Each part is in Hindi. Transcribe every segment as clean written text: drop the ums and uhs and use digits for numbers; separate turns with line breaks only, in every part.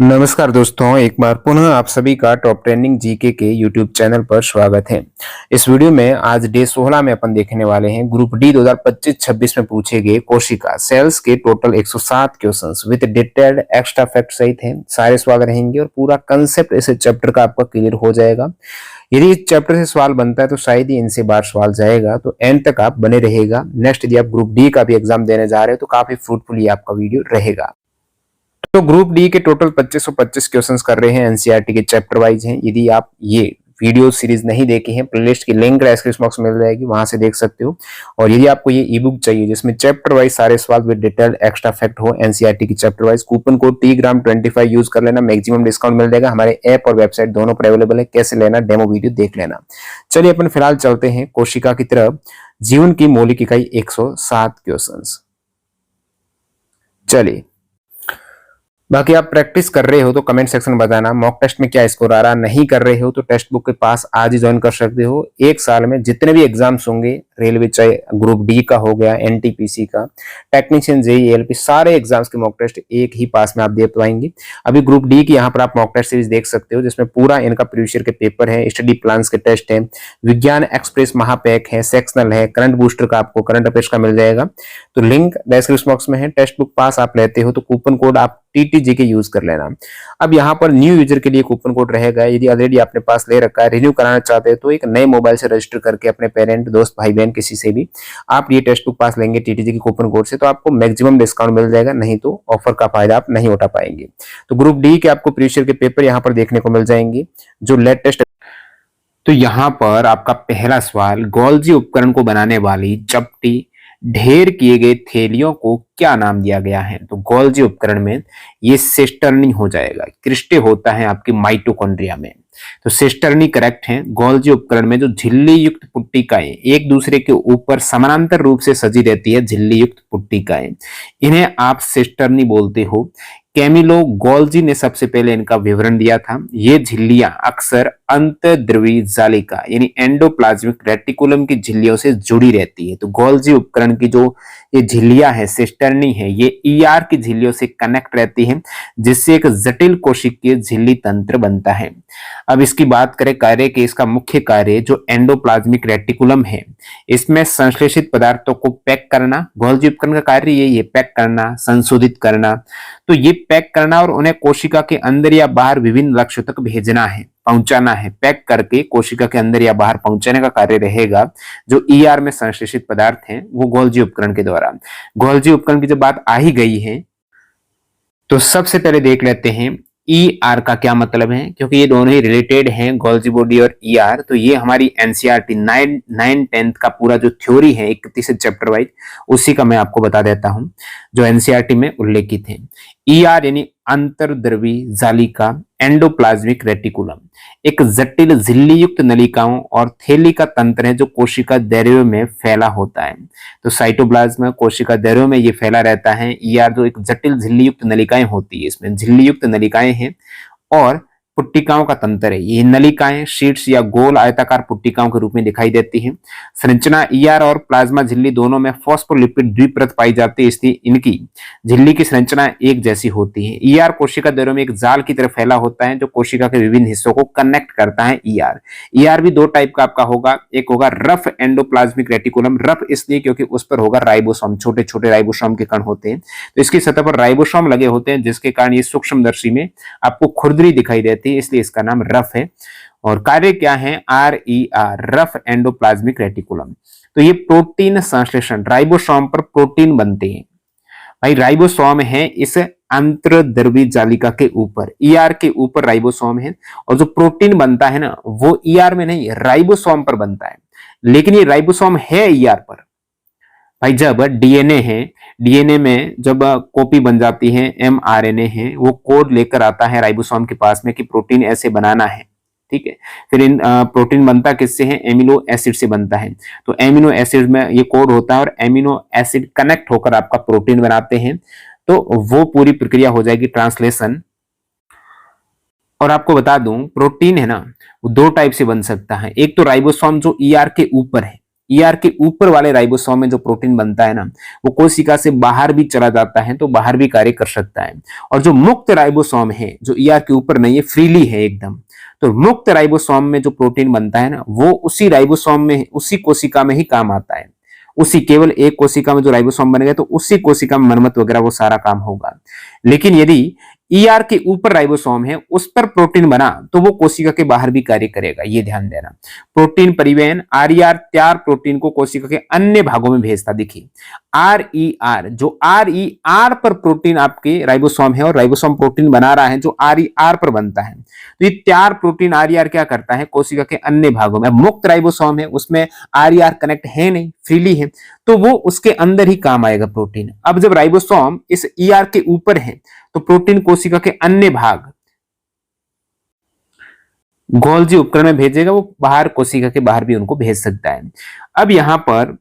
नमस्कार दोस्तों, एक बार पुनः आप सभी का टॉप ट्रेंडिंग जीके के यूट्यूब चैनल पर स्वागत है। इस वीडियो में आज डे 16 में अपन देखने वाले हैं ग्रुप डी 2025-26 में पूछे गए कोशिका सेल्स के total 107 questions with detailed extra fact सहित हैं। सारे सवाल रहेंगे और पूरा कंसेप्ट इस चैप्टर का आपका क्लियर हो जाएगा। यदि इस चैप्टर से सवाल बनता है तो शायद ही इनसे बार सवाल जाएगा, तो एंड तक आप बने रहेगा। नेक्स्ट यदि आप ग्रुप डी का भी एग्जाम देने जा रहे हो तो काफी फ्रूटफुल ये आपका वीडियो रहेगा। तो ग्रुप डी के टोटल 2525 क्वेश्चंस कर रहे हैं, एनसीईआरटी के चैप्टर वाइज हैं। यदि आप ये वीडियो सीरीज नहीं देखे हैं, प्लेलिस्ट की लिंक डिस्क्रिप्शन बॉक्स में मिल जाएगी, वहां से देख सकते हो। और यदि आपको ये ई बुक चाहिए जिसमें चैप्टर वाइज सारे सवाल विद डिटेल एक्स्ट्रा फैक्ट हो एनसीईआरटी की chapter wise, coupon code TGRAM25 use कर लेना, मैक्सिमम डिस्काउंट मिल जाएगा। हमारे ऐप और वेबसाइट दोनों पर अवेलेबल है, कैसे लेना डेमो वीडियो देख लेना। चलिए अपन फिलहाल चलते हैं कोशिका की तरफ। जीवन की मौलिक इकाई 107 क्वेश्चन। चलिए, बाकी आप प्रैक्टिस कर रहे हो तो कमेंट सेक्शन में बताना मॉक टेस्ट में क्या स्कोर आ रहा। नहीं कर रहे हो तो टेक्स्ट बुक के पास आज ही ज्वाइन कर सकते हो। एक साल में जितने भी एग्जाम्स होंगे, रेलवे चाहे ग्रुप डी का हो गया, एनटीपीसी का, टेक्नीशियन, जेईई, एलपी, सारे एग्जाम्स के मॉक टेस्ट एक ही पास में आप दे पाएंगे। अभी ग्रुप डी की यहाँ पर आप मॉक टेस्ट सीरीज देख सकते हो जिसमें पूरा इनका प्रीवियस ईयर के पेपर है, स्टडी प्लान्स के टेस्ट है, विज्ञान एक्सप्रेस महापैक है, सेक्शनल है, करंट बूस्टर का आपको करंट अफेयर्स का मिल जाएगा। तो लिंक डिस्क्रिप्शन बॉक्स में है। टेक्स्ट बुक पास आप लेते हो तो कूपन कोड आप TTG के यूज कर लेना। अब यहाँ पर न्यू यूजर के लिए कूपन कोड रहेगा। यदि ऑलरेडी आपने पास ले रखा है, रिन्यू कराना चाहते हैं तो एक नए मोबाइल से रजिस्टर करके अपने पेरेंट, दोस्त, भाई बहन किसी से भी आप ये टेक्स्ट बुक पास लेंगे TTG के कूपन कोड से, तो आपको मैक्सिमम डिस्काउंट मिल जाएगा, नहीं तो ऑफर का फायदा आप नहीं उठा पाएंगे। तो ग्रुप डी के आपको प्रीवियस ईयर के पेपर यहाँ पर देखने को मिल जाएंगे जो लेटेस्ट। तो यहाँ पर आपका पहला सवाल, गोल्जी उपकरण को बनाने वाली चपटी ढेर किए गए थैलियों को क्या नाम दिया गया है? तो गोल्जी उपकरण में ये सिस्टर्नी हो जाएगा। क्रिस्टे होता है आपकी माइटोकॉन्ड्रिया में, तो सिस्टर्नी करेक्ट है। गोल्जी उपकरण में जो झिल्ली युक्त पुट्टिकाएं एक दूसरे के ऊपर समानांतर रूप से सजी रहती है, झिल्ली युक्त पुट्टिकाएं, इन्हें आप सिस्टर्नी बोलते हो। कैमिलो गोल्जी ने सबसे पहले इनका विवरण दिया था। ये झिल्लियां अक्सर अंतर्द्रवी जालिका यानी एंडोप्लाज्मिक रेटिकुलम की झिल्लियों से जुड़ी रहती है। तो गोल्जी उपकरण की जो ये झिल्लियां है, सिस्टर्नी है, ये ER की झिल्लियों से कनेक्ट रहती है, जिससे एक जटिल कोशिकीय झिल्ली तंत्र बनता है। अब इसकी बात करें कार्य के, इसका मुख्य कार्य जो एंडोप्लाज्मिक रेटिकुलम है, इसमें संश्लेषित पदार्थों को पैक करना। गोल्जी उपकरण का कार्य यही है, पैक करना, संशोधित करना। तो ये पैक करना और उन्हें कोशिका के अंदर या बाहर विभिन्न लक्ष्यों तक भेजना है, पहुंचाना है। पैक करके कोशिका के अंदर या बाहर पहुंचाने का कार्य रहेगा जो ER में संश्लेषित पदार्थ हैं वो गोल्जी उपकरण के द्वारा। गोल्जी उपकरण की जब बात आ ही गई है तो सबसे पहले देख लेते हैं ER का क्या मतलब है, क्योंकि ये दोनों ही रिलेटेड हैं, गोल्जी बॉडी और ER। तो ये हमारी एनसीईआरटी 9-10 का पूरा जो थ्योरी है 31 चैप्टर वाइज, उसी का मैं आपको बता देता हूं जो एनसीईआरटी में उल्लेखित है। ER यानी अंतर्द्रवी जालिका एंडोप्लाज्मिक रेटिकुलम एक जटिल झिल्ली युक्त नलिकाओं और थैली का तंत्र है जो कोशिका दैर्घ्य में फैला होता है। तो साइटोप्लाज्म कोशिका दैर्घ्य में ये फैला रहता है। ER जो एक जटिल झिल्ली युक्त नलिकाएं होती है, इसमें झिल्ली युक्त नलिकाएं हैं और पुट्टिकाओं का तंत्र है। ये नलिकाएं शीट्स या गोल आयताकार पुट्टिकाओं के रूप में दिखाई देती हैं। संरचना ER और प्लाज्मा झिल्ली दोनों में फॉस्फोलिपिड द्विपरत पाई जाती है, इसलिए इनकी झिल्ली की संरचना एक जैसी होती है। ER कोशिका दैर्घ्य में एक जाल की तरह फैला होता है जो कोशिका के विभिन्न हिस्सों को कनेक्ट करता है। ER भी दो टाइप का आपका होगा, एक होगा रफ एंडोप्लाज्मिक रेटिकुलम। रफ इसलिए क्योंकि उस पर होगा राइबोसोम, छोटे छोटे राइबोसोम के कण होते हैं, तो इसकी सतह पर राइबोसोम लगे होते हैं जिसके कारण ये सूक्ष्मदर्शी में आपको खुरदरी दिखाई देती है, इसलिए इसका नाम रफ है। और कार्य क्या है? RER rough endoplasmic reticulum. तो ये प्रोटीन संश्लेषण, राइबोसोम पर प्रोटीन बनते हैं। भाई राइबोसोम है इस अंतर्द्रवी जालिका के ऊपर, ER के ऊपर राइबोसोम है, और जो प्रोटीन बनता है ना वो ER में नहीं, राइबोसोम पर बनता है। लेकिन ये राइबोसोम है ER पर। भाई जब DNA है, DNA में जब कॉपी बन जाती है, mRNA है, वो कोड लेकर आता है राइबोसोम के पास में कि प्रोटीन ऐसे बनाना है, ठीक है। फिर इन प्रोटीन बनता किससे है? एमिनो एसिड से बनता है। तो एमिनो एसिड में ये कोड होता है और एमिनो एसिड कनेक्ट होकर आपका प्रोटीन बनाते हैं। तो वो पूरी प्रक्रिया हो जाएगी ट्रांसलेशन। और आपको बता दूं, प्रोटीन है ना वो दो टाइप से बन सकता है। एक तो राइबोसोम जो ER के ऊपर है, ईआर के ऊपर वाले राइबोसोम में जो प्रोटीन बनता है ना, वो कोशिका से बाहर भी चला जाता है, तो बाहर भी कार्य कर सकता है। और जो मुक्त राइबोसोम है, जो ईआर के ऊपर नहीं है, फ्रीली है एकदम, तो मुक्त राइबोसोम में जो प्रोटीन बनता है ना, वो उसी राइबोसोम में, उसी कोशिका में ही काम आता है। उसी केवल एक कोशिका में जो राइबोसोम बन गया, तो उसी कोशिका में मरम्मत वगैरह वो सारा काम होगा। लेकिन यदि ईआर के ऊपर राइबोसोम है, उस पर प्रोटीन बना, तो वो कोशिका के बाहर भी कार्य करेगा, ये ध्यान देना। प्रोटीन परिवहन, आरईआर तैयार प्रोटीन को कोशिका के अन्य भागों में भेजता। देखिए आरईआर, जो आरईआर पर प्रोटीन आपके राइबोसोम है और राइबोसोम प्रोटीन बना रहा है जो आरईआर पर बनता है, तो ये तैयार प्रोटीन आरईआर क्या करता है, कोशिका के अन्य भागों में। मुक्त राइबोसोम है, उसमें आरईआर कनेक्ट है नहीं, फ्रीली है, तो वो उसके अंदर ही काम आएगा प्रोटीन। अब जब राइबोसोम इस ईआर के ऊपर है, तो प्रोटीन कोशिका के अन्य भाग गोल्जी उपकरण में भेजेगा, वो बाहर कोशिका के बाहर भी उनको भेज सकता है। अब यहां पर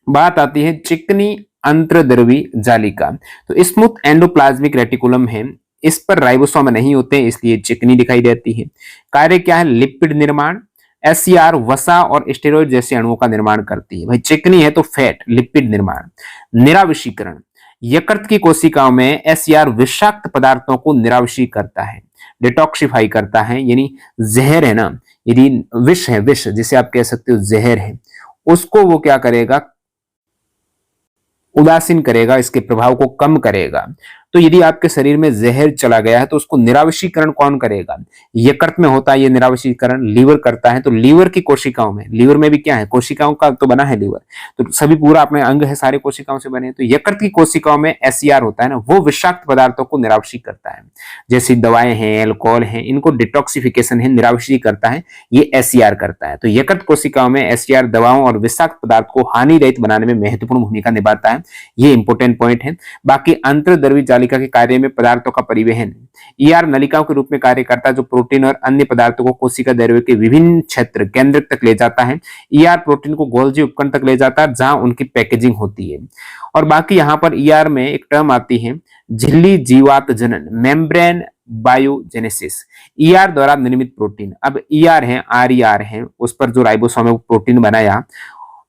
बात आती है चिकनी अंतर्द्रवी जालिका। तो स्मूथ एंडोप्लाज्मिक रेटिकुलम है, इस पर राइबोसोम नहीं होते, इसलिए चिकनी दिखाई देती है। कार्य क्या है, लिपिड निर्माण। एससीआर वसा और स्टेरॉइड जैसे अणुओं का निर्माण करती है। भाई चिकनी है तो फैट, लिपिड निर्माण। निराविषीकरण, यकृत की कोशिकाओं में एससीआर विषाक्त पदार्थों को निराविषी करता है, डिटॉक्सिफाई करता है, यानी जहर है ना, यदि विष है, विष जिसे आप कह सकते हो जहर है, उसको वो क्या करेगा, उदासीन करेगा, इसके प्रभाव को कम करेगा। तो यदि आपके शरीर में जहर चला गया है, तो उसको निरावशीकरण कौन करेगा, यकृत में होता है ये निरावशीकरण, लीवर करता है। तो लीवर की कोशिकाओं में, लीवर में भी क्या है, कोशिकाओं का तो बना है लीवर, तो सभी पूरा अपने अंग है, सारे कोशिकाओं से बने हैं। तो यकृत की कोशिकाओं में एससीआर होता है ना, वो विषाक्त पदार्थों को निरावशी करता है, जैसी दवाएं हैं, एल्कोहल है, इनको डिटॉक्सिफिकेशन है, निरावशी करता है, ये एससीआर करता है। तो यकृत कोशिकाओं में एससीआर दवाओं और विषाक्त पदार्थ को हानि रहित बनाने में महत्वपूर्ण भूमिका निभाता है, ये इंपोर्टेंट पॉइंट है। बाकी अंतर्द्रवी जालिका के कार्य में पदार्थों का परिवहन, ईआर नलिकाओं के रूप में कार्य करता है, जो प्रोटीन और अन्य पदार्थों को कोशिका द्रव्य के विभिन्न क्षेत्र केंद्र तक ले जाता है। ईआर प्रोटीन को गोल्जी उपकरण तक ले जाता है, जहां उनकी पैकेजिंग होती है। और बाकी यहां पर ईआर में एक टर्म आती है झिल्ली जीवात जनन, मेम्ब्रेन बायोजेनेसिस, ईआर द्वारा निर्मित प्रोटीन। अब ईआर है, आरईआर है, उस पर जो राइबोसोम है प्रोटीन बनाया,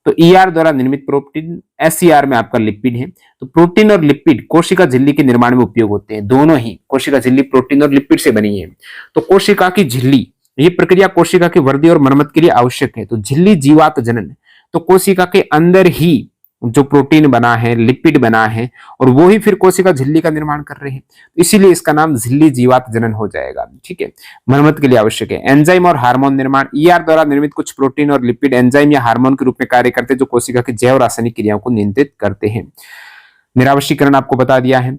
तो ईआर द्वारा निर्मित प्रोटीन, एससीआर में आपका लिपिड है। तो प्रोटीन और लिपिड कोशिका झिल्ली के निर्माण में उपयोग होते हैं, दोनों ही कोशिका झिल्ली प्रोटीन और लिपिड से बनी है। तो कोशिका की झिल्ली, ये प्रक्रिया कोशिका की वृद्धि और मरम्मत के लिए आवश्यक है। तो झिल्ली जीवात जनन, तो कोशिका के अंदर ही जो प्रोटीन बना है, लिपिड बना है, और वो ही फिर कोशिका झिल्ली का निर्माण कर रहे हैं, इसीलिए इसका नाम झिल्ली जीवात जनन हो जाएगा। ठीक है, मरम्मत के लिए आवश्यक है। एंजाइम और हार्मोन निर्माण, ईआर द्वारा निर्मित कुछ प्रोटीन और लिपिड एंजाइम या हार्मोन के रूप में कार्य करते हैं, जो कोशिका की जैव रासायनिक क्रियाओं को नियंत्रित करते हैं। निरावशीकरण आपको बता दिया है।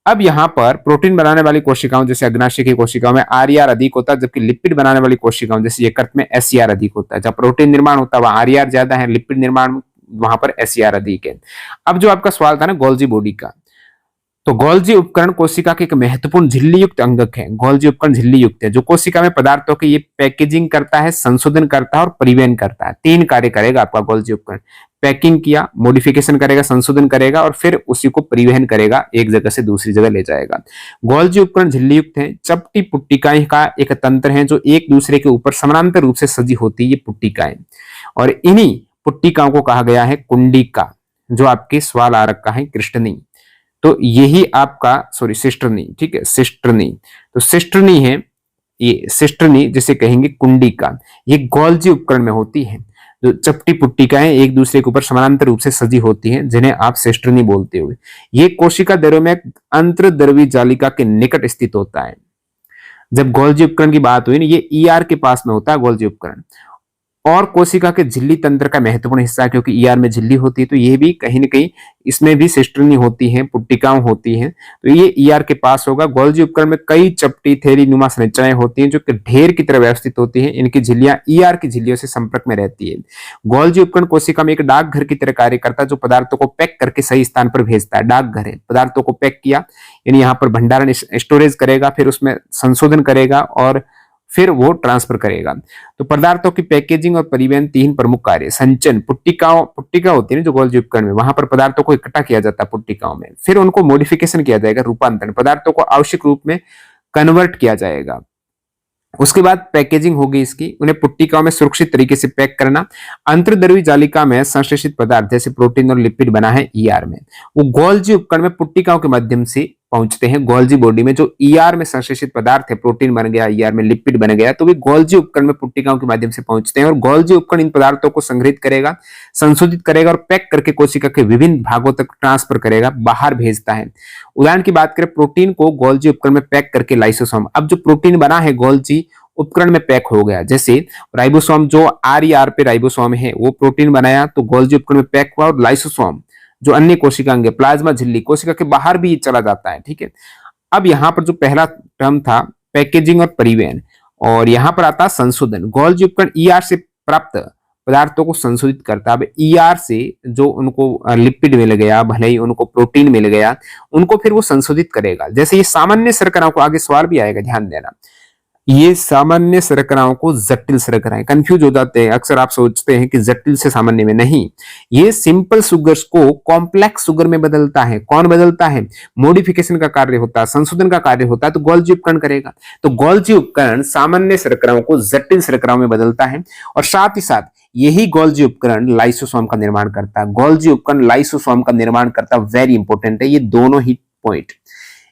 अब यहाँ पर प्रोटीन बनाने वाली कोशिकाओं जैसे अग्नाशय की कोशिकाओं में आरईआर अधिक होता है, जबकि लिपिड बनाने वाली कोशिकाओं जैसे यकृत में एससीआर अधिक होता है। जब प्रोटीन निर्माण होता है वहां आरईआर ज्यादा है, लिपिड निर्माण वहां पर एससीआर अधिक है। अब जो आपका सवाल था ना गोल्जी बॉडी का, तो गोल्जी उपकरण कोशिका के एक महत्वपूर्ण झिल्ली युक्त अंगक है। गोल्जी उपकरण झिल्ली युक्त है, जो कोशिका में पदार्थों की ये पैकेजिंग करता है, संशोधन करता है और परिवहन करता है। तीन कार्य करेगा आपका गोल्जी उपकरण, पैकिंग किया, मॉडिफिकेशन करेगा, संशोधन करेगा, और फिर उसी को परिवहन करेगा, एक जगह से दूसरी जगह ले जाएगा। गोल्जी उपकरण झिल्ली युक्त है। चपटी पुट्टिकाएं का एक तंत्र है, जो एक दूसरे के ऊपर समानांतर रूप से सजी होती है, ये पुट्टिकाएं, और इन्हीं पुट्टिकाओं को कहा गया है कुंडिका, जो आपके सवाल आ रखा है कृष्णनी। तो यही आपका सिस्टर्नी, ठीक है, सिस्टर्नी, तो सिस्टर्नी है, ये सिस्टर्नी जिसे कहेंगे कुंडिका, ये गोल्जी उपकरण में होती है। जो चपटी पुट्टिकाएं एक दूसरे के ऊपर समानांतर रूप से सजी होती हैं, जिन्हें आप सिस्टर्नी बोलते हो। ये कोशिका द्रव्य में अंतर्द्रवी जालिका के निकट स्थित होता है। जब गोल्जी उपकरण की बात हुई ना, ये ईआर के पास में होता है गोल्जी उपकरण, और कोशिका के झिल्ली तंत्र का महत्वपूर्ण हिस्सा है, क्योंकि ईआर में झिल्ली होती है, तो ये भी कहीं ना कहीं इसमें भी सिस्टर्नी होती है, पुट्टिकाएं होती हैं, तो ये ईआर के पास होगा। गोल्जी उपकरण में कई चपटी थैली नुमा संरचनाएं होती हैं, जो कि ढेर की तरह व्यवस्थित होती हैं। इनकी झिल्लियां ईआर की झिल्लियों से संपर्क में रहती है। गोल्जी उपकरण कोशिका में एक डाकघर की तरह कार्य करता है, जो पदार्थों को पैक करके सही स्थान पर भेजता है। डाकघर है, पदार्थों को पैक किया, यानी यहाँ पर भंडारण स्टोरेज करेगा, फिर उसमें संशोधन करेगा और फिर वो ट्रांसफर करेगा। तो पदार्थों की पैकेजिंग और परिवहन तीन प्रमुख कार्य। संचयन, पुट्टिका होती है जो गोल्जी उपकरण में, वहां पर पदार्थों को इकट्ठा किया जाता है पुट्टिकाओं में, फिर उनको मॉडिफिकेशन किया जाएगा, रूपांतरण, पदार्थों को आवश्यक रूप में कन्वर्ट किया जाएगा। उसके बाद पैकेजिंग होगी इसकी, उन्हें पुट्टिकाओं में सुरक्षित तरीके से पैक करना। अंतर्द्रवी जालिका में संश्लेषित पदार्थ जैसे प्रोटीन और लिपिड बना है ईआर में, वो गोल्जी उपकरण में पुट्टिकाओं के माध्यम से पहुंचते हैं। गोल्जी बॉडी में जो ईआर में संश्लेषित पदार्थ है, प्रोटीन बन गया, ईआर में लिपिड बन गया, तो वे गोल्जी उपकरण में पुट्टिकाओं के माध्यम से पहुंचते हैं और गोल्जी उपकरण इन पदार्थों को संग्रहित करेगा, संशोधित करेगा और पैक करके कोशिका के विभिन्न भागों तक ट्रांसफर करेगा, बाहर भेजता है। उदाहरण की बात करें, प्रोटीन को गोल्जी उपकरण में पैक करके लाइसोसोम, अब जो प्रोटीन बना है गोल्जी उपकरण में पैक हो गया, जैसे राइबोसोम जो आर पे राइबोसोम है वो प्रोटीन बनाया तो गोल्जी उपकरण में पैक हुआ, और लाइसोसोम जो अन्य कोशिका अंग, प्लाज्मा झिल्ली, कोशिका के बाहर भी चला जाता है। ठीक है, अब यहाँ पर जो पहला टर्म था पैकेजिंग और परिवहन, और यहाँ पर आता संशोधन। गोल्जी उपकरण ईआर से प्राप्त पदार्थों को संशोधित करता है। अब ईआर से जो उनको लिपिड मिल गया, भले ही उनको प्रोटीन मिल गया, उनको फिर वो संशोधित करेगा। जैसे ये सामान्य शर्कराओं को, आगे सवाल भी आएगा, ध्यान देना, ये सामान्य शर्कराओं को जटिल शर्कराएं, कंफ्यूज हो जाते हैं अक्सर, आप सोचते हैं कि जटिल से सामान्य में, नहीं, ये सिंपल शुगर्स को कॉम्प्लेक्स शुगर में बदलता है। कौन बदलता है? मॉडिफिकेशन का कार्य होता है, संशोधन का कार्य होता है, तो गोल्जी उपकरण करेगा। तो गोल्जी उपकरण सामान्य शर्कराओं को जटिल शर्कराओं में बदलता है, और साथ ही साथ यही गोल्जी उपकरण लाइसोसोम का निर्माण करता है। गोल्जी उपकरण लाइसोसोम का निर्माण करता है, वेरी इंपॉर्टेंट है ये दोनों ही पॉइंट।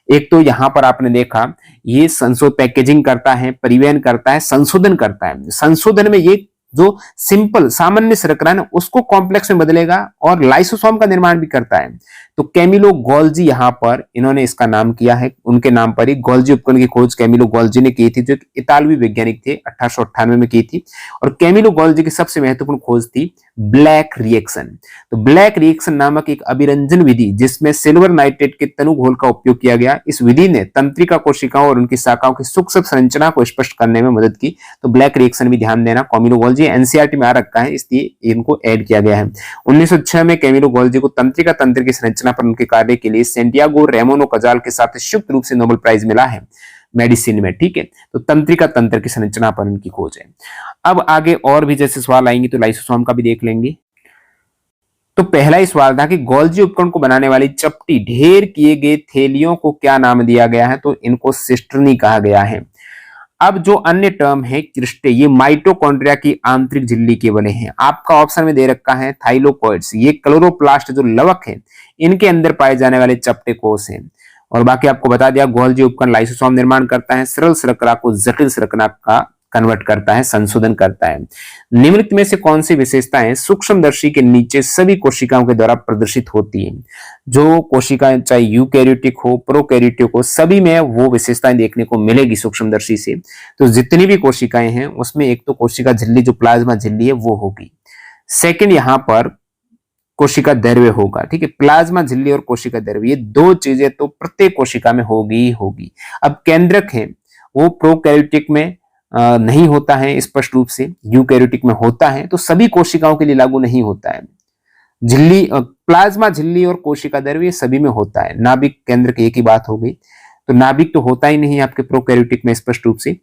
एक तो यहां पर आपने देखा ये पैकेजिंग करता है, परिवहन करता है, संशोधन करता है। संशोधन में ये जो सिंपल सामान्य शर्करा है उसको कॉम्प्लेक्स में बदलेगा, और लाइसोसोम का निर्माण भी करता है। तो कैमिलो गोल्जी यहाँ पर इन्होंने इसका नाम किया है, उनके नाम पर ही गोल्जी उपकरण की खोज कैमिलो गोल्जी ने की थी, जो इतालवी वैज्ञानिक थे, 1898 में की थी। और कैमिलो गोल्जी की सबसे महत्वपूर्ण खोज थी ब्लैक रिएक्शन। तो ब्लैक रिएक्शन नामक एक अभिरंजन विधि जिसमें सिल्वर नाइट्रेट के तनु घोल का उपयोग किया गया, इस विधि ने तंत्रिका कोशिकाओं और उनकी शाखाओं की सूक्ष्म संरचना को स्पष्ट करने में मदद की। तो ब्लैक रिएक्शन भी ध्यान देना, कैमिलो गोल्जी एनसीईआरटी में आ रखा है, इसलिए इनको ऐड किया गया है। 1906 में कैमिलो गोल्जी को तंत्रिका तंत्र की संरचना पर उनके कार्य के लिए सैंटियागो रेमोन कजाल के साथ संयुक्त रूप से नोबेल प्राइज मिला है मेडिसिन में। ठीक है, तो तंत्रिका तंत्र की संरचना पर उनकी खोज है। अब आगे और भी जैसे सवाल आएंगे तो लाइसोसोम का भी देख लेंगे। तो पहला ही सवाल था कि गोल्जी उपकरण को बनाने वाली चपटी ढेर किए गए थैलियों को क्या नाम दिया गया है? तो इनको सिस्टर्नी कहा गया है। अब जो अन्य टर्म है क्रिस्टे, ये माइटोकॉन्ड्रिया की आंतरिक झिल्ली के बने हैं। आपका ऑप्शन में दे रखा है थाइलोकॉइड्स, ये क्लोरोप्लास्ट जो लवक है इनके अंदर पाए जाने वाले चपटे कोष हैं। और बाकी आपको बता दिया गोल्जी उपकरण लाइसोसोम निर्माण करता है, सरल शर्करा को जटिल शर्करा का कन्वर्ट करता है, संशोधन करता है। निम्नलिखित में से कौन सी विशेषताएं सूक्ष्मदर्शी के नीचे सभी कोशिकाओं के द्वारा प्रदर्शित होती हैं? जो कोशिकाएं चाहे यूकैरियोटिक हो, प्रोकैरियोटिक हो, सभी में वो विशेषताएं देखने को मिलेगी सूक्ष्मदर्शी से। तो जितनी भी कोशिकाएं हैं उसमें एक तो कोशिका झिल्ली जो प्लाज्मा झिल्ली है वो होगी। सेकंड यहाँ पर कोशिका द्रव्य होगा। ठीक है, प्लाज्मा झिल्ली और कोशिका द्रव्य, ये दो चीजें तो प्रत्येक कोशिका में होगी होगी। अब केंद्रक है वो प्रोकैरियोटिक में नहीं होता है स्पष्ट रूप से, यूकैरियोटिक में होता है, तो सभी कोशिकाओं के लिए लागू नहीं होता है। झिल्ली, प्लाज्मा झिल्ली और कोशिका द्रव्य सभी में होता है। नाभिक केंद्र की एक ही बात हो गई, तो नाभिक तो होता ही नहीं आपके प्रोकैरियोटिक में स्पष्ट रूप से।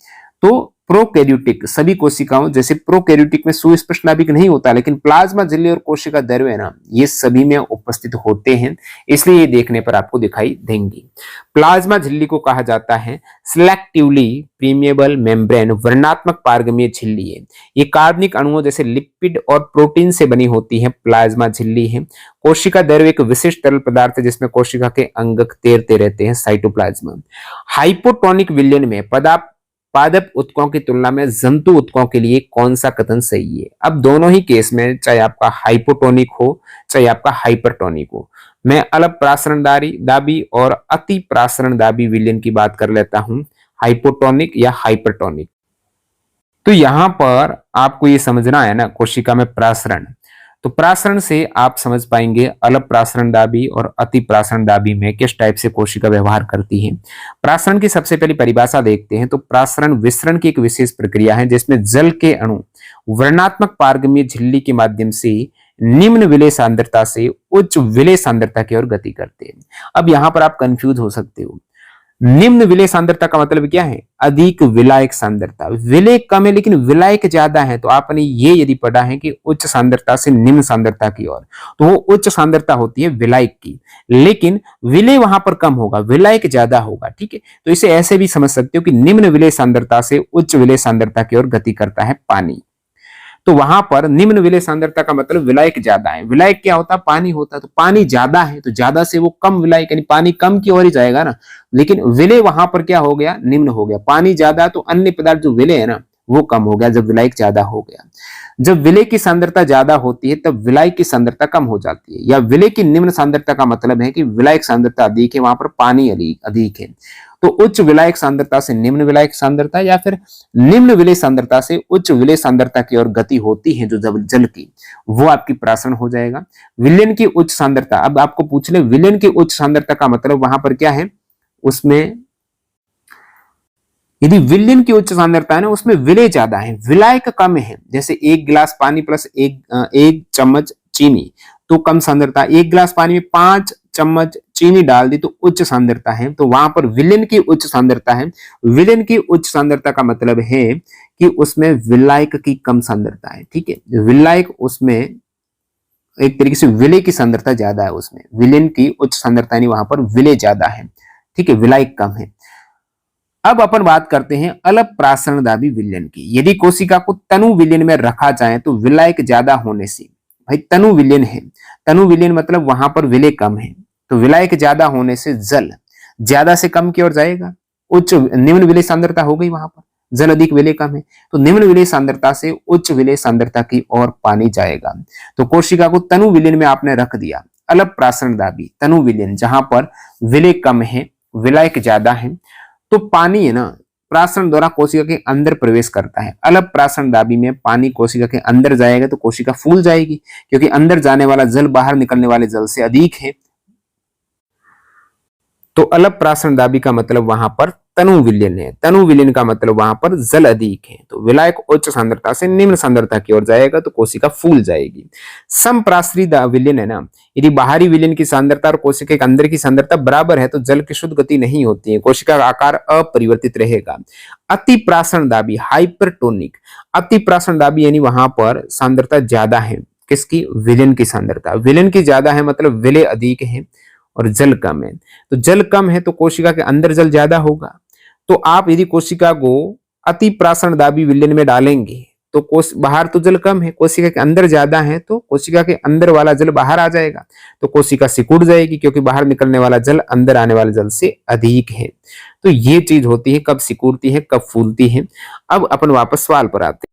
तो प्रोकैरियोटिक सभी कोशिकाओं, जैसे प्रोकैरियोटिक में सुस्पष्ट नाभिक नहीं होता, लेकिन प्लाज्मा झिल्ली और कोशिका द्रव्य ना ये सभी में उपस्थित होते हैं, इसलिए ये देखने पर आपको दिखाई देंगी। प्लाज्मा झिल्ली को कहा जाता है सिलेक्टिवली प्रीमिएबल मेम्ब्रेन, वर्णात्मक पारगम्य झिल्ली है। ये कार्बनिक अणुओं जैसे लिपिड और प्रोटीन से बनी होती है, प्लाज्मा झिल्ली है। कोशिका द्रव्य एक विशिष्ट तरल पदार्थ है जिसमें कोशिका के अंगक तैरते रहते हैं, साइटोप्लाज्म। हाइपोटोनिक विलयन में पादप उत्तकों की तुलना में जंतु उत्तकों के लिए कौन सा कथन सही है? अब दोनों ही केस में, चाहे आपका हाइपोटोनिक हो चाहे आपका हाइपरटोनिक हो, मैं अलग प्रासरण दाबी और अति प्रासरण दाबी विलयन की बात कर लेता हूं, हाइपोटोनिक या हाइपरटोनिक। तो यहां पर आपको ये समझना है ना, कोशिका में प्रासरण, तो प्रासरण से आप समझ पाएंगे अलग प्रासरण दाबी और अति प्रासरण दाबी में किस टाइप से कोशिका व्यवहार करती है। प्रासरण की सबसे पहली परिभाषा देखते हैं। तो प्रासरण विसरण की एक विशेष प्रक्रिया है जिसमें जल के अणु वर्णात्मक पारगम्य झिल्ली के माध्यम से निम्न विलय सांद्रता से उच्च विलय सांद्रता की ओर गति करते हैं। अब यहां पर आप कंफ्यूज हो सकते हो, निम्न विलेय सांद्रता का मतलब क्या है? अधिक विलायक सांद्रता। विलेय कम है लेकिन विलायक ज्यादा है, तो आपने ये यदि पढ़ा है कि उच्च सांद्रता से निम्न सांद्रता की ओर, तो वो उच्च सांद्रता होती है विलायक की, लेकिन विलेय वहां पर कम होगा, विलायक ज्यादा होगा। ठीक है, तो इसे ऐसे भी समझ सकते हो कि निम्न विलेय सांद्रता से उच्च विलेय सांद्रता की ओर गति करता है पानी। तो वहां पर निम्न विलेय सांद्रता का मतलब विलायक ज्यादा है। विलायक क्या होता है? पानी होता है। तो पानी ज्यादा है तो ज्यादा से वो कम विलायक, यानी पानी कम की ओर ही जाएगा ना, लेकिन विलेय वहां पर क्या हो गया? निम्न हो गया। पानी ज्यादा तो अन्य पदार्थ जो विलेय है ना वो कम हो गया जब विलायक ज्यादा हो गया। जब विलेय की सांद्रता ज्यादा होती है तब विलायक की सांद्रता कम हो जाती है। या विलेय की निम्न सांद्रता का मतलब है कि विलायक सांद्रता अधिक है, वहां पर पानी अधिक है। तो उच्च विलायक सांद्रता से निम्न विलायक सांद्रता या फिर निम्न विलेय सांद्रता से उच्च विलेय सांद्रता की ओर गति होती है जो जल की, वो आपकी प्राशन हो जाएगा। विलयन की उच्च सांद्रता, अब आपको पूछ ले विलयन की उच्च सांद्रता का मतलब वहां पर क्या है? उसमें यदि विलयन की उच्च सांद्रता है ना उसमें विलेय ज्यादा है, विलायक कम है। जैसे एक गिलास पानी प्लस एक चम्मच चीनी, तो कम सांद्रता। एक गिलास पानी में 5 चम्मच चीनी डाल दी तो उच्च सांद्रता है, तो वहां पर विलयन की उच्च सांद्रता है। विलयन की उच्च सांद्रता का मतलब है कि उसमें विलायक की कम सांद्रता है। ठीक है, विलायक उसमें एक तरीके से विलेय की सांद्रता ज्यादा है, उसमें विलयन की उच्च सांद्रता नहीं, वहां पर विलेय ज्यादा है। ठीक है, विलायक कम है। अब अपन बात करते हैं अलप प्रासरणदाबी विलयन की। यदि कोशिका को तनु विलयन में रखा जाए तो विलायक ज्यादा होने से, भाई तनु विलयन है, तनु विलयन मतलब वहां पर विलेय कम है, तो विलायक ज्यादा होने से जल ज्यादा से कम की ओर जाएगा। उच्च निम्न विलेय सांद्रता हो गई, वहां पर जल अधिक विलेय कम है, तो निम्न विलेय सांद्रता से उच्च विलेय सांद्रता की ओर पानी जाएगा। तो कोशिका को तनु विलयन में आपने रख दिया, अलप प्रासरणदाबी तनु विलयन, जहां पर विलेय कम है विलायक ज्यादा है, तो पानी है ना प्राशन द्वारा कोशिका के अंदर प्रवेश करता है। अलप प्राशन दाबी में पानी कोशिका के अंदर जाएगा तो कोशिका फूल जाएगी, क्योंकि अंदर जाने वाला जल बाहर निकलने वाले जल से अधिक है। तो अलप प्राशन दाबी का मतलब वहां पर तनु विलयन है। तनु विलयन का मतलब वहां पर जल अधिक है, तो विलायक उच्च सांद्रता से निम्न सांद्रता की ओर जाएगा तो कोशिका फूल जाएगी। समप्रासरी विलयन है ना, यदि बाहरी विलयन की सांद्रता और कोशिका के अंदर की सांद्रता बराबर है तो जल की शुद्ध गति नहीं होती है, कोशिका का आकार अपरिवर्तित रहेगा। अति प्राशन दाबी हाइपरटोनिक, अति प्राशन दाबी यानी वहां पर सांद्रता ज्यादा है, किसकी? विलयन की सांद्रता। विलयन की ज्यादा है मतलब विलेय अधिक है और जल कम है। तो जल कम है तो कोशिका के अंदर जल ज्यादा होगा। तो आप यदि कोशिका को अति प्राशन दाबी विलयन में डालेंगे तो बाहर तो जल कम है, कोशिका के अंदर ज्यादा है, तो कोशिका के अंदर वाला जल बाहर आ जाएगा, तो कोशिका सिकुड़ जाएगी, क्योंकि बाहर निकलने वाला जल अंदर आने वाले जल से अधिक है। तो ये चीज होती है, कब सिकुड़ती है कब फूलती है। अब अपन वापस सवाल पर आते हैं।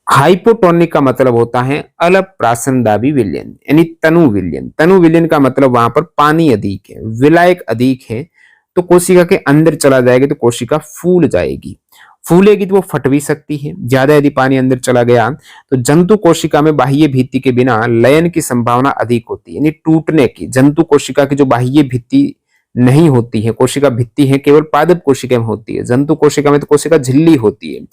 हाइपोटोनिक का मतलब होता है अलप प्रासनदाबी विलयन यानी तनु विलयन। तनु विलयन का मतलब वहां पर पानी अधिक है, विलायक अधिक है, तो कोशिका के अंदर चला जाएगा तो कोशिका फूल जाएगी। फूलेगी तो वो फट भी सकती है, ज्यादा यदि पानी अंदर चला गया तो जंतु कोशिका में बाह्य भित्ति के बिना लयन की संभावना अधिक होती है, यानी टूटने की। जंतु कोशिका की जो बाह्य भित्ति नहीं होती है, कोशिका भित्ति है केवल पादप कोशिका में होती है, जंतु कोशिका में तो कोशिका झिल्ली होती है।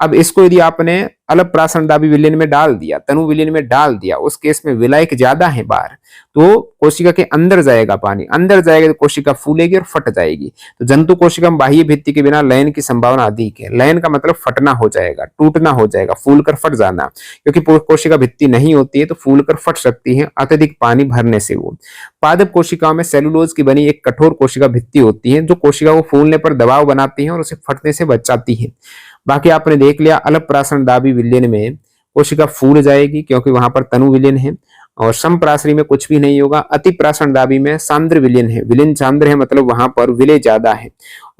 अब इसको यदि आपने अलप प्रासनदाबी विलयन में डाल दिया, तनु विलयन में डाल दिया, उस केस में विलायक ज्यादा है बाहर, तो कोशिका के अंदर जाएगा पानी, अंदर जाएगा तो कोशिका फूलेगी और फट जाएगी। तो जंतु कोशिका में बाह्य भित्ति के बिना लयन की संभावना अधिक है। लयन का मतलब फटना हो जाएगा, टूटना हो जाएगा, फूल कर फट जाना, क्योंकि कोशिका भित्ति नहीं होती है तो फूल कर फट सकती है अत्यधिक पानी भरने से। वो पादप कोशिकाओं में सेलुलोज की बनी एक कठोर कोशिका भित्ति होती है जो कोशिका को फूलने पर दबाव बनाती है और उसे फटने से बचाती है। बाकी आपने देख लिया अलप प्रासनदाबी विलयन में कोशिका फूल जाएगी क्योंकि वहां पर तनु विलयन है, और समप्रासरी में कुछ भी नहीं होगा। अति प्रासनदाबी में सांद्र विलयन है, विलयन सांद्र है मतलब वहां पर विलेय ज्यादा है,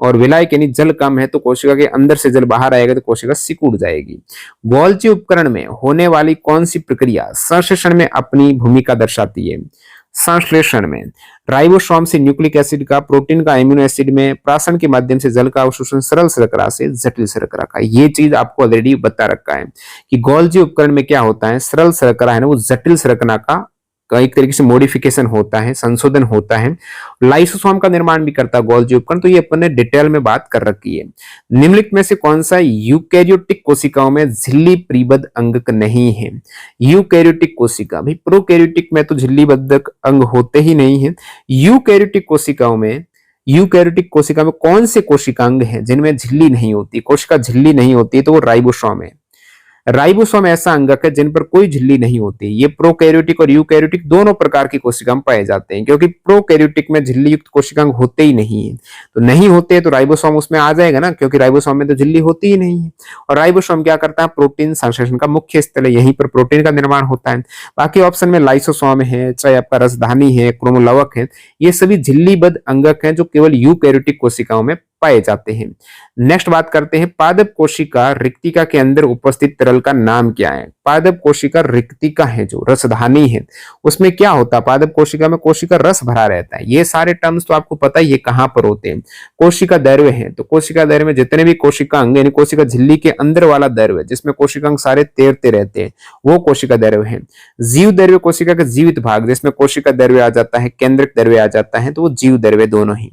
और विलायक यानी जल कम है तो कोशिका के अंदर से जल बाहर आएगा तो कोशिका सिकुड़ जाएगी। गोल्जी उपकरण में होने वाली कौन सी प्रक्रिया संश्लेषण में अपनी भूमिका दर्शाती है? संश्लेषण में राइबोसोम से न्यूक्लिक एसिड का, प्रोटीन का एमिनो एसिड में, प्राशन के माध्यम से जल का अवशोषण सरल शर्करा से जटिल शर्करा का। ये चीज आपको ऑलरेडी बता रखा है कि गोल्जी उपकरण में क्या होता है, सरल शर्करा है ना वो जटिल शर्करा का एक तरीके से मॉडिफिकेशन होता है, संशोधन होता है। लाइसोसोम का निर्माण भी करता है गोल्जी उपकरण, तो ये अपन ने डिटेल में बात कर रखी है। निम्नलिखित में से कौन सा यूकैरियोटिक कोशिकाओं में झिल्ली परिबद्ध अंगक नहीं है? यूकैरियोटिक कोशिका, भाई प्रोकैरियोटिक में तो झिल्लीबद्ध अंग होते ही नहीं है। यूकैरियोटिक कोशिकाओं में यूकैरियोटिक कोशिका में कौन से कोशिकांग हैं जिनमें झिल्ली नहीं होती, कोशिका झिल्ली नहीं होती, तो वो राइबोसोम है। राइबोसोम ऐसा अंगक है जिन पर कोई झिल्ली नहीं होती। ये प्रोकैरियोटिक और यूकैरियोटिक दोनों प्रकार की कोशिका में पाए जाते हैं, क्योंकि प्रोकैरियोटिक में झिल्ली युक्त कोशिकांग होते ही नहीं है। तो नहीं होते तो राइबोसोम उसमें आ जाएगा ना, क्योंकि राइबोसोम में तो झिल्ली होती ही नहीं है। और राइबोसोम क्या करता है, प्रोटीन संश्लेषण का मुख्य स्थल है, यहीं पर प्रोटीन का निर्माण होता है। बाकी ऑप्शन में लाइसोसोम है, चाहे आपका रसधानी है, क्रोमोलवक है, ये सभी झिल्लीबद्ध अंगक हैं जो केवल यूकैरियोटिक कोशिकाओं में पाए जाते हैं। नेक्स्ट बात करते हैं, पादप कोशिका रिक्तिका के अंदर उपस्थित तरल का नाम क्या है। पादप कोशिका रिक्तिका है जो रसधानी है, उसमें क्या होता है, पादप कोशिका में कोशिका रस भरा रहता है। ये सारे टर्म्स तो आपको पता ही है कहां पर होते हैं। कोशिका दैर्घ्य है, तो कोशिका दैर्घ्य में जितने भी कोशिका अंग यानी कोशिका झिल्ली के अंदर वाला दैर्घ्य जिसमें कोशिकांग सारे तैरते रहते हैं, वो कोशिका दैर्घ्य है। जीव दैर्घ्य कोशिका का जीवित भाग जिसमें कोशिका दैर्घ्य आ जाता है, केंद्रक दैर्घ्य आ जाता है, तो वो जीव दैर्घ्य दोनों ही।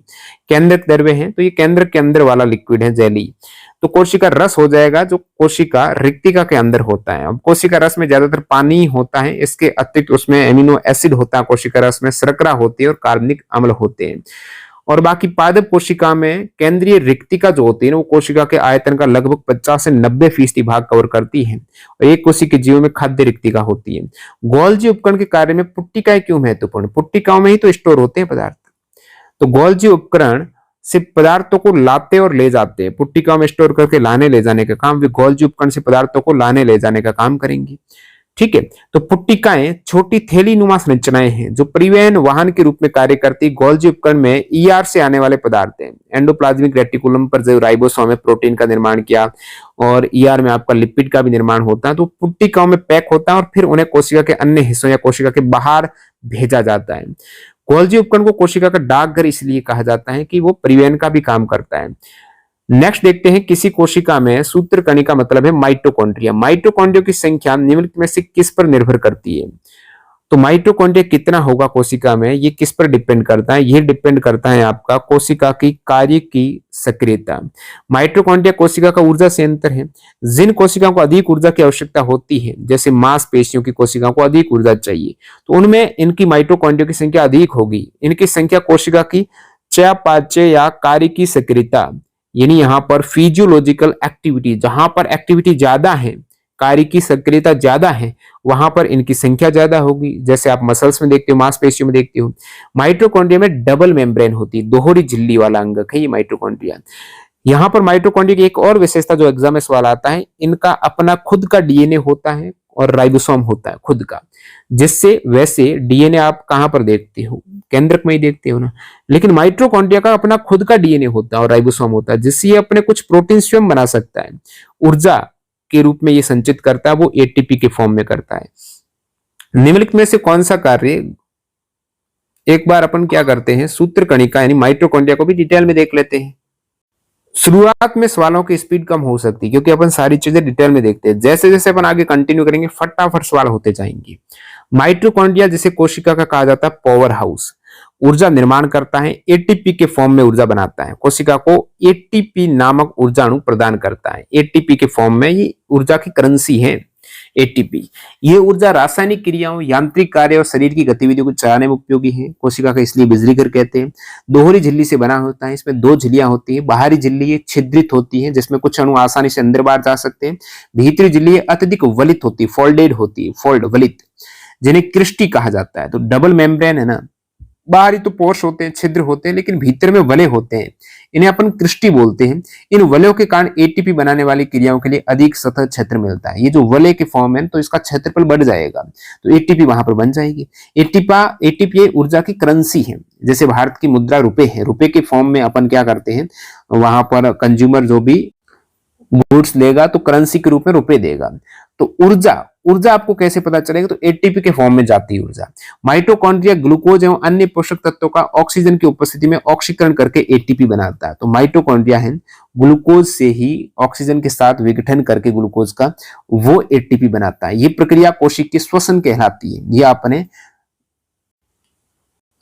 केंद्रक दैर्घ्य है तो ये केंद्र के अंदर वाला लिक्विड है, जेली। तो कोशिका रस हो जाएगा जो कोशिका रिक्तिका के अंदर होता है। अब कोशिका रस में ज्यादातर पानी होता है, इसके अतिरिक्त उसमें एमिनो एसिड होता है, कोशिका रस में शर्करा होती है और कार्बनिक अम्ल होते हैं। और बाकी पादप कोशिका में केंद्रीय रिक्तिका जो होती है ना, वो कोशिका के आयतन का लगभग 50 से 90% भाग कवर करती है। और एक कोशिका जीव में खाद्य रिक्तिका होती है। गोल्जी उपकरण के कार्य में पुट्टिकाएं क्यों महत्वपूर्ण, पुट्टिकाओं में ही तो स्टोर होते हैं पदार्थ। तो गोल्जी उपकरण से पदार्थों को लाते और ले जाते हैं, पुट्टिकाओं में स्टोर करके लाने ले जाने का काम वे गोल्जी उपकरण से पदार्थों को लाने ले जाने का काम करेंगी। ठीक है, तो पुट्टिकाएं छोटी थैली नुमा संरचनाएं हैं जो परिवहन वाहन के रूप में कार्य करती। गोल्जी उपकरण में ईआर से आने वाले पदार्थ हैं। एंडोप्लाज्मिक रेटिकुलम पर जो राइबोसोम में प्रोटीन का निर्माण किया और ईआर में आपका लिपिड का भी निर्माण होता है, तो पुट्टिकाओं में पैक होता है और फिर उन्हें कोशिका के अन्य हिस्सों या कोशिका के बाहर भेजा जाता है। गोल्जी उपकरण को कोशिका का डाकघर इसलिए कहा जाता है कि वो परिवहन का भी काम करता है। नेक्स्ट देखते हैं, किसी कोशिका में सूत्रकणिका मतलब है माइटोकॉन्ड्रिया। माइटोकॉन्ड्रिया की संख्या निम्नलिखित में से किस पर निर्भर करती है। तो माइटोकॉन्ड्रिया कितना होगा कोशिका में, ये किस पर डिपेंड करता है, ये डिपेंड करता है आपका कोशिका की कार्य की सक्रियता। माइटोकॉन्ड्रिया कोशिका का ऊर्जा संयंत्र है। जिन कोशिकाओं को अधिक ऊर्जा की आवश्यकता होती है, जैसे मांसपेशियों की कोशिकाओं को अधिक ऊर्जा चाहिए, तो उनमें इनकी माइटोकॉन्ड्रिया की संख्या अधिक होगी। इनकी संख्या कोशिका की चयापचय या कार्य की सक्रियता, यानी यहाँ पर फिजियोलॉजिकल एक्टिविटी, जहां पर एक्टिविटी ज्यादा है, कार्य की सक्रियता ज्यादा है, वहां पर इनकी संख्या ज्यादा होगी। जैसे आप मसल्स में देखते हो, मांसपेशियों में देखते हो। माइटोकॉन्ड्रिया में डबल मेम्ब्रेन होती है, दोहरी झिल्ली वाला अंगक है ये माइटोकॉन्ड्रिया। यहाँ पर माइटोकॉन्ड्रिया की एक और विशेषता जो एग्जाम में सवाल आता है, इनका अपना खुद का डीएनए होता है और राइबोसोम होता है खुद का। जिससे वैसे डीएनए आप कहां पर देखते हो, केंद्रक में ही देखते हो ना, लेकिन माइटोकॉन्ड्रिया का अपना खुद का डीएनए होता है और राइबोसोम होता है, जिससे ये अपने कुछ प्रोटीन स्वयं बना सकता है। ऊर्जा के रूप में ये संचित करता है, वो एटीपी के फॉर्म में करता है। निम्नलिखित में से कौन सा कार्य, एक बार अपन क्या करते हैं, सूत्रकणिका यानी माइटोकॉन्ड्रिया को भी डिटेल में देख लेते हैं। शुरुआत में सवालों की स्पीड कम हो सकती है क्योंकि अपन सारी चीजें डिटेल में देखते हैं। जैसे जैसे अपन आगे कंटिन्यू करेंगे फटाफट सवाल होते जाएंगे। माइटोकॉन्ड्रिया जिसे कोशिका का कहा जाता है पावर हाउस, ऊर्जा निर्माण करता है, एटीपी के फॉर्म में ऊर्जा बनाता है। कोशिका को एटीपी नामक ऊर्जा अणु प्रदान करता है। एटीपी के फॉर्म में ये ऊर्जा की करेंसी है एटीपी। ये ऊर्जा रासायनिक क्रियाओं, यांत्रिक कार्य और शरीर की गतिविधियों को चलाने में उपयोगी है। कोशिका का इसलिए बिजली घर कहते हैं। दोहरी झिल्ली से बना होता है, इसमें दो झिल्लियां होती है। बाहरी झिल्ली छिद्रित होती है जिसमें कुछ अणु आसानी से अंदर बाहर जा सकते हैं। भीतरी झिल्ली अत्यधिक वलित होती है, फोल्डेड होती है, फोल्ड वलित, जिन्हें क्रिस्टी कहा जाता है। तो डबल मेम्ब्रेन है ना, बाहरी तो पोर्स होते हैं, छिद्र होते हैं, लेकिन भीतर में वलय होते हैं, इन्हें अपन क्रिस्टी बोलते हैं। इन वलयों के कारण एटीपी बनाने वाली क्रियाओं के लिए अधिक सतह क्षेत्र मिलता है। ये जो वलय के फॉर्म है तो इसका क्षेत्रफल बढ़ जाएगा, तो एटीपी वहां पर बन जाएगी। एटीपी ऊर्जा की करेंसी है। जैसे भारत की मुद्रा रुपए है, रुपए के फॉर्म में अपन क्या करते हैं, वहां पर कंज्यूमर जो भी गुड्स लेगा तो करेंसी के रूप में रुपए देगा। तो ऊर्जा आपको कैसे पता चलेगा, तो एटीपी के फॉर्म में जाती है ऊर्जा। माइटोकॉन्ड्रिया ग्लूकोज एवं अन्य पोषक तत्वों का ऑक्सीजन की उपस्थिति में ऑक्सीकरण करके एटीपी बनाता है। तो माइटोकॉन्ड्रिया है ग्लूकोज से ही ऑक्सीजन के साथ विघटन करके ग्लूकोज का वो एटीपी बनाता है। ये प्रक्रिया कोशिका श्वसन कहलाती है। ये आपने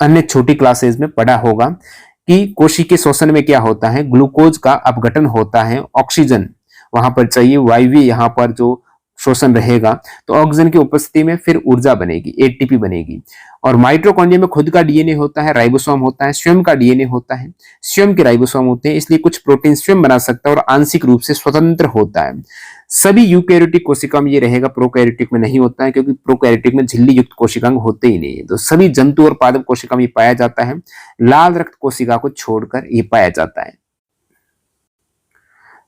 अन्य छोटी क्लासेस में पढ़ा होगा कि कोशिका श्वसन में क्या होता है, ग्लूकोज का अपघटन होता है, ऑक्सीजन वहां पर चाहिए, वायवीय यहाँ पर जो शोषण रहेगा तो ऑक्सीजन की उपस्थिति में फिर ऊर्जा बनेगी, एटीपी बनेगी। और माइटोकॉन्ड्रिया में खुद का डीएनए होता है, राइबोसोम होता है, स्वयं का डीएनए होता है, स्वयं के राइबोसोम होते हैं, इसलिए कुछ प्रोटीन स्वयं बना सकता है और आंशिक रूप से स्वतंत्र होता है। सभी यूकैरियोटिक कोशिका में ये रहेगा, प्रोकैरियोटिक में नहीं होता है, क्योंकि प्रोकैरियोटिक में झिल्ली युक्त कोशिकांग होते ही नहीं है। तो सभी जंतु और पादप कोशिका में पाया जाता है, लाल रक्त कोशिका को छोड़कर ये पाया जाता है।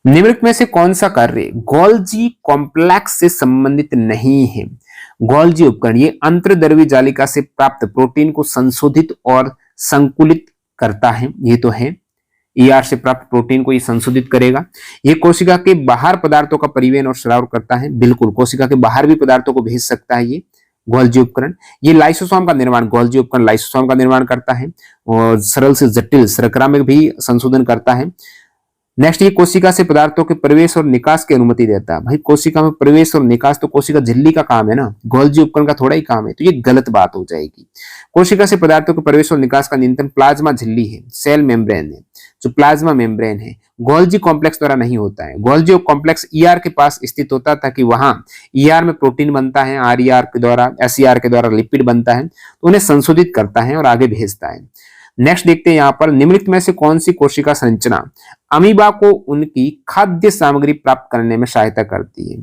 निम्नलिखित में से कौन सा कार्य गोल्जी कॉम्प्लेक्स से संबंधित नहीं है? गोल्जी उपकरण ये अंतर्द्रव्य जालिका से प्राप्त प्रोटीन को संशोधित और संकुलित करता है। ये तो है, ईआर से प्राप्त प्रोटीन को ये संशोधित करेगा। ये कोशिका के बाहर पदार्थों का परिवहन और स्राव करता है। बिल्कुल, कोशिका के बाहर भी पदार्थों को भेज सकता है ये गोल्जी उपकरण। ये लाइसोसोम का निर्माण, गोल्जी उपकरण लाइसोसोम का निर्माण करता है और सरल से जटिल शर्करा में भी संशोधन करता है। नेक्स्ट, ये कोशिका से पदार्थों के प्रवेश और निकास की अनुमति देता है। भाई कोशिका में प्रवेश और निकास तो कोशिका झिल्ली का काम है ना, गोल्जी उपकरण का थोड़ा ही काम है, तो ये गलत बात हो जाएगी। कोशिका से पदार्थों के प्रवेश और निकास का नियंत्रण प्लाज्मा झिल्ली है, सेल मेम्ब्रेन है, जो प्लाज्मा मेम्ब्रेन है, गोल्जी कॉम्प्लेक्स द्वारा नहीं होता है। गोल्जी कॉम्प्लेक्स ईआर के पास स्थित होता था कि वहां ईआर में प्रोटीन बनता है, आरईआर के द्वारा, एसईआर के द्वारा लिपिड बनता है, तो उन्हें संशोधित करता है और आगे भेजता है। नेक्स्ट देखते हैं यहाँ पर, निम्नलिखित में से कौन सी कोशिका संरचना अमीबा को उनकी खाद्य सामग्री प्राप्त करने में सहायता करती है?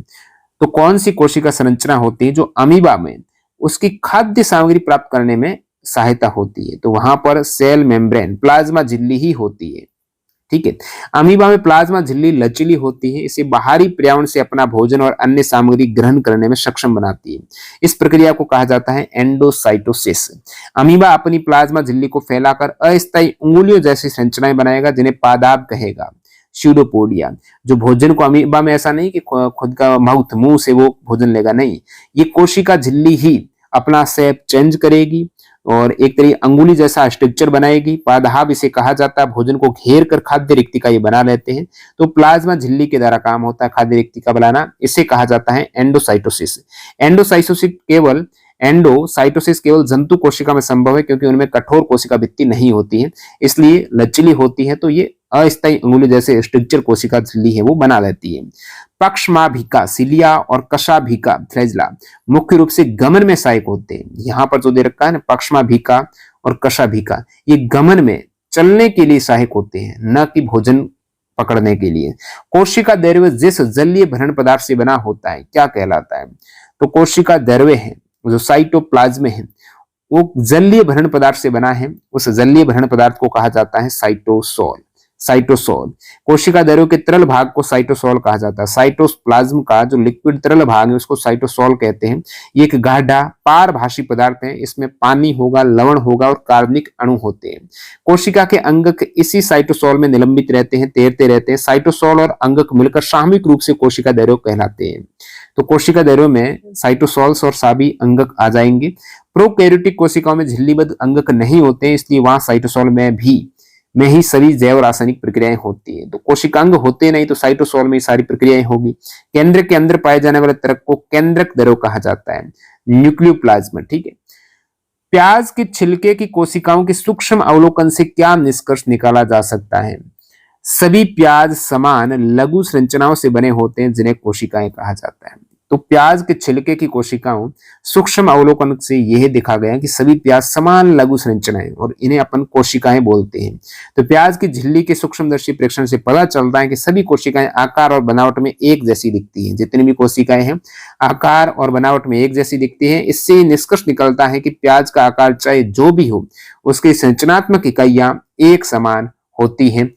तो कौन सी कोशिका संरचना होती है जो अमीबा में उसकी खाद्य सामग्री प्राप्त करने में सहायता होती है? तो वहां पर सेल मेम्ब्रेन, प्लाज्मा झिल्ली ही होती है। ठीक है, अमीबा में प्लाज्मा झिल्ली लचीली होती है, इसे बाहरी पर्यावरण से अपना भोजन और अन्य सामग्री ग्रहण करने में सक्षम बनाती है। इस प्रक्रिया को कहा जाता है एंडोसाइटोसिस। अमीबा अपनी प्लाज्मा झिल्ली को फैलाकर अस्थायी उंगलियों जैसी संरचनाएं बनाएगा, जिन्हें पादाब कहेगा, स्यूडोपोडिया। जो भोजन को, अमीबा में ऐसा नहीं कि खुद का माउथ, मुंह से वो भोजन लेगा, नहीं, ये कोशिका झिल्ली ही अपना शेप चेंज करेगी और एक तरीके अंगुली जैसा स्ट्रक्चर बनाएगी। पादहाब इसे कहा जाता है, भोजन को घेर कर खाद्य रिक्तिका ये बना लेते हैं। तो प्लाज्मा झिल्ली के द्वारा काम होता है खाद्य रिक्तिका बनाना, इसे कहा जाता है एंडोसाइटोसिस। एंडोसाइटोसिस केवल जंतु कोशिका में संभव है, क्योंकि उनमें कठोर कोशिका भित्ति नहीं होती है, इसलिए लचीली होती है, तो ये अस्थायी अंगुली जैसे स्ट्रक्चर कोशिका झिल्ली है वो बना लेती है। पक्षमाभिका सिलिया और कशाभिका फ्लैजिला मुख्य रूप से गमन में सहायक होते हैं। यहाँ पर जो दे रखा है ना, पक्षमाभिका और कशाभिका, ये गमन में चलने के लिए सहायक होते हैं, न कि भोजन पकड़ने के लिए। कोशिका द्रव्य जिस जलीय भरण पदार्थ से बना होता है क्या कहलाता है? तो कोशिका द्रव्य है जो साइटोप्लाज्म है, वो जलीय भरण पदार्थ से बना है, उस जलीय भरण पदार्थ को कहा जाता है साइटोसोल। साइटोसोल, कोशिका द्रव्य के तरल भाग को साइटोसोल कहा जाता है। साइटोप्लाज्म का जो लिक्विड तरल भाग है उसको साइटोसोल कहते हैं। ये एक गाढ़ा पारभाषी पदार्थ है, इसमें पानी होगा, लवण होगा और कार्बनिक अणु होते हैं। कोशिका के अंगक इसी साइटोसोल में निलंबित रहते हैं, तैरते रहते हैं। साइटोसोल और अंगक मिलकर सामूहिक रूप से कोशिका द्रव्य कहलाते हैं। तो कोशिका द्रव्य में साइटोसोल्स और सभी अंगक आ जाएंगे। प्रोकैरियोटिक कोशिकाओं में झिल्लीबद्ध अंगक नहीं होते हैं, इसलिए वहां साइटोसोल में ही सभी जैव रासायनिक प्रक्रियाएं होती है। तो कोशिकांग होते नहीं तो साइटोसोल में सारी प्रक्रियाएं होगी। केंद्रक के अंदर पाए जाने वाले तरक को केंद्रक द्रव्य कहा जाता है, न्यूक्लियोप्लाज्म। ठीक है, प्याज के छिलके की कोशिकाओं के सूक्ष्म अवलोकन से क्या निष्कर्ष निकाला जा सकता है? सभी प्याज समान लघु संरचनाओं से बने होते हैं, जिन्हें कोशिकाएं कहा जाता है। तो प्याज के छिलके की कोशिकाओं सूक्ष्म अवलोकन से यह देखा गया कि सभी प्याज समान लघु संरचनाएं और इन्हें अपन कोशिकाएं बोलते हैं। तो प्याज की झिल्ली के सूक्ष्मदर्शी प्रेक्षण से पता चलता है कि सभी कोशिकाएं आकार और बनावट में एक जैसी दिखती हैं। जितनी भी कोशिकाएं हैं आकार और बनावट में एक जैसी दिखती हैं। इससे निष्कर्ष निकलता है कि प्याज का आकार चाहे जो भी हो, उसकी संरचनात्मक इकाइयां एक समान होती हैं।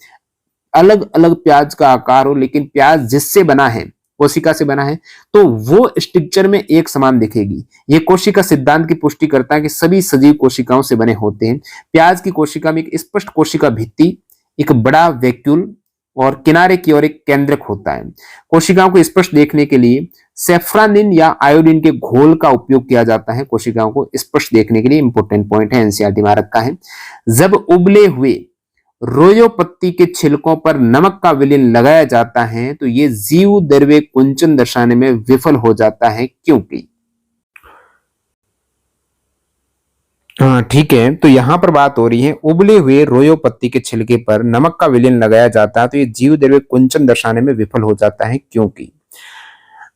अलग अलग प्याज का आकार हो, लेकिन प्याज जिससे बना है, कोशिका से बना है, तो वो स्ट्रक्चर में एक समान दिखेगी। ये कोशिका सिद्धांत की पुष्टि करता है कि सभी सजीव कोशिकाओं से बने होते हैं। प्याज की कोशिका में एक स्पष्ट कोशिका भित्ति, एक बड़ा वैक्यूल और किनारे की ओर एक केंद्रक होता है। कोशिकाओं को स्पष्ट देखने के लिए सेफ्रानिन या आयोडीन के घोल का उपयोग किया जाता है। कोशिकाओं को स्पष्ट देखने के लिए इंपोर्टेंट पॉइंट है, एनसीईआरटी में रखा है। जब उबले हुए रोयो पत्ती के छिलकों पर नमक का विलयन लगाया जाता है तो ये जीव द्रव्य कुंचन दर्शाने में विफल हो जाता है, क्योंकि ठीक है, तो यहां पर बात हो रही है उबले हुए रोयो पत्ती के छिलके पर नमक का विलयन लगाया जाता है तो ये जीव द्रव्य कुंचन दर्शाने में विफल हो जाता है, क्योंकि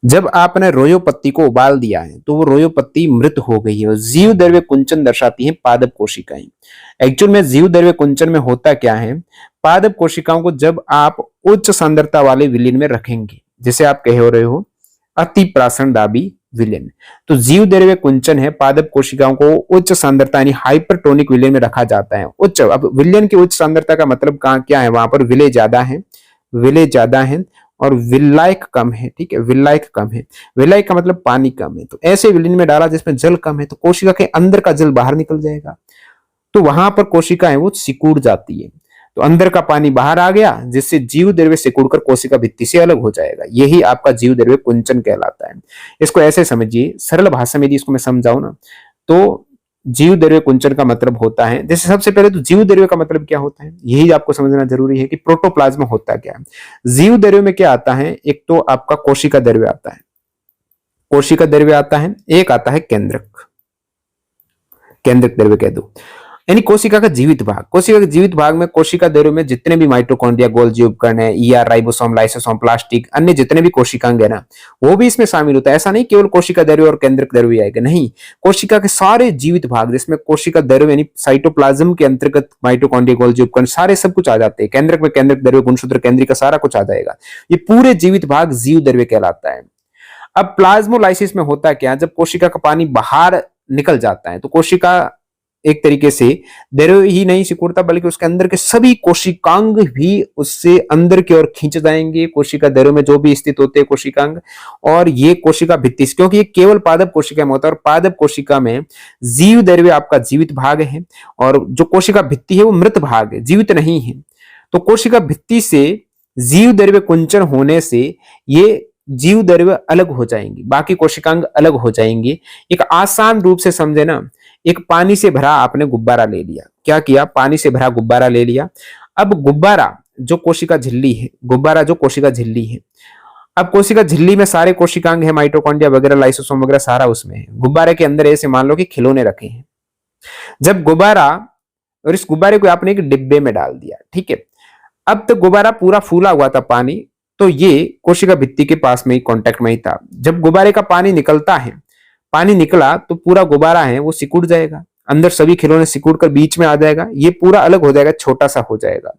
जब आपने रोयो पत्ती को उबाल दिया है तो वो रोयो पत्ती मृत हो गई है। जीव द्रव्य कुंचन दर्शाती है पादप कोशिकाएं। एक्चुअल में जीव द्रव्य कुंचन में होता क्या है, पादप कोशिकाओं को जब आप उच्च सांद्रता वाले विलयन में रखेंगे, जैसे आप कह रहे हो अति प्रासनदाबी विलयन, तो जीव द्रव्य कुंचन है, पादप कोशिकाओं को उच्च सांद्रता यानी हाइपरटोनिक विलयन में रखा जाता है। उच्च, अब विलयन की उच्च सांद्रता का मतलब कहाँ क्या है, वहां पर विलय ज्यादा है, विलय ज्यादा है और विलायक कम है। ठीक है, विलायक कम है, विलायक का मतलब पानी कम है। तो ऐसे विलयन में डाला जिसमें जल कम है तो कोशिका के अंदर का जल बाहर निकल जाएगा, तो वहां पर कोशिकाएं वो सिकुड़ जाती है, तो अंदर का पानी बाहर आ गया जिससे जीव द्रव्य सिकुड़कर कोशिका भित्ति से अलग हो जाएगा। यही आपका जीव द्रव्य कुंचन कहलाता है। इसको ऐसे समझिए, सरल भाषा में यदि इसको मैं समझाऊं ना, तो जीव द्रव्य कुंचन का मतलब होता है, जैसे सबसे पहले तो जीव द्रव्य का मतलब क्या होता है यही आपको समझना जरूरी है कि प्रोटोप्लाज्म होता क्या है। जीव द्रव्य में क्या आता है, एक तो आपका कोशिका द्रव्य आता है, कोशिका द्रव्य आता है, एक आता है केंद्रक, केंद्रक द्रव्य कह दो, यानी कोशिका का जीवित भाग। कोशिका के जीवित भाग में कोशिका द्रव्य में जितने भी माइटोकॉन्ड्रिया, गोल्जी उपकरण है, ईआर, राइबोसोम, लाइसोसोम, प्लास्टिक, अन्य जितने भी कोशिकांग है ना, वो भी इसमें शामिल होता है। ऐसा नहीं केवल कोशिका द्रव्य और केंद्रक द्रव्य आएगा, नहीं, कोशिका के सारे जीवित भाग जिसमें कोशिका द्रव्य यानी साइटोप्लाज्म के अंतर्गत माइटोकॉन्ड्रिया, गोल्जी उपकरण सारे सब कुछ आ जाते हैं। केंद्रक में केंद्रक द्रव्य, गुणसूत्र, केंद्रिका, सारा कुछ आ जाएगा। ये पूरे जीवित भाग जीव द्रव्य कहलाता है। अब प्लाज्मोलाइसिस में होता क्या, जब कोशिका का पानी बाहर निकल जाता है तो कोशिका एक तरीके से द्रव्य ही नहीं सिकुड़ता बल्कि उसके अंदर के सभी कोशिकांग भी उससे अंदर की ओर खींच जाएंगे, कोशिका द्रव्य में जो भी स्थित होते हैं कोशिकांग, और ये कोशिका भित्ति, क्योंकि ये केवल पादप कोशिका में होता है और पादप कोशिका में जीव द्रव्य आपका जीवित भाग है और जो कोशिका भित्ति है वो मृत भाग है, जीवित नहीं है। तो कोशिका भित्ति से जीव द्रव्य कुंचन होने से ये जीव द्रव्य अलग हो जाएंगे, बाकी कोशिकांग अलग हो जाएंगे। एक आसान रूप से समझे ना, एक पानी से भरा आपने गुब्बारा ले लिया, क्या किया, पानी से भरा गुब्बारा ले लिया। अब गुब्बारा जो कोशिका झिल्ली है, गुब्बारा जो कोशिका झिल्ली है, अब कोशिका झिल्ली में सारे कोशिकांग है, माइटोकॉन्ड्रिया वगैरह, लाइसोसोम वगैरह सारा उसमें है। गुब्बारे के अंदर ऐसे मान लो कि खिलौने रखे हैं। जब गुब्बारा, और इस गुब्बारे को आपने एक डिब्बे में डाल दिया, ठीक है, अब तो गुब्बारा पूरा फूला हुआ था पानी, तो ये कोशिका भित्ति के पास में ही कांटेक्ट में ही था। जब गुब्बारे का पानी निकलता है, पानी निकला तो पूरा गुब्बारा है वो सिकुड़ जाएगा, अंदर सभी खिलौने सिकुड़ कर बीच में आ जाएगा, ये पूरा अलग हो जाएगा, छोटा सा हो जाएगा।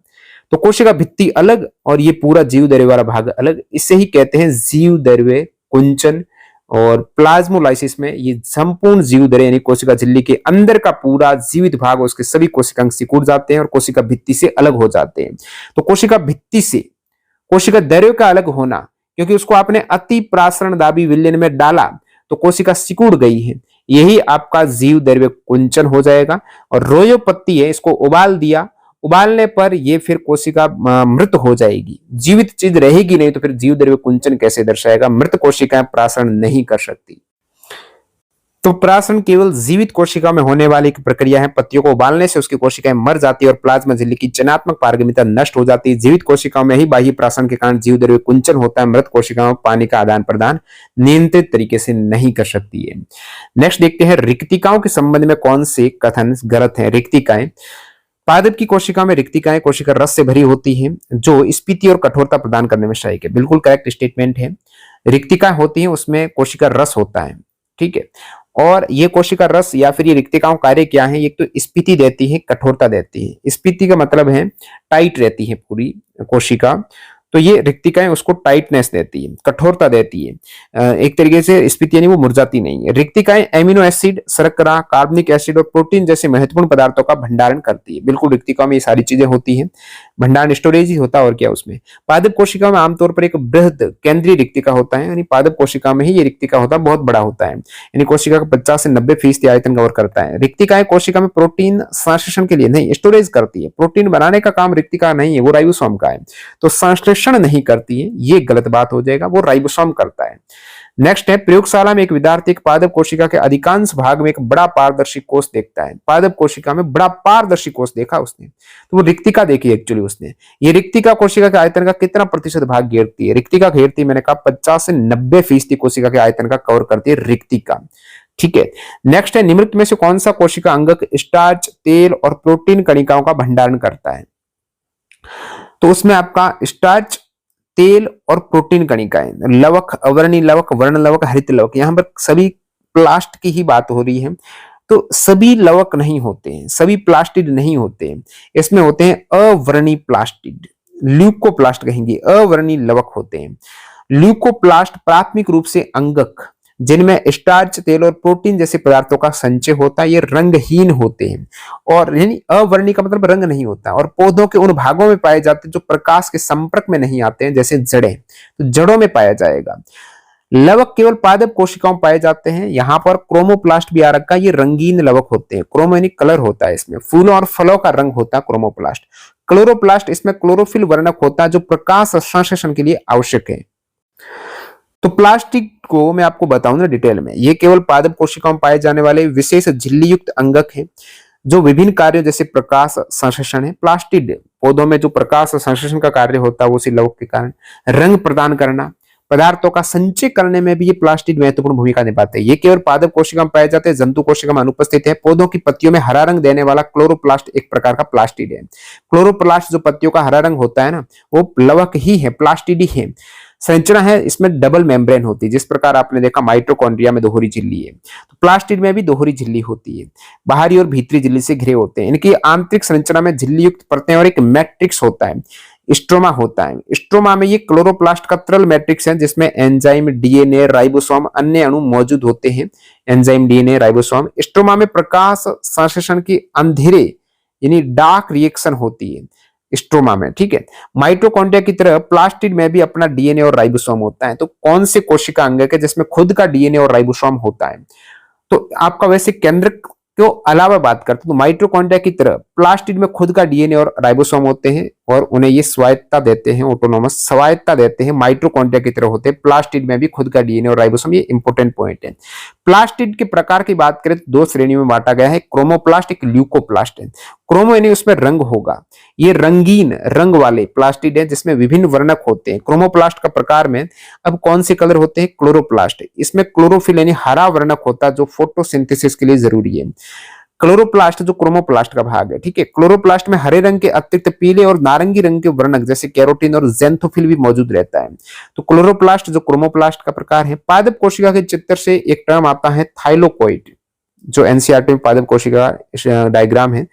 तो कोशिका भित्ति अलग और ये पूरा जीव द्रव्य वाला भाग अलग, इससे ही कहते हैं जीव द्रव्य कुंचन। और प्लाज्मोलाइसिस में ये संपूर्ण जीव द्रव्य यानी कोशिका झिल्ली के अंदर का पूरा जीवित भाग, उसके सभी कोशिकांग सिकुड़ जाते हैं और कोशिका भित्ति से अलग हो जाते हैं। तो कोशिका भित्ति से कोशिका द्रव्य का अलग होना, क्योंकि उसको आपने अति प्रासरणदाबी विलयन में डाला तो कोशिका सिकुड़ गई है, यही आपका जीव द्रव्य कुंचन हो जाएगा। और रोयो पत्ती है, इसको उबाल दिया, उबालने पर ये फिर कोशिका मृत हो जाएगी, जीवित चीज रहेगी नहीं, तो फिर जीव द्रव्य कुंचन कैसे दर्शाएगा, मृत कोशिकाएं प्रासरण नहीं कर सकती। तो प्रासरण केवल जीवित कोशिका में होने वाली एक प्रक्रिया है। पत्तियों को उबालने से उसकी कोशिकाएं मर जाती है और प्लाज्मा झिल्ली की चयनात्मक पारगम्यता नष्ट हो जाती है। जीवित कोशिकाओं में ही बाह्य प्रासरण के कारण जीव द्रव्य कुंचन होता है। मृत कोशिकाओं में पानी का आदान प्रदान नियंत्रित तरीके से नहीं कर सकती है। नेक्स्ट देखते हैं, रिक्तिकाओं के संबंध में कौन से कथन गलत है। रिक्तिकाएं, पादप की कोशिका में रिक्तिकाएं कोशिका रस से भरी होती हैं जो स्फीति और कठोरता प्रदान करने में सहायक है। बिल्कुल करेक्ट स्टेटमेंट है। रिक्तिकाएं होती हैं उसमें कोशिका रस होता है, ठीक है, और ये कोशिका रस या फिर ये रिक्तिकाओं कार्य क्या है, एक तो स्फीति देती है, कठोरता देती है। स्फीति का मतलब है टाइट रहती है पूरी कोशिका, तो ये रिक्तिकाएं उसको टाइटनेस देती है, कठोरता देती है। एक तरीके से स्फीति यानी वो मुरझाती नहीं है। रिक्तिकाएं एमिनो एसिड, शर्करा, कार्बनिक एसिड और प्रोटीन जैसे महत्वपूर्ण पदार्थों का भंडारण करती है। बिल्कुल रिक्तिकाओं में ये सारी चीजें होती हैं, भंडारण स्टोरेज ही होता है और क्या उसमें। पादप कोशिकाओं में आमतौर पर एक बृहद केंद्रीय रिक्तिका होता है, यानी पादप कोशिका में ही ये रिक्तिका होता है, बहुत बड़ा होता है, यानी कोशिका का 50 से 90% आयतन कवर करता है। रिक्तिकाएं कोशिका में प्रोटीन संश्लेषण के लिए नहीं, स्टोरेज करती है। प्रोटीन बनाने का काम रिक्तिका नहीं है, वो राइबोसोम का है, तो संश्लेषण नहीं करती है, ये गलत बात हो जाएगा, वो राइबोसोम करता है। नेक्स्ट है, प्रयोगशाला में एक विद्यार्थी एक पादप कोशिका के अधिकांश भाग में एक बड़ा पारदर्शी कोष देखता है। पादप कोशिका में बड़ा पारदर्शी कोष देखा उसने, तो वो रिक्तिका देखी एक्चुअली उसने। ये रिक्तिका कोशिका के आयतन का कितना प्रतिशत भाग घेरती है? रिक्तिका घेरती है, मैंने कहा 50 से 90% कोशिका के आयतन का कवर करती है रिक्तिका, ठीक है। नेक्स्ट है, निम्नलिखित में से कौन सा कोशिका अंगक स्टार्च, तेल और प्रोटीन कणिकाओं का भंडारण करता है? तो उसमें आपका स्टार्च, तेल और प्रोटीन कणिकाएं, लवक, अवर्णी लवक, वर्ण लवक, हरित लवक, यहाँ पर सभी प्लास्ट की ही बात हो रही है। तो सभी लवक नहीं होते हैं, सभी प्लास्टिड नहीं होते हैं, इसमें होते हैं अवर्णी प्लास्टिड, ल्यूकोप्लास्ट कहेंगे, अवर्णी लवक होते हैं। ल्यूकोप्लास्ट प्राथमिक रूप से अंगक जिनमें स्टार्च, तेल और प्रोटीन जैसे पदार्थों का संचय होता है, ये रंगहीन होते हैं, और यानी अवर्णी का मतलब रंग नहीं होता, और पौधों के उन भागों में पाए जाते हैं जो प्रकाश के संपर्क में नहीं आते हैं, जैसे जड़ें, तो जड़ों में पाया जाएगा। लवक केवल पादप कोशिकाओं में पाए जाते हैं। यहाँ पर क्रोमोप्लास्ट भी आ रखा है, ये रंगीन लवक होते हैं, क्रोमो यानी कलर होता है, इसमें फूलों और फलों का रंग होता है क्रोमोप्लास्ट। क्लोरोप्लास्ट, इसमें क्लोरोफिल वर्णक होता है जो प्रकाश संश्लेषण के लिए आवश्यक है। तो प्लास्टिक को मैं आपको बताऊं ना डिटेल में, ये केवल पादप कोशिकाओं में पाए जाने वाले विशेष झिल्ली युक्त अंगक है जो विभिन्न कार्यों जैसे प्रकाश संश्लेषण है। प्लास्टिड पौधों में जो प्रकाश संश्लेषण का कार्य होता है वो उसी लवक के कारण, रंग प्रदान करना, पदार्थों का संचय करने में भी ये प्लास्टिड महत्वपूर्ण भूमिका निभाते हैं। ये केवल पादप कोशिका में पाए जाते हैं, जंतु कोशिका में अनुपस्थित है। पौधों की पत्तियों में हरा रंग देने वाला क्लोरोप्लास्ट एक प्रकार का प्लास्टिड है। क्लोरोप्लास्ट जो पत्तियों का हरा रंग होता है ना, वो लवक ही है, प्लास्टिड ही है। संरचना है इसमें डबल मेम्ब्रेन होती है, जिस प्रकार आपने देखा माइटोकॉन्ड्रिया में दोहरी झिल्ली है, तो प्लास्टिड में भी दोहरी झिल्ली होती है। बाहरी और भीतरी झिल्ली से घिरे होते हैं। इनकी आंतरिक संरचना में झिल्ली युक्त परतें और एक मैट्रिक्स होता है, स्ट्रोमा होता है। स्ट्रोमा में ये क्लोरोप्लास्ट का तरल मैट्रिक्स है जिसमें एंजाइम, डीएनए, राइबोसोम, अन्य अणु मौजूद होते हैं। Enzyme, DNA, ribosome. स्ट्रोमा में प्रकाश संश्लेषण की अंधेरे यानी डार्क रिएक्शन होती है स्ट्रोमा में, ठीक है। माइटोकॉन्ड्रिया की तरह प्लास्टिड में भी अपना डीएनए और राइबोसोम होता है। तो कौन से कोशिका अंग है जिसमें खुद का डीएनए और राइबोसोम होता है? तो आपका वैसे केंद्रक को अलावा बात करते हैं तो माइटोकॉन्ड्रिया की तरह प्लास्टिड में खुद का डीएनए और राइबोसोम होते हैं और उन्हें ये स्वायत्तता देते हैं, ऑटोनोमस स्वायत्तता देते हैं। माइटोकॉन्ड्रिया की तरह होते हैं, प्लास्टिड में भी खुद का डीएनए और राइबोसोम, ये इंपॉर्टेंट पॉइंट है। प्लास्टिड के प्रकार की बात करें तो दो श्रेणियों में बांटा गया है, क्रोमोप्लास्ट, एक ल्यूकोप्लास्ट है। क्रोमो यानी उसमें रंग होगा, ये रंगीन रंग वाले प्लास्टिड है जिसमें विभिन्न वर्णक होते हैं। क्रोमोप्लास्ट का प्रकार में अब कौन से कलर होते हैं? क्लोरोप्लास्ट, इसमें क्लोरोफिल यानी हरा वर्णक होता है जो फोटोसिंथेसिस के लिए जरूरी है। क्लोरोप्लास्ट जो क्रोमोप्लास्ट का भाग है, ठीक है। क्लोरोप्लास्ट में हरे रंग के अतिरिक्त पीले और नारंगी रंग के वर्णक जैसे कैरोटीन और ज़ैंथोफिल भी मौजूद रहता है। तो क्लोरोप्लास्ट जो क्रोमोप्लास्ट का प्रकार है। पादप कोशिका के चित्र से एक टर्म आता है थाइलोकॉइड, जो एनसीईआरटी में पादप कोशिका डायग्राम है।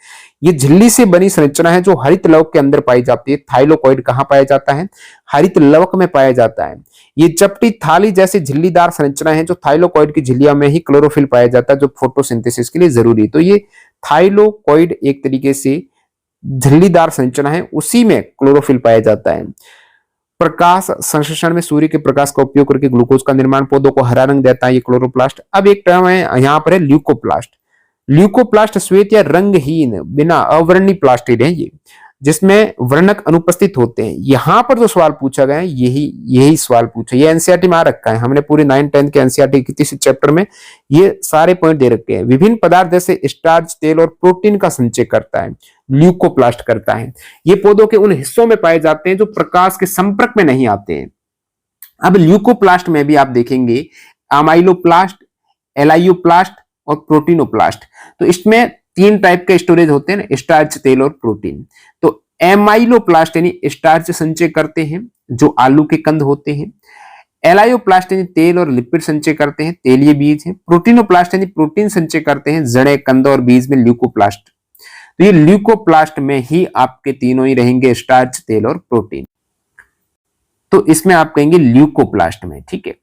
ये झिल्ली से बनी संरचना है जो हरित लवक के अंदर पाई जाती है। थाइलोकॉइड कहाँ पाया जाता है? हरित लवक में पाया जाता है। ये चपटी थाली जैसी झिल्लीदार संरचना है जो थाइलोकॉइड की झिल्लियों में ही क्लोरोफिल पाया जाता है जो फोटोसिंथेसिस के लिए जरूरी है। तो ये थाइलोकॉइड एक तरीके से झिल्लीदार संरचना है, उसी में क्लोरोफिल पाया जाता है। प्रकाश संश्लेषण में सूर्य के प्रकाश का उपयोग करके ग्लूकोज का निर्माण, पौधों को हरा रंग देता है ये क्लोरोप्लास्ट। अब एक टर्म है यहाँ पर है ल्यूकोप्लास्ट। ल्यूकोप्लास्ट श्वेत या रंगहीन बिना अवर्णी प्लास्टिड है ये, जिसमें वर्णक अनुपस्थित होते हैं। यहां पर जो सवाल पूछा गया है यही सवाल पूछा, ये एनसीईआरटी में आ रखा है। हमने पूरे 9, 10 के एनसीईआरटी के किसी चैप्टर में ये सारे पॉइंट दे रखे हैं। विभिन्न पदार्थ जैसे स्टार्च, तेल और प्रोटीन का संचय करता है, ल्यूकोप्लास्ट करता है। ये पौधों के उन हिस्सों में पाए जाते हैं जो प्रकाश के संपर्क में नहीं आते हैं। अब ल्यूकोप्लास्ट में भी आप देखेंगे अमाइलोप्लास्ट, एलाइयोप्लास्ट और प्रोटीनोप्लास्ट। तो इसमें 3 टाइप के स्टोरेज होते हैं ना, स्टार्च, तेल और प्रोटीन। तो एमाइलोप्लास्ट यानी स्टार्च संचय करते हैं जो आलू के कंद होते हैं। एलायोप्लास्ट यानी तेल और लिपिड संचय करते हैं, तेलीय बीज है। प्रोटीनोप्लास्ट यानी प्रोटीन संचय करते हैं, जड़ें, कंद और बीज में ल्यूकोप्लास्ट। तो ये ल्यूकोप्लास्ट में ही आपके तीनों ही रहेंगे, स्टार्च, तेल और प्रोटीन। तो इसमें आप कहेंगे ल्यूकोप्लास्ट में, ठीक है।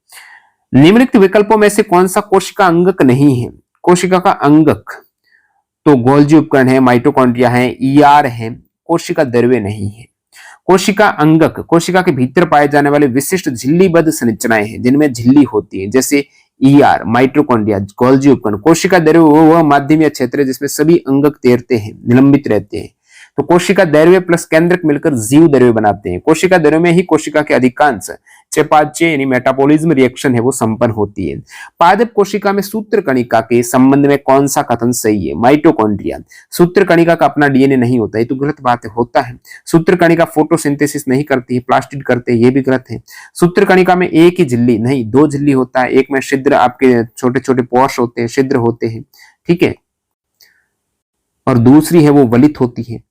निम्नलिखित विकल्पों में से कौन सा कोशिका अंगक नहीं है? कोशिका का अंगक तो गोल्जी उपकरण है, माइटोकॉन्ड्रिया है, ईआर है, कोशिका द्रव्य नहीं है। कोशिका अंगक कोशिका के भीतर पाए जाने वाले विशिष्ट झिल्लीबद्ध संरचनाएं हैं जिनमें झिल्ली होती है, जैसे ईआर, माइटोकॉन्ड्रिया, गोल्जी उपकरण। कोशिका द्रव्य वह माध्यम या क्षेत्र है जिसमें सभी अंगक तैरते हैं, निलंबित रहते हैं। तो कोशिका द्रव्य प्लस केंद्रक मिलकर जीव द्रव्य बनाते हैं। कोशिका द्रव्य में ही कोशिका के अधिकांश चयापचय यानी मेटाबॉलिज्म रिएक्शन है वो संपन्न होती है। पादप कोशिका में सूत्र कणिका के संबंध में कौन सा कथन सही है? माइटोकॉन्ड्रिया। सूत्र कणिका का अपना डीएनए नहीं होता, ये तो गलत बात है, होता है। सूत्र कणिका फोटोसिंथेसिस नहीं करती है, प्लास्टिड करते हैं, ये भी गलत है। सूत्र कणिका में एक ही झिल्ली नहीं 2 झिल्ली होता है, एक में छिद्र, आपके छोटे छोटे पोर्स होते हैं, छिद्र होते हैं, ठीक है, और दूसरी है वो वलित होती है।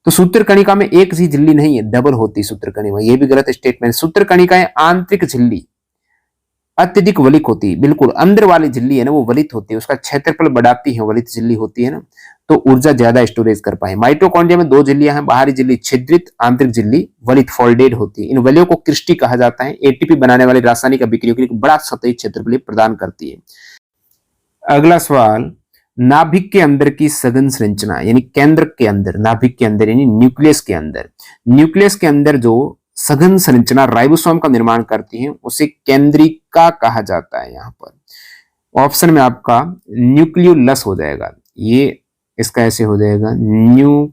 तो सूत्रकणिका में एक ही झिल्ली नहीं है, डबल होती सूत्रकणिका, ये भी गलत स्टेटमेंट। सूत्रकणिकाएं आंतरिक झिल्ली अत्यधिक वलित होती है, बिल्कुल अंदर वाली झिल्ली है ना वो वलित होती है, उसका क्षेत्रफल बढ़ाती है, वलित झिल्ली होती है ना, तो ऊर्जा ज्यादा स्टोरेज कर पाए। माइटोकॉन्ड्रिया में दो झिल्लियां हैं, बाहरी झिल्ली छिद्रित, आंतरिक झिल्ली वलित फोल्डेड होती है। इन वलयों को क्रिस्टी कहा जाता है। एटीपी बनाने वाली रासायनिक अभिक्रियाओं के लिए बड़ा सतही क्षेत्रफल प्रदान करती है। अगला सवाल, नाभिक के अंदर की सघन संरचना यानी केंद्रक के अंदर, नाभिक के अंदर यानी न्यूक्लियस के अंदर, न्यूक्लियस के अंदर जो सघन संरचना राइबोसोम का निर्माण करती है उसे केंद्रिका कहा जाता है। यहां पर ऑप्शन में आपका न्यूक्लियोलस हो जाएगा, ये इसका ऐसे हो जाएगा न्यूक्लियोलस,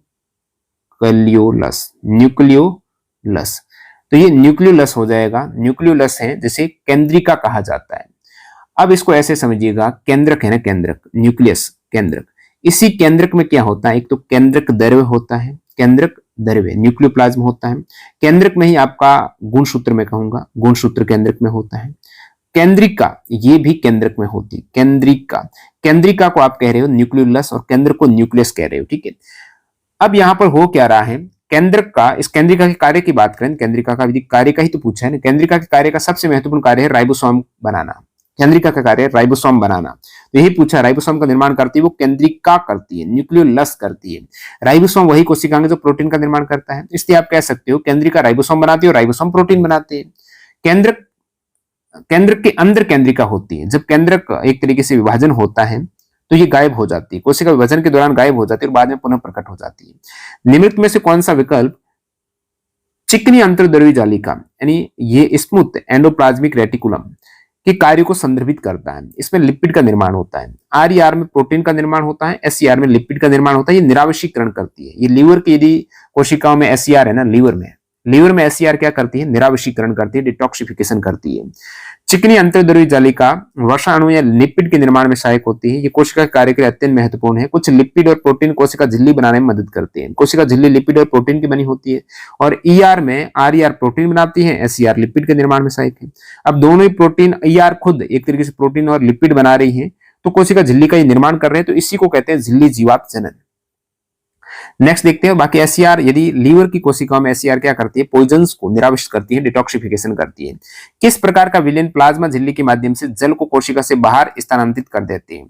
न्यूक्लियोलस, तो ये न्यूक्लियोलस हो जाएगा, न्यूक्लियोलस है जिसे केंद्रिका कहा जाता है। अब इसको ऐसे समझिएगा, केंद्रक है ना, केंद्रक, न्यूक्लियस केंद्रक, इसी केंद्रक में क्या होता है, एक तो केंद्रक द्रव्य होता है, केंद्रक द्रव्य न्यूक्लियोप्लाज्म होता है। केंद्रक में ही आपका गुणसूत्र में कहूंगा, गुणसूत्र केंद्रक में होता है। केंद्रिका ये भी केंद्रक में होती है, केंद्रिका, केंद्रिका को आप कह रहे हो न्यूक्लियोलस और केंद्र को न्यूक्लियस कह रहे हो, ठीक है। अब यहां पर हो क्या रहा है, केंद्रक का, इस केंद्रिका के कार्य की बात करें, केंद्रिका का कार्य का ही तो पूछा है ना, केंद्रिका के कार्य का सबसे महत्वपूर्ण कार्य है राइबोसोम बनाना, केंद्रिका का कार्य राइबोसोम बनाना, तो यही पूछा, राइबोसोम का निर्माण करती है वो केंद्रिका करती है, न्यूक्लियोलस करती है। राइबोसोम वही कोशिकाएं जो प्रोटीन का निर्माण करता है, इसलिए आप कह सकते हो केंद्रिका राइबोसोम बनाती है और राइबोसोम प्रोटीन बनाते हैं। केंद्रक, केंद्रक के अंदर केंद्रिका होती है। जब केंद्रक एक तरीके से विभाजन होता है तो ये गायब हो जाती है, कोशिका विभाजन के दौरान गायब हो जाती है और बाद में पुनः प्रकट हो जाती है। निम्नलिखित में से कौन सा विकल्प चिकनी अंतर्द्रव्यी जालिका यानी ये स्मूथ एंडोप्लाज्मिक रेटिकुलम के कार्य को संदर्भित करता है? इसमें लिपिड का निर्माण होता है, आरईआर में प्रोटीन का निर्माण होता है, एसईआर में लिपिड का निर्माण होता है। ये निरावशीकरण करती है। ये लीवर की यदि कोशिकाओं में एसईआर है ना, लीवर में एसईआर क्या करती है, निरावशीकरण करती है, डिटॉक्सिफिकेशन करती है। चिकनी अंतर्द्रव्यी जालिका वसा अणु या लिपिड के निर्माण में सहायक होती है। ये कोशिका के कार्य के लिए अत्यंत महत्वपूर्ण है। कुछ लिपिड और प्रोटीन कोशिका झिल्ली बनाने में मदद करते हैं। कोशिका झिल्ली लिपिड और प्रोटीन की बनी होती है और ईआर में आरईआर प्रोटीन बनाती है, एसईआर लिपिड के निर्माण में सहायक है। अब दोनों ही प्रोटीन, ईआर खुद एक तरीके से प्रोटीन और लिपिड बना रही है तो कोशिका झिल्ली का निर्माण कर रहे हैं, तो इसी को कहते हैं झिल्ली जीवात जनन। नेक्स्ट देखते हैं बाकी एसईआर, यदि लीवर की कोशिकाओं में एसईआर क्या करती है, पॉइजन्स को निराविष्ट करती है, डिटॉक्सिफिकेशन करती है। किस प्रकार का विलयन प्लाज्मा झिल्ली के माध्यम से जल को कोशिका से बाहर स्थानांतरित कर देते हैं?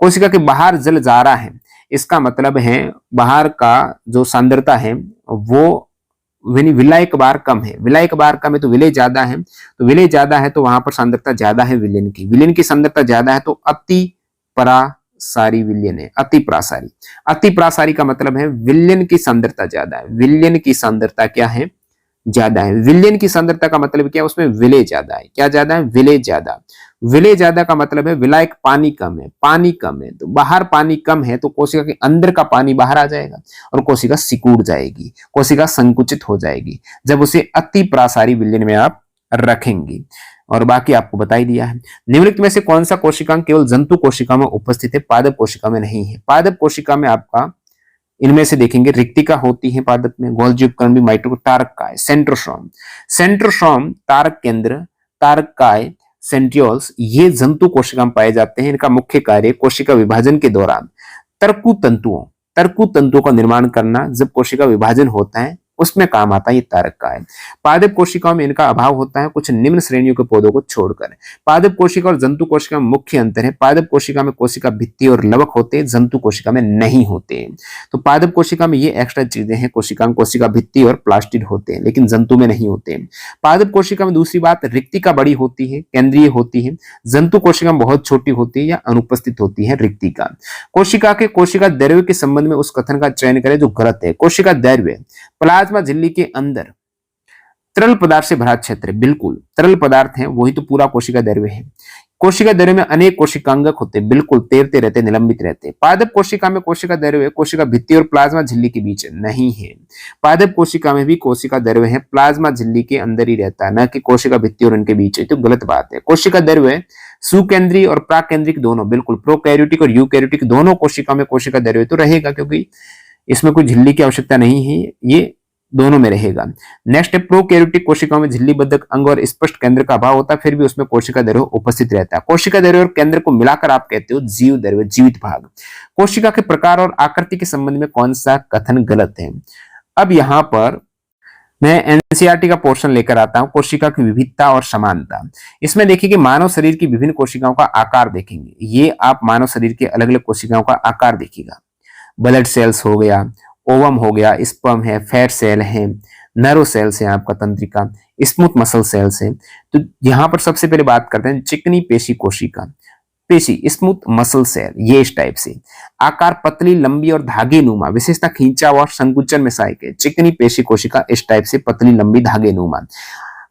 कोशिका के बाहर जल जा रहा है, इसका मतलब है बाहर का जो सांद्रता है वो विलय का बार कम है, विलय का बार कम है तो विलय ज्यादा है, तो विलय ज्यादा है तो वहां पर सांद्रता ज्यादा है विलयन की, विलयन की सांद्रता ज्यादा है तो अति परासारी विलयन है, अति परासारी। अति परासारी का मतलब है विलयन की सांद्रता ज्यादा है, विलयन की सांद्रता क्या है, ज्यादा है। विलयन की सांद्रता का मतलब क्या है, उसमें विलय ज्यादा है, क्या ज्यादा है, विलय ज्यादा। विलय ज्यादा का मतलब है विलायक पानी कम है, पानी कम है तो बाहर पानी कम है तो कोशिका के अंदर का पानी बाहर आ जाएगा और कोशिका सिकुड़ जाएगी, कोशिका संकुचित हो जाएगी जब उसे अति परासारी विलयन में आप रखेंगे। और बाकी आपको बता ही दिया है। निम्नलिखित में से कौन सा कोशिकांग केवल जंतु कोशिका में उपस्थित है, पादप कोशिका में नहीं है? पादप कोशिका में आपका इनमें से देखेंगे रिक्तिका होती है पादप में, गोल्जी उपकरण भी माइटो तारक काय, सेंट्रोसोम, सेंट्रोसोम तारक केंद्र, तारक काय, सेंट्रियोल्स ये जंतु कोशिका में पाए जाते हैं। इनका मुख्य कार्य कोशिका विभाजन के दौरान तरकु तंतुओं का निर्माण करना। जब कोशिका विभाजन होता है उसमें काम आता है ये तारक काय। पादप कोशिकाओं में इनका अभाव होता है कुछ निम्न श्रेणियों के पौधों को छोड़कर। पादप कोशिका और जंतु कोशिका में मुख्य अंतर है, पादप कोशिका में कोशिका भित्ति और लवक होते हैं, जंतु कोशिका में नहीं होते हैं। तो पादप कोशिका में ये एक्स्ट्रा चीजें हैं, कोशिका भित्ति और प्लास्टिड होते हैं लेकिन जंतु में नहीं होते हैं। पादप कोशिका में दूसरी बात रिक्तिका बड़ी होती है, केंद्रीय होती है, जंतु कोशिका में बहुत छोटी होती है या अनुपस्थित होती है रिक्तिका। कोशिका द्रव्य के संबंध में उस कथन का चयन करें जो गलत है। कोशिका द्रव्य प्लाज्मा झिल्ली के अंदर तरल पदार्थ से भरा क्षेत्र है, बिल्कुल तरल पदार्थ है वही तो पूरा कोशिका द्रव्य है। कोशिका द्रव्य में अनेक कोशिकांगक होते हैं, बिल्कुल तैरते रहते, निलंबित रहते। पादप कोशिका में कोशिका द्रव्य कोशिका भित्ति और प्लाज्मा झिल्ली के बीच नहीं है। पादप कोशिका में भी कोशिका द्रव्य है, प्लाज्मा झिल्ली के अंदर ही रहता है, न कि कोशिका भित्ति और उनके बीच है, तो गलत बात है। कोशिका द्रव्य सुकेंद्रीय और प्राकेंद्रिक दोनों, बिल्कुल प्रोकैरियोटिक और यूकैरियोटिक दोनों कोशिका में कोशिका द्रव्य तो रहेगा क्योंकि इसमें कोई झिल्ली की आवश्यकता नहीं है, ये दोनों में रहेगा। नेक्स्ट है प्रोकैरियोटिक कोशिकाओं में झिल्लीबद्धक अंग और स्पष्ट केंद्र का अभाव होता है, फिर भी उसमें कोशिका द्रव्य उपस्थित रहता है। कोशिका द्रव्य और केंद्र को मिलाकर आप कहते हो जीव द्रव्य, जीवित भाग। कोशिका के प्रकार और आकृति के संबंध में कौन सा कथन गलत है? अब यहां पर मैं एनसीईआरटी का पोर्शन लेकर आता हूं, कोशिका की विविधता और समानता। इसमें देखिए कि मानव शरीर की विभिन्न कोशिकाओं का आकार देखेंगे। ये आप मानव शरीर के अलग अलग कोशिकाओं का आकार देखिएगा। ब्लड सेल्स हो गया, ओवम हो गया, स्पर्म है, फैट सेल है, नर्व सेल्स है, आपका तंत्रिका, स्मूथ मसल सेल्स है। तो यहां पर सबसे पहले बात करते हैं चिकनी पेशी कोशिका, पेशी स्मूथ मसल सेल, ये इस टाइप से आकार पतली लंबी और धागे नुमा, विशेषता खींचाव और संकुचन में सहायक है। चिकनी पेशी कोशिका इस टाइप से पतली लंबी धागे नुमा।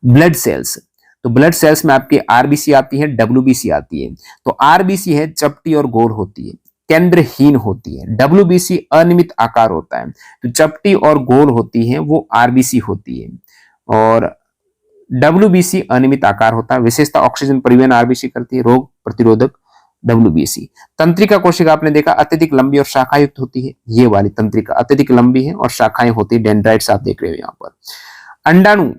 ब्लड सेल्स, तो ब्लड सेल्स में आपके आरबीसी आती है, डब्ल्यूबीसी आती है। तो आरबीसी है चपटी और गोल होती है, केंद्रहीन होती है। डब्ल्यूबीसी अनियमित आकार होता है, तो चपटी और गोल होती है वो आरबीसी होती है, और डब्ल्यूबीसी अनियमित आकार होता है। विशेषता ऑक्सीजन परिवहन आरबीसी करती है, रोग प्रतिरोधक डब्ल्यूबीसी। तंत्रिका कोशिका आपने देखा अत्यधिक लंबी और शाखा युक्त होती है, ये वाली तंत्रिका अत्यधिक लंबी है और शाखाएं होती है, डेंड्राइट्स आप देख रहे हो यहाँ पर। अंडाणु,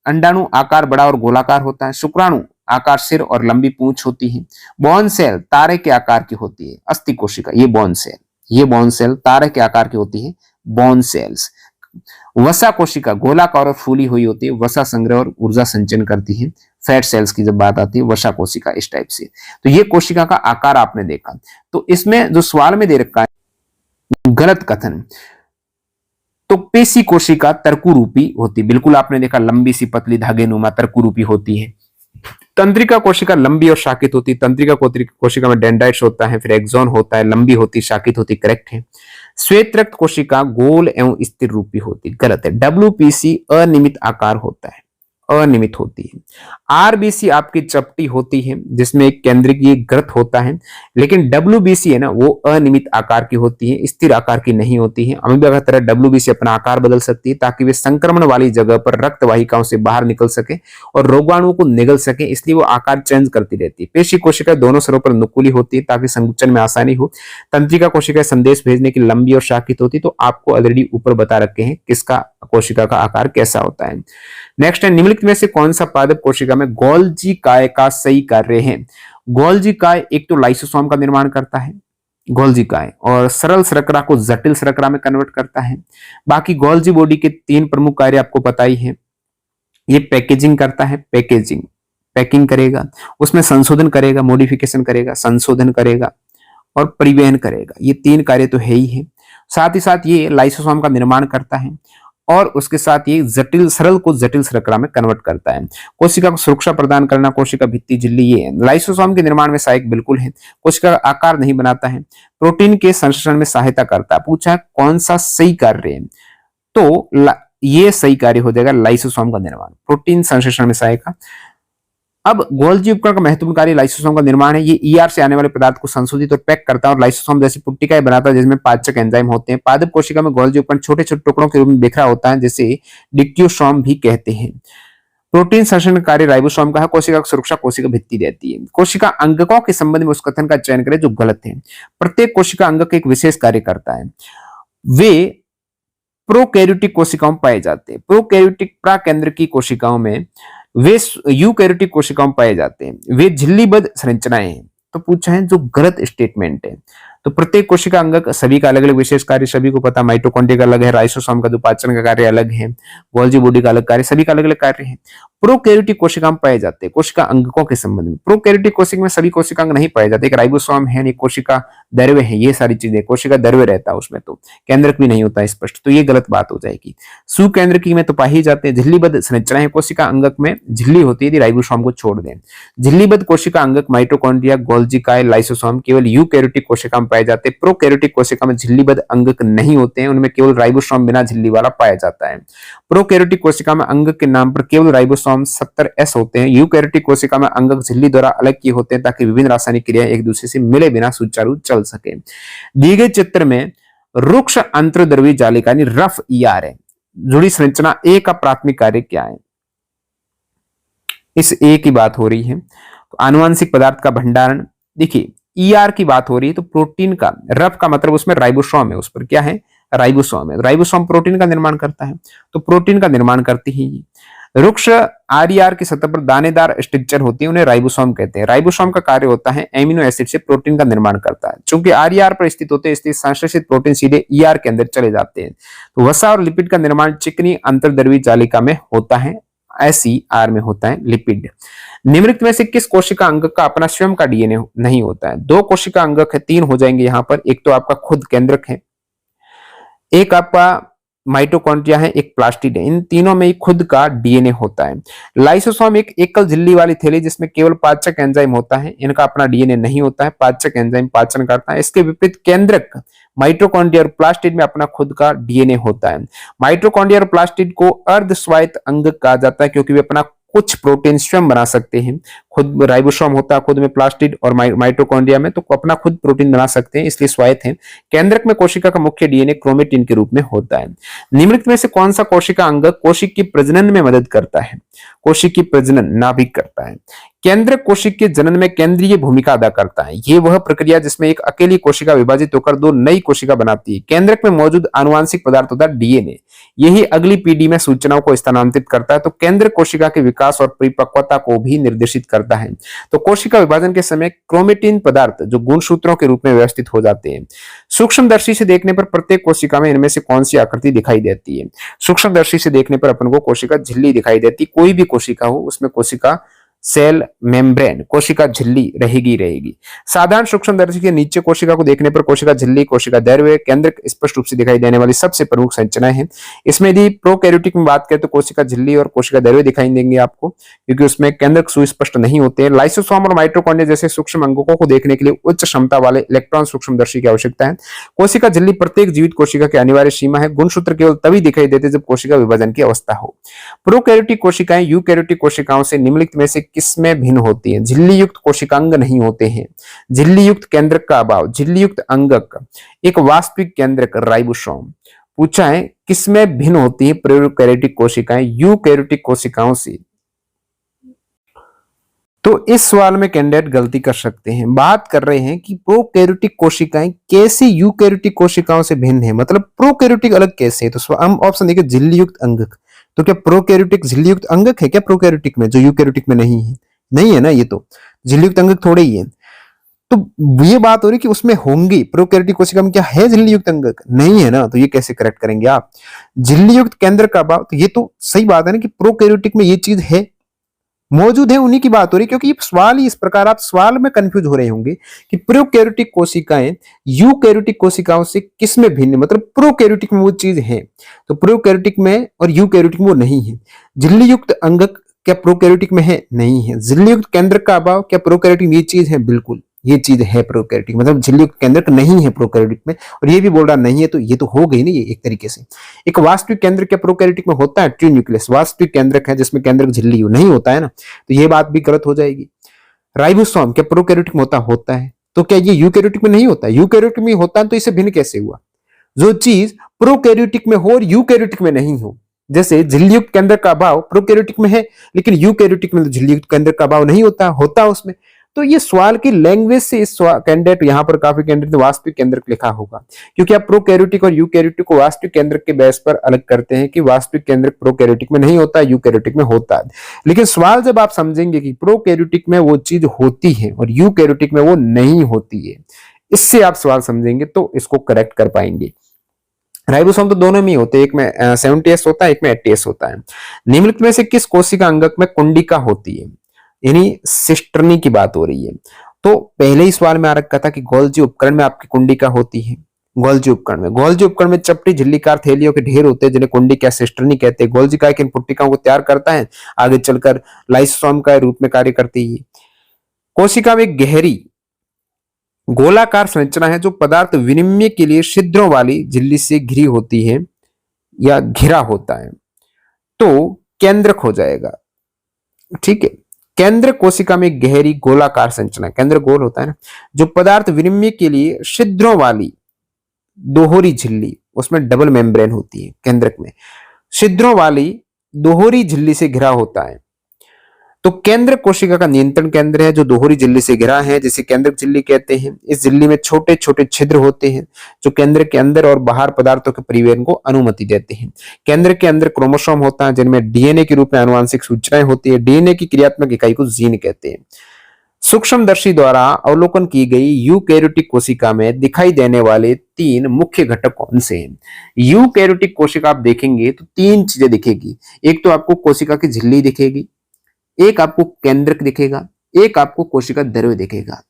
अंडाणु आकार बड़ा और गोलाकार होता है। शुक्राणु आकार सिर और लंबी पूंछ होती है। बॉन सेल तारे के आकार की होती है। अस्थि कोशिका, ये बॉन सेल, ये बॉन सेल तारे के आकार की होती है, बॉन सेल्स। वसा कोशिका गोलाकार और फूली हुई होती है, वसा संग्रह और ऊर्जा संचयन करती है। फैट सेल्स की जब बात आती है, वसा कोशिका इस टाइप से। तो ये कोशिका का आकार आपने देखा। तो इसमें जो सवाल में दे रखा है गलत कथन, तो पेशी कोशिका तर्कु रूपी होती, बिल्कुल आपने देखा लंबी सी पतली धागे नुमा तर्कु रूपी होती है। तंत्रिका कोशिका लंबी और शाखित होती है। तंत्रिका कोशिका में डेंड्राइट्स होता है, फिर एक्सोन होता है, लंबी होती, शाखित होती, करेक्ट है। श्वेत रक्त कोशिका गोल एवं स्थिर रूपी होती, गलत है। डब्ल्यूपीसी अनियमित आकार होता है, अनियमित होती है। आरबीसी आपकी चपटी होती है जिसमें एक केंद्रीय ग्रंथ होता है, लेकिन डब्ल्यूबीसी है ना वो अनियमित आकार की होती है, स्थिर आकार की नहीं होती है। अमीबा की तरह डब्ल्यूबीसी अपना आकार बदल सकती है ताकि वे संक्रमण वाली जगह पर रक्त वाहिकाओं से बाहर निकल सके और रोगाणुओं को निगल सके, इसलिए वो आकार चेंज करती रहती है। पेशी कोशिका दोनों सिरों पर नुकीली होती है ताकि संकुचन में आसानी हो। तंत्रिका कोशिका संदेश भेजने की लंबी और शाखित होती, तो आपको ऑलरेडी ऊपर बता रखे हैं किसका कोशिका का आकार कैसा होता है। नेक्स्ट है निम्नलिखित में से कौन सा पादप कोशिका में गोल्जी काय का सही कार्य है। गोल्जी काय एक तो लाइसोसोम का निर्माण करता है, गोल्जी काय, और सरल शर्करा को जटिल शर्करा में कन्वर्ट करता है। बाकी गोल्जी बॉडी के 3 प्रमुख कार्य आपको पता ही है। ये पैकेजिंग करता है, पैकेजिंग, पैकिंग करेगा, उसमें संशोधन करेगा, मॉडिफिकेशन करेगा, संशोधन करेगा और परिवहन करेगा। ये 3 कार्य तो है ही है। साथ ही साथ ये लाइसोसोम का निर्माण करता है और उसके साथ ये जटिल सरल को जटिल शर्करा में कन्वर्ट करता है। कोशिका को सुरक्षा प्रदान करना, कोशिका भित्ति झिल्ली, ये है। लाइसोसोम के निर्माण में सहायक बिल्कुल है। कोशिका का आकार नहीं बनाता है। प्रोटीन के संश्लेषण में सहायता करता है। पूछा है कौन सा सही कार्य है, तो ये सही कार्य हो जाएगा लाइसोसोम का निर्माण, प्रोटीन संश्लेषण में सहायता। अब गोल्जी उपकरण का महत्वपूर्ण कार्य लाइसोसोम का निर्माण है। ये ईआर से आने वाले पदार्थ को संशोधित और पैक करता है और लाइसोसोम जैसी पुट्टिकाएं बनाता है जिसमें पाचक एंजाइम होते हैं। पादप कोशिका में गोल्जी उपकरण छोटे छोटे टुकड़ों के रूप में बिखरा होता है जिसे डिक्टियोसोम भी कहते हैं। प्रोटीन संश्लेषण कार्य राइबोसोम का है। कोशिका की सुरक्षा कोशिका भित्ति देती है। कोशिका अंगकों के संबंध में उस कथन का चयन करें जो गलत है। प्रत्येक कोशिका अंगक एक विशेष कार्य करता है। वे प्रोकैरियोटिक कोशिकाओं में पाए जाते हैं। प्रोकैरियोटिक प्राकेंद्रकीय कोशिकाओं में, वे यूकैरियोटिक कोशिकाओं में पाए जाते हैं। वे झिल्लीबद्ध संरचनाएं हैं। तो पूछा है जो गलत स्टेटमेंट है। तो प्रत्येक कोशिका अंगक सभी का अलग अलग विशेष कार्य सभी को पता। माइटोकॉन्ड्रिया का अलग है, राइसोसोम का जो पाचन का कार्य अलग है, गोल्जी बॉडी का अलग कार्य, सभी का अलग अलग कार्य है। प्रोकैरियोटिक कोशिका में पाए जाते हैं कोशिका अंगकों के संबंध में। प्रोकैरियोटिक कोशिका में सभी कोशिका अंग नहीं पाए जाते। एक राइबोसोम है, एक कोशिका द्रव्य है, ये सारी चीजें। कोशिका द्रव्य रहता है उसमें, तो केंद्रक भी नहीं होता स्पष्ट, तो ये गलत बात हो जाएगी। सुकेंद्रकीय में तो पाए जाते हैं। झिल्लीबद्ध संरचनाएं कोशिका अंगक में झिल्ली होती है यदि राइबोसोम को छोड़ दें। झिल्लीबद्ध कोशिका अंगक माइटोकॉन्ड्रिया, गोल्जी काय, लाइसोसोम केवल यूकैरियोटिक कोशिका में पाए जाते हैं। प्रोकैरियोटिक कोशिका में झिल्लीबद्ध अंगक नहीं होते हैं, उनमें केवल राइबोसोम बिना झिल्ली वाला पाया जाता है। प्रोकैरियोटिक कोशिका में अंगक के नाम पर केवल राइबोसोम 70S होते हैं। यूकैरियोटिक कोशिका में अंगक झिल्ली द्वारा अलग किए होते हैं ताकि विभिन्न रासायनिक क्रियाएं एक दूसरे से मिले बिना सुचारू चल सके। दिए गए चित्र में रुक्ष अंतर्द्रव्यीय जालिका यानी रफ ईआर है। जुड़ी संरचना ए का प्राथमिक कार्य क्या है? इस ए की बात हो रही है। तो आनुवांशिक पदार्थ का भंडारण। देखिए ईआर की बात हो रही है तो प्रोटीन का, रफ का मतलब उसमें राइबोसोम है, उस पर क्या है? राइबोसोम है। राइबोसोम प्रोटीन का निर्माण करता है, तो प्रोटीन का निर्माण करती है। रुक्ष आरईआर की सतह पर दानेदार स्ट्रक्चर होती है, उन्हें राइबोसोम कहते हैं। राइबोसोम का कार्य होता है एमिनो एसिड से प्रोटीन का निर्माण करता है। चूंकि आरईआर पर स्थित होते हैं इसलिए संश्लेषित प्रोटीन सीधे ईआर के अंदर चले जाते हैं। तो वसा और लिपिड का निर्माण चिकनी अंतर्द्रव्यी जालिका में होता है, एसईआर में होता है लिपिड। निम्नलिखित में से किस कोशिका अंग का अपना स्वयं का डीएनए नहीं होता है? दो कोशिका अंगक है, तीन हो जाएंगे यहाँ पर। एक तो आपका खुद केंद्रक है, एक आपका माइटोकॉन्ड्रिया है, एक प्लास्टिड है। इन तीनों में ही खुद का डीएनए होता है। लाइसोसोम एक एकल झिल्ली वाली थैली जिसमें केवल पाचक एंजाइम होता है, इनका अपना डीएनए नहीं होता है। पाचक एंजाइम पाचन करता है। इसके विपरीत केंद्रक माइटोकॉन्ड्रिया और प्लास्टिड में अपना खुद का डीएनए होता है। माइटोकॉन्ड्रिया और प्लास्टिड को अर्ध स्वायत्त अंग कहा जाता है क्योंकि वे अपना कुछ प्रोटीन स्वयं बना सकते हैं। खुद राइबोसोम होता है खुद में प्लास्टिड और माइटोकॉन्ड्रिया में, तो अपना खुद प्रोटीन बना सकते हैं, इसलिए स्वायत्त है। केंद्रक में कोशिका का मुख्य डीएनए क्रोमेटिन के रूप में होता है। निम्नलिखित में से कौन सा कोशिका अंग कोशिक की प्रजनन में मदद करता है? कोशिक की प्रजनन नाभिक करता है। केंद्रक कोशिक के जनन में केंद्रीय भूमिका अदा करता है। ये वह प्रक्रिया जिसमें एक अकेली कोशिका विभाजित होकर दो नई कोशिका बनाती है। केंद्रक में मौजूद आनुवांशिक पदार्थ होता है डीएनए, यही अगली पीढ़ी में सूचनाओं को स्थानांतरित करता है। तो केंद्रक कोशिका के विकास और परिपक्वता को भी निर्देशित करता है। तो कोशिका विभाजन के समय क्रोमेटिन पदार्थ जो गुणसूत्रों के रूप में व्यवस्थित हो जाते हैं। सूक्ष्मदर्शी से देखने पर प्रत्येक कोशिका में इनमें से कौन सी आकृति दिखाई देती है? सूक्ष्मदर्शी से देखने पर अपन को कोशिका झिल्ली दिखाई देती। कोई भी कोशिका हो उसमें कोशिका सेल मेम्ब्रेन कोशिका झिल्ली रहेगी। साधारण सूक्ष्मदर्शी के नीचे कोशिका को देखने पर कोशिका झिल्ली, कोशिका दैर्घ्य, केंद्रक स्पष्ट रूप से दिखाई देने वाली सबसे प्रमुख संरचनाएं हैं। इसमें यदि प्रोकैरियोटिक में बात करें तो कोशिका झिल्ली और कोशिका दैर्घ्य दिखाई देंगे आपको, क्योंकि उसमें केंद्रक सुस्पष्ट नहीं होते हैं। लाइसोसोम और माइटोकॉन्ड्रिया जैसे सूक्ष्म अंगों को देखने के लिए उच्च क्षमता वाले इलेक्ट्रॉन सूक्ष्मदर्शी की आवश्यकता है। कोशिका झिल्ली प्रत्येक जीवित कोशिका की अनिवार्य सीमा है। गुणसूत्र केवल तभी दिखाई देते जब कोशिका विभाजन की अवस्था हो। प्रोकैरियोटिक कोशिकाएं यूकैरियोटिक कोशिकाओं से निम्नलिखित में से किसमें भिन्न होती हैं? झिल्ली युक्त कोशिकांग नहीं होते हैं। झिल्ली युक्त केंद्रक का अभाव। झिल्ली युक्त अंगक एक वास्तविक केंद्रक राइबोसोम। पूछा है किसमें भिन्न होती है प्रोकैरियोटिक कोशिकाएं यूकैरियोटिक कोशिकाओं से? तो इस सवाल में कैंडिडेट गलती कर सकते हैं। बात कर रहे हैं कि प्रोकैरियोटिक कोशिकाएं कैसे यूकैरियोटिक कोशिकाओं से भिन्न है, मतलब प्रोकैरियोटिक अलग कैसे है? तो हम ऑप्शन देखिए झिल्ली युक्त अंगक। तो क्या प्रोकैरियोटिक झिल्ली युक्त अंगक है क्या प्रोकैरियोटिक में, जो यूकैरियोटिक में नहीं है? नहीं है ना, ये तो झिल्ली युक्त अंगक थोड़े ही है। तो ये बात हो रही कि उसमें होंगी प्रोकैरियोटिक कोशिका में क्या है झिल्ली युक्त अंगक? नहीं है ना, तो ये कैसे करेक्ट करेंगे आप? झिल्ली युक्त केंद्र का अभाव, तो ये तो सही बात है ना कि प्रोकैरियोटिक में ये चीज है, मौजूद है, उन्हीं की बात हो रही है। क्योंकि ये सवाल ही इस प्रकार, आप सवाल में कंफ्यूज हो रहे होंगे कि प्रोकैरियोटिक कोशिकाएं यूकैरियोटिक कोशिकाओं से किसमें भिन्न, मतलब प्रोकैरियोटिक में वो चीज है तो प्रोकैरियोटिक में और यूकैरियोटिक में वो नहीं है। झिल्ली युक्त अंगक क्या प्रोकैरियोटिक में है? नहीं है। झिल्ली युक्त केंद्रक का अभाव क्या प्रोकैरियोटिक में ये चीज है? बिल्कुल ये चीज है प्रोकैरियोटिक, मतलब झिल्ली युक्त केंद्रक नहीं है प्रोकैरियोटिक में। और ये भी बोल रहा नहीं है, तो ये तो हो गई ना ये एक तरीके से। एक वास्तविक केंद्रक क्या प्रोकैरियोटिक में होता है? ट्रू न्यूक्लियस वास्तविक केंद्रक है जिसमें केंद्रक झिल्ली नहीं होता है ना, तो ये बात भी गलत हो जाएगी। राइबोसोम क्या प्रोकैरियोटिक में होता है, तो क्या ये यूकैरियोटिक में नहीं होता है? यूकैरियोटिक में होता है, तो इसे भिन्न कैसे हुआ? जो चीज प्रोकैरियोटिक में हो और यूकैरियोटिक में नहीं हो, जैसे झिल्ली युक्त केंद्रक का अभाव प्रोकैरियोटिक में है लेकिन यूकैरियोटिक में झिल्ली युक्त केंद्रक का अभाव नहीं होता उसमें। तो ये सवाल की लैंग्वेज से इस कैंडिडेट यहाँ पर काफी कैंडिडेट ने वास्तविक केंद्रक लिखा होगा, क्योंकि आप प्रोकैरियोटिक और यूकैरियोटिक को वास्तविक केंद्रक के बेस पर अलग करते हैं कि वास्तविक केंद्रक प्रोकैरियोटिक में नहीं होता, यूकैरियोटिक में होता है। लेकिन सवाल जब आप समझेंगे कि प्रोकैरियोटिक में वो चीज होती है और यूकैरियोटिक में वो नहीं होती है, इससे आप सवाल समझेंगे तो इसको करेक्ट कर पाएंगे। राइबोसोम तो दोनों में ही होते हैं, एक में 70S होता है, एक में 80S होता है। निम्नलिखित में से किस कोशिका अंगक में कुंडिका होती है? यानी सिस्टर्नी की बात हो रही है। तो पहले ही सवाल में आ रखा था कि गोल्जी उपकरण में आपकी कुंडिका होती है। गोल्जी उपकरण में चपटी झिल्लीकार थैलियों के ढेर होते हैं जिन्हें कुंडिका सिस्टर्नी कहते हैं। गोल्जी काय इन पुट्टिकाओं को तैयार करता है, आगे चलकर लाइसोसोम का रूप में कार्य करती है। कोशिका में गहरी गोलाकार संरचना है जो पदार्थ विनिमय के लिए छिद्रों वाली झिल्ली से घिरी होती है या घिरा होता है, तो केंद्रक हो जाएगा। ठीक है, केंद्र कोशिका में गहरी गोलाकार संरचना, केंद्र गोल होता है ना, जो पदार्थ विनिमय के लिए छिद्रों वाली दोहरी झिल्ली, उसमें डबल मेम्ब्रेन होती है केंद्रक में, छिद्रों वाली दोहरी झिल्ली से घिरा होता है। तो केंद्र कोशिका का नियंत्रण केंद्र है जो दोहरी झिल्ली से घिरा है, जिसे केंद्रक झिल्ली कहते हैं। इस झिल्ली में छोटे छोटे छिद्र होते हैं जो केंद्र के अंदर और बाहर पदार्थों के परिवहन को अनुमति देते हैं। केंद्र के अंदर क्रोमोसोम होता है जिनमें डीएनए के रूप में आनुवंशिक सूचनाएं होती है। डीएनए की क्रियात्मक इकाई को जीन कहते हैं। सूक्ष्मदर्शी द्वारा अवलोकन की गई यूकैरियोटिक कोशिका में दिखाई देने वाले 3 मुख्य घटक कौन से हैं? यूकैरियोटिक कोशिका आप देखेंगे तो 3 चीजें दिखेगी। एक तो आपको कोशिका की झिल्ली दिखेगी, एक आपको केंद्रक दिखेगा, एक आपको कोशिका द्रव्य दिखेगा।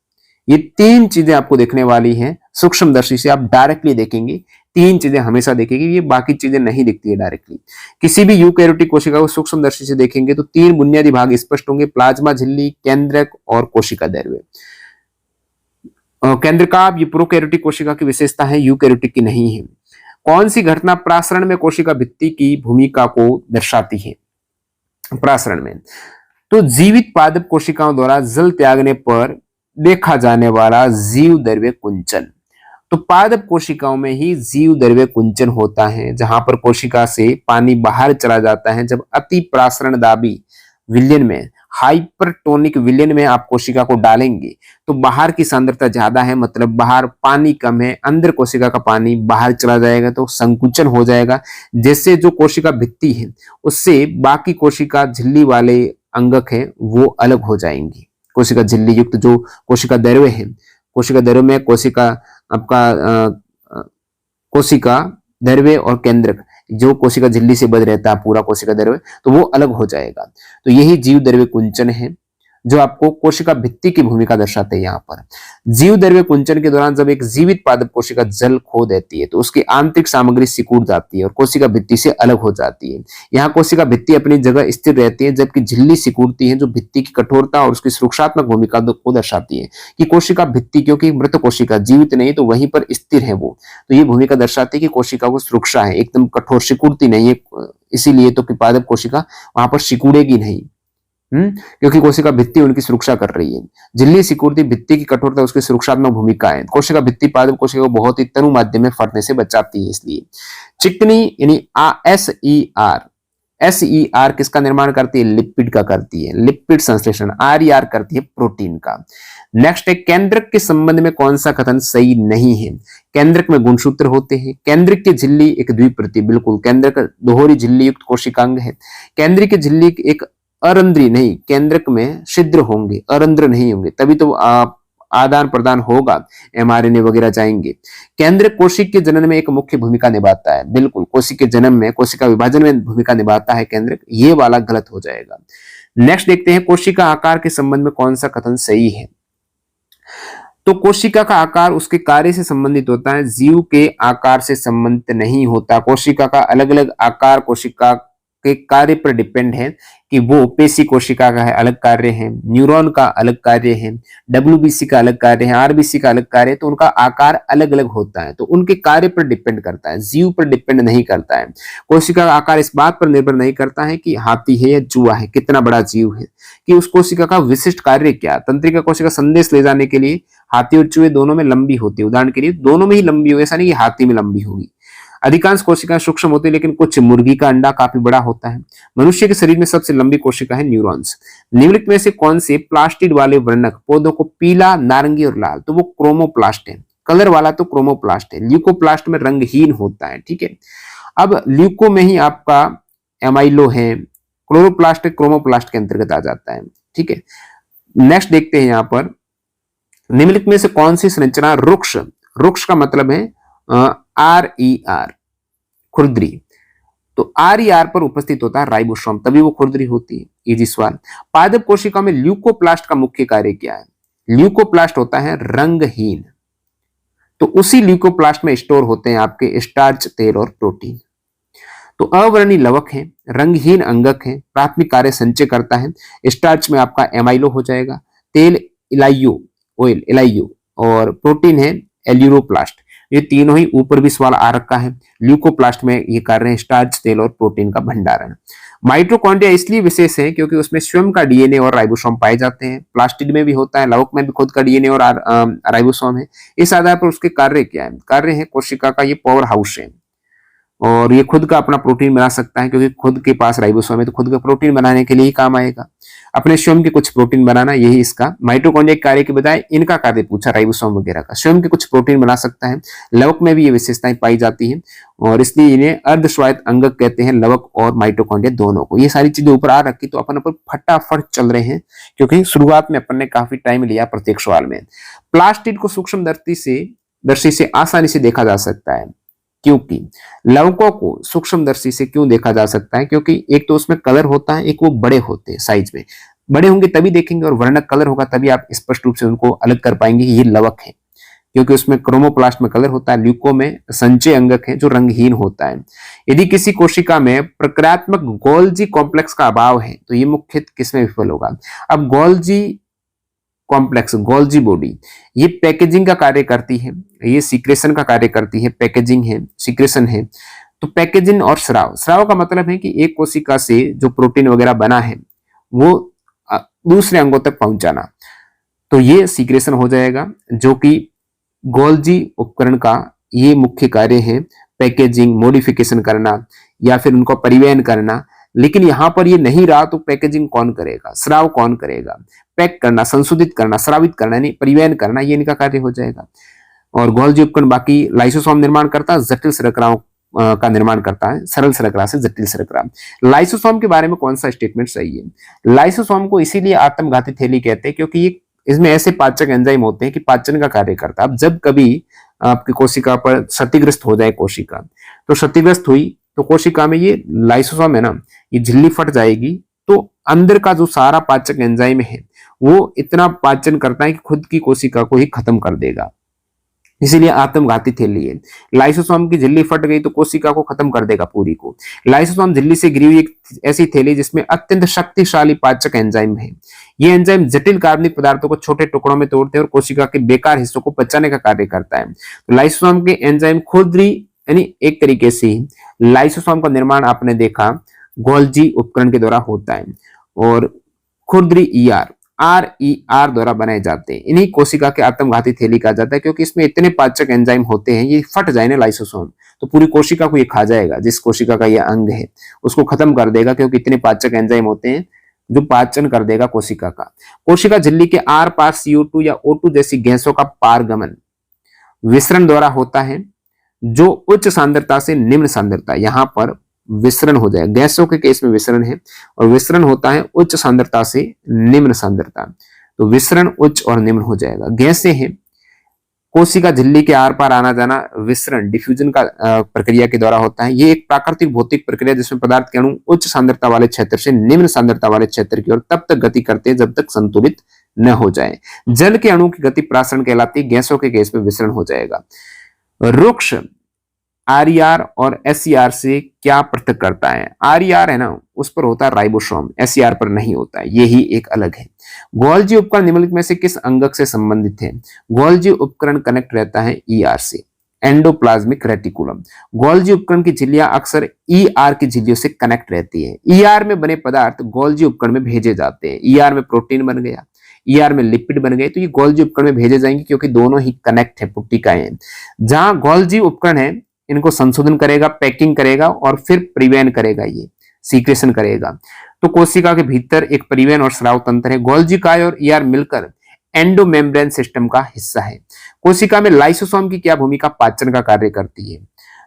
ये 3 चीजें आपको देखने वाली हैं। सूक्ष्मदर्शी से आप डायरेक्टली देखेंगे, 3 चीजें हमेशा देखेंगे, ये बाकी चीजें नहीं दिखती है डायरेक्टली। किसी भी यूकैरियोटिक कोशिका को सूक्ष्मदर्शी से देखेंगे तो 3 बुनियादी भाग स्पष्ट होंगे, प्लाज्मा झिल्ली, केंद्रक और कोशिका द्रव्य। केंद्रकाभ ये प्रोकैरियोटिक कोशिका की विशेषता है, यूकैरियोटिक की नहीं है। कौन सी घटना प्रासरण में कोशिका भित्ति की भूमिका को दर्शाती है? प्रासरण में तो जीवित पादप कोशिकाओं द्वारा जल त्यागने पर देखा जाने वाला जीव द्रव्य कुंचन। तो पादप कोशिकाओं में ही जीव द्रव्य कुंचन होता है, जहां पर कोशिका से पानी बाहर चला जाता है। जब अति प्रासरणदाबी विलयन में, हाइपरटोनिक विलयन में आप कोशिका को डालेंगे तो बाहर की सांद्रता ज्यादा है, मतलब बाहर पानी कम है, अंदर कोशिका का पानी बाहर चला जाएगा तो संकुचन हो जाएगा। जैसे जो कोशिका भित्ति है उससे बाकी कोशिका झिल्ली वाले अंगक है वो अलग हो जाएंगी। कोशिका झिल्ली युक्त जो कोशिका द्रव्य है, कोशिका द्रव्य में कोशिका आपका कोशिका द्रव्य और केंद्रक जो कोशिका झिल्ली से बंध रहता है पूरा कोशिका द्रव्य, तो वो अलग हो जाएगा। तो यही जीव द्रव्य कुंचन है जो आपको कोशिका भित्ति की भूमिका दर्शाते हैं। यहाँ पर जीव द्रव्य कुंचन के दौरान जब एक जीवित पादप कोशिका जल खो देती है तो उसकी आंतरिक सामग्री सिकुड़ जाती है और कोशिका भित्ति से अलग हो जाती है। यहाँ कोशिका भित्ति अपनी जगह स्थिर रहती है, जबकि झिल्ली सिकुड़ती है जो भित्ति की कठोरता और उसकी सुरक्षात्मक भूमिका को दर्शाती है कि कोशिका भित्ति, क्योंकि मृत कोशिका जीवित नहीं तो वहीं पर स्थिर है वो, तो ये भूमिका दर्शाती है कि कोशिका को सुरक्षा है, एकदम कठोर सिकुड़ती नहीं है। इसीलिए तो कि पादप कोशिका वहां पर सिकुड़ेगी नहीं, क्योंकि कोशिका भित्ति उनकी सुरक्षा कर रही है। झिल्ली सिकुड़ती, भित्ति की कठोरता उसकी सुरक्षात्मक भूमिका है। कोशिका भित्ति पादप कोशिका को बहुत ही तनु माध्यम में फटने से बचाती है। इसलिए चिकनी यानी SER किसका निर्माण करती है? लिपिड का करती है, लिपिड संश्लेषण। RER करती है प्रोटीन का। नेक्स्ट है केंद्रक के संबंध में कौन सा कथन सही नहीं है? केंद्रक में गुणसूत्र होते हैं। केंद्रक की झिल्ली एक द्विप्रति, बिल्कुल केंद्रक दोहरी झिल्ली युक्त कोशिकांग है। केंद्रीय की झिल्ली एक अरंध्री नहीं, केंद्रक में छिद्र होंगे, अरंध्र नहीं होंगे, तभी तो आदान प्रदान होगा, mRNA वगैरह जाएंगे। केंद्रक कोशिका के जनन में एक मुख्य भूमिका निभाता है, बिल्कुल कोशिका के जन्म में, कोशिका विभाजन में भूमिका निभाता है केंद्रक, ये वाला गलत हो जाएगा। नेक्स्ट देखते हैं कोशिका आकार के संबंध में कौन सा कथन सही है? तो कोशिका का आकार उसके कार्य से संबंधित होता है, जीव के आकार से संबंधित नहीं होता। कोशिका का अलग अलग आकार कोशिका के कार्य पर डिपेंड है कि वो पेशी कोशिका का है अलग कार्य है, न्यूरॉन का अलग कार्य है, WBC का अलग कार्य है, RBC का अलग कार्य है, तो उनका आकार अलग अलग होता है, तो उनके कार्य पर डिपेंड करता है, जीव पर डिपेंड नहीं करता है। कोशिका का आकार इस बात पर निर्भर नहीं करता है कि हाथी है या चूहा है, कितना बड़ा जीव है, कि उस कोशिका का विशिष्ट कार्य क्या। तंत्रिका कोशिका संदेश ले जाने के लिए हाथी और चूहे दोनों में लंबी होती है, उदाहरण के लिए दोनों में ही लंबी होगी, ऐसा नहीं कि हाथी में लंबी होगी। अधिकांश कोशिकाएं सूक्ष्म होती है, लेकिन कुछ मुर्गी का अंडा काफी बड़ा होता है। मनुष्य के शरीर में सबसे लंबी कोशिका है न्यूरॉन्स। निम्नलिखित में से कौन से प्लास्टिड वाले वर्णक पौधों को पीला, नारंगी और लाल? तो वो क्रोमोप्लास्ट है, कलर वाला तो क्रोमोप्लास्ट है। ल्यूकोप्लास्ट में रंगहीन होता है, ठीक है। अब ल्यूको में ही आपका एमाइलो है, क्लोरोप्लास्ट क्रोमोप्लास्ट के अंतर्गत आ जाता है, ठीक है। नेक्स्ट देखते हैं यहाँ पर निम्नलिखित में से कौन सी संरचना रुक्ष, रुक्ष का मतलब है RER खुरदरी, तो RER पर उपस्थित होता है राइबोसोम, तभी वो खुरदरी होती है। इजी सवाल। पादप कोशिका में ल्यूकोप्लास्ट का मुख्य कार्य क्या है? ल्यूकोप्लास्ट होता है रंगहीन, तो उसी ल्यूकोप्लास्ट में स्टोर होते हैं आपके स्टार्च, तेल और प्रोटीन। तो अवर्णीय लवक है, रंगहीन अंगक है, प्राथमिक कार्य संचय करता है। स्टार्च में आपका एमाइलो हो जाएगा, तेल इलाइयो, ऑयल इलाइयो, और प्रोटीन है एल्यूरोप्लास्ट। ये तीनों ही ऊपर भी सवाल आ रखा है। ल्यूकोप्लास्ट में ये कर रहे हैं स्टार्च, तेल और प्रोटीन का भंडारण। माइटोकॉन्ड्रिया इसलिए विशेष है क्योंकि उसमें स्वयं का डीएनए और राइबोसोम पाए जाते हैं। प्लास्टिड में भी होता है, लवक में भी खुद का डीएनए और राइबोसोम है। इस आधार पर उसके कार्य क्या है? कार्य है कोशिका का ये पावर हाउस है, और ये खुद का अपना प्रोटीन बना सकता है, क्योंकि खुद के पास राइबोसोम है तो खुद का प्रोटीन बनाने के लिए ही काम आएगा। अपने स्वयं के कुछ प्रोटीन बनाना, यही इसका माइटोकॉन्ड्रिया के कार्य के बजाय इनका कार्य पूछा राइबोसोम वगैरह का। स्वयं के कुछ प्रोटीन बना सकता है, लवक में भी ये विशेषताएं पाई जाती हैं और इसलिए इन्हें अर्धस्वायत्त अंगक कहते हैं, लवक और माइटोकॉन्ड्रिया दोनों को। ये सारी चीजें ऊपर आ रखी तो अपन फटाफट चल रहे हैं क्योंकि शुरुआत में अपन ने काफी टाइम लिया प्रत्येक सवाल में। प्लास्टिड को सूक्ष्म दर्शी से आसानी से देखा जा सकता है, क्योंकि लवकों को सूक्ष्मदर्शी से क्यों देखा जा सकता है, क्योंकि एक तो उसमें कलर होता है, एक वो बड़े होते हैं साइज में, बड़े होंगे तभी देखेंगे और वर्णक कलर होगा तभी आप स्पष्ट रूप से उनको अलग कर पाएंगे कि ये लवक है, क्योंकि उसमें क्रोमोप्लास्ट में कलर होता है। ल्यूको में संचय अंगक है जो रंगहीन होता है। यदि किसी कोशिका में प्रक्रियात्मक गोल्जी कॉम्प्लेक्स का अभाव है तो ये मुख्यतः किसमें विफल होगा। अब गोल्जी कॉम्प्लेक्स, गोल्जी बॉडी, ये पैकेजिंग का कार्य करती है, ये सीक्रेशन का कार्य करती है, पैकेजिंग है, सीक्रेशन है। तो पैकेजिंग और स्राव का मतलब है कि एक कोशिका से जो प्रोटीन वगैरह बना है वो दूसरे अंगों तक पहुंचाना, तो ये सीक्रेशन हो जाएगा, जो कि गोल्जी उपकरण का ये मुख्य कार्य है, पैकेजिंग, मॉडिफिकेशन करना या फिर उनको परिवहन करना। लेकिन यहां पर ये नहीं रहा तो पैकेजिंग कौन करेगा, स्राव कौन करेगा, पैक करना, संशोधित करना, स्रावित करना यानी परिवहन करना, ये इनका कार्य हो जाएगा। और गोल्जी उपकरण बाकी लाइसोसोम निर्माण करता है, जटिल शर्कराओं का निर्माण करता है, सरल शर्करा से जटिल शर्करा। लाइसोसोम के बारे में कौन सा स्टेटमेंट सही है। लाइसोसोम को इसीलिए आत्मघाती थैली कहते हैं क्योंकि ये इसमें ऐसे पाचक एंजाइम होते हैं कि पाचन का कार्य करता है। अब जब कभी आपकी कोशिका पर क्षतिग्रस्त हो जाए कोशिका, तो क्षतिग्रस्त हुई तो कोशिका में ये लाइसोसोम है ना, ये झिल्ली फट जाएगी तो अंदर का जो सारा पाचक एंजाइम है वो इतना पाचन करता है कि खुद की कोशिका को ही खत्म कर देगा, इसीलिए आत्मघाती थैली है। लाइसोसोम की झिल्ली फट गई तो कोशिका को खत्म कर देगा पूरी को। लाइसोसोम झिल्ली से घिरी हुई एक ऐसी थैली जिसमें अत्यंत शक्तिशाली पाचक एंजाइम है। ये एंजाइम जटिल कार्बनिक पदार्थों को छोटे टुकड़ों में तोड़ते हैं और कोशिका के बेकार हिस्सों को पचाने का कार्य करता है। तो लाइसोसोम के एंजाइम खुरदरी यानी एक तरीके से लाइसोसोम का निर्माण आपने देखा गोल्जी उपकरण के द्वारा होता है और खुरदरी RER द्वारा बनाए जाते हैं। इन्हीं कोशिका के आत्मघाती थैली कहा जाता है क्योंकि इसमें इतने पाचक एंजाइम होते हैं, ये फट जाए ना लाइसोसोम तो पूरी कोशिका को ये खा जाएगा, जिस कोशिका का ये अंग है उसको खत्म कर देगा क्योंकि इतने पाचक एंजाइम होते हैं जो पाचन कर देगा कोशिका का। कोशिका झिल्ली के आर पार CO2 या O2 जैसी गैसों का पारगमन विसरण द्वारा होता है, जो उच्च सांद्रता से निम्न सांद्रता, यहां पर विसरण हो जाएगा। गैसों के केस में विसरण है और विसरण होता है उच्च सांद्रता से निम्न सांद्रता, तो विसरण उच्च और निम्न हो जाएगा। गैसें हैं, कोशिका झिल्ली के आर पार आना जाना विसरण डिफ्यूजन का प्रक्रिया के द्वारा होता है। ये एक प्राकृतिक भौतिक प्रक्रिया जिसमें पदार्थ के अणु उच्च सांद्रता वाले क्षेत्र से निम्न सांद्रता वाले क्षेत्र की ओर तब तक गति करते हैं जब तक संतुलित न हो जाए। जल के अणु की गति प्रासरण कहलाती है, गैसों के केस में विसरण हो जाएगा। रुक्ष RER और SER से क्या पृथक करता है। RER है ना, उस पर होता है राइबोसोम, SER पर नहीं होता है, यही एक अलग है। गोल्जी उपकरण निम्नलिखित में से किस अंगक से संबंधित है। गोल्जी उपकरण कनेक्ट रहता है ER से, एंडोप्लाज्मिक रेटिकुलम। गोल्जी उपकरण की झिल्लियां अक्सर ER की झिल्लियों से कनेक्ट रहती है। ER में बने पदार्थ गोल्जी उपकरण में भेजे जाते हैं। ER में प्रोटीन बन गया, ER में लिपिड बन गए, तो ये गोल्जी उपकरण में भेजे जाएंगे क्योंकि दोनों ही कनेक्ट है, पुट्टिकाएं हैं। जहां गोल्जी उपकरण है इनको संशोधन करेगा, पैकिंग करेगा और फिर परिवहन करेगा, ये सीक्रेशन करेगा। तो कोशिका के भीतर एक परिवहन और स्राव तंत्र है। गोल्जी काय और ER मिलकर एंडोमेम्ब्रेन सिस्टम का हिस्सा है। कोशिका में लाइसोसोम की क्या भूमिका पाचन का कार्य करती है।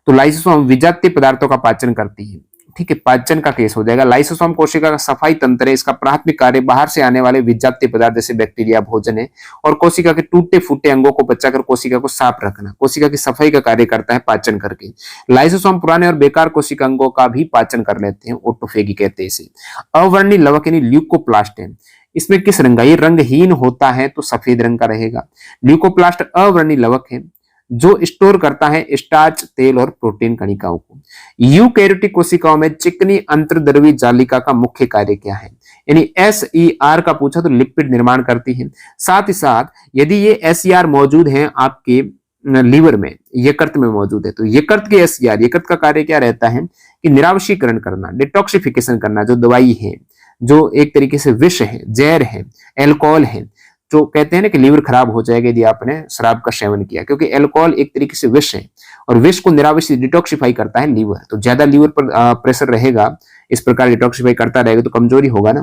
तो लाइसोसोम विजातीय पदार्थों का पाचन करती है, ठीक है, पाचन का केस हो जाएगा। लाइसोसोम कोशिका का सफाई तंत्र है, इसका प्राथमिक कार्य बाहर से आने वाले विजातीय पदार्थ जैसे बैक्टीरिया, भोजन है और कोशिका के टूटे फूटे अंगों को बचाकर कोशिका को साफ रखना, कोशिका की सफाई का कार्य करता है पाचन करके। लाइसोसोम पुराने और बेकार कोशिका अंगों का भी पाचन कर लेते हैं, ऑटोफेगी कहते हैं इसे। अवर्णी लवक यानी ल्यूकोप्लास्ट है, इसमें किस रंग का, ये रंगहीन होता है तो सफेद रंग का रहेगा। ल्यूकोप्लास्ट अवर्णी लवक है जो स्टोर करता है स्टार्च, तेल और प्रोटीन कणिकाओं को। यूकैरियोटिक कोशिकाओं में चिकनी अंतर्द्रवी जालिका का मुख्य कार्य क्या है। यानी SER का पूछा तो लिपिड निर्माण करती है। साथ ही साथ यदि ये SER मौजूद है आपके लीवर में, यकृत में मौजूद है, तो यकृत के SER, यकृत का कार्य क्या रहता है कि निरावशीकरण करना, डिटॉक्सिफिकेशन करना, जो दवाई है, जो एक तरीके से विष है, जहर है, एल्कोहल है, जो कहते हैं ना कि लीवर खराब हो जाएगा यदि आपने शराब का सेवन किया, क्योंकि अल्कोहल एक तरीके से विष है और विष को निरावशी डिटॉक्सिफाई करता है लीवर। तो ज्यादा लीवर पर प्रेशर रहेगा इस प्रकार डिटॉक्सिफाई करता रहेगा तो कमजोरी होगा ना।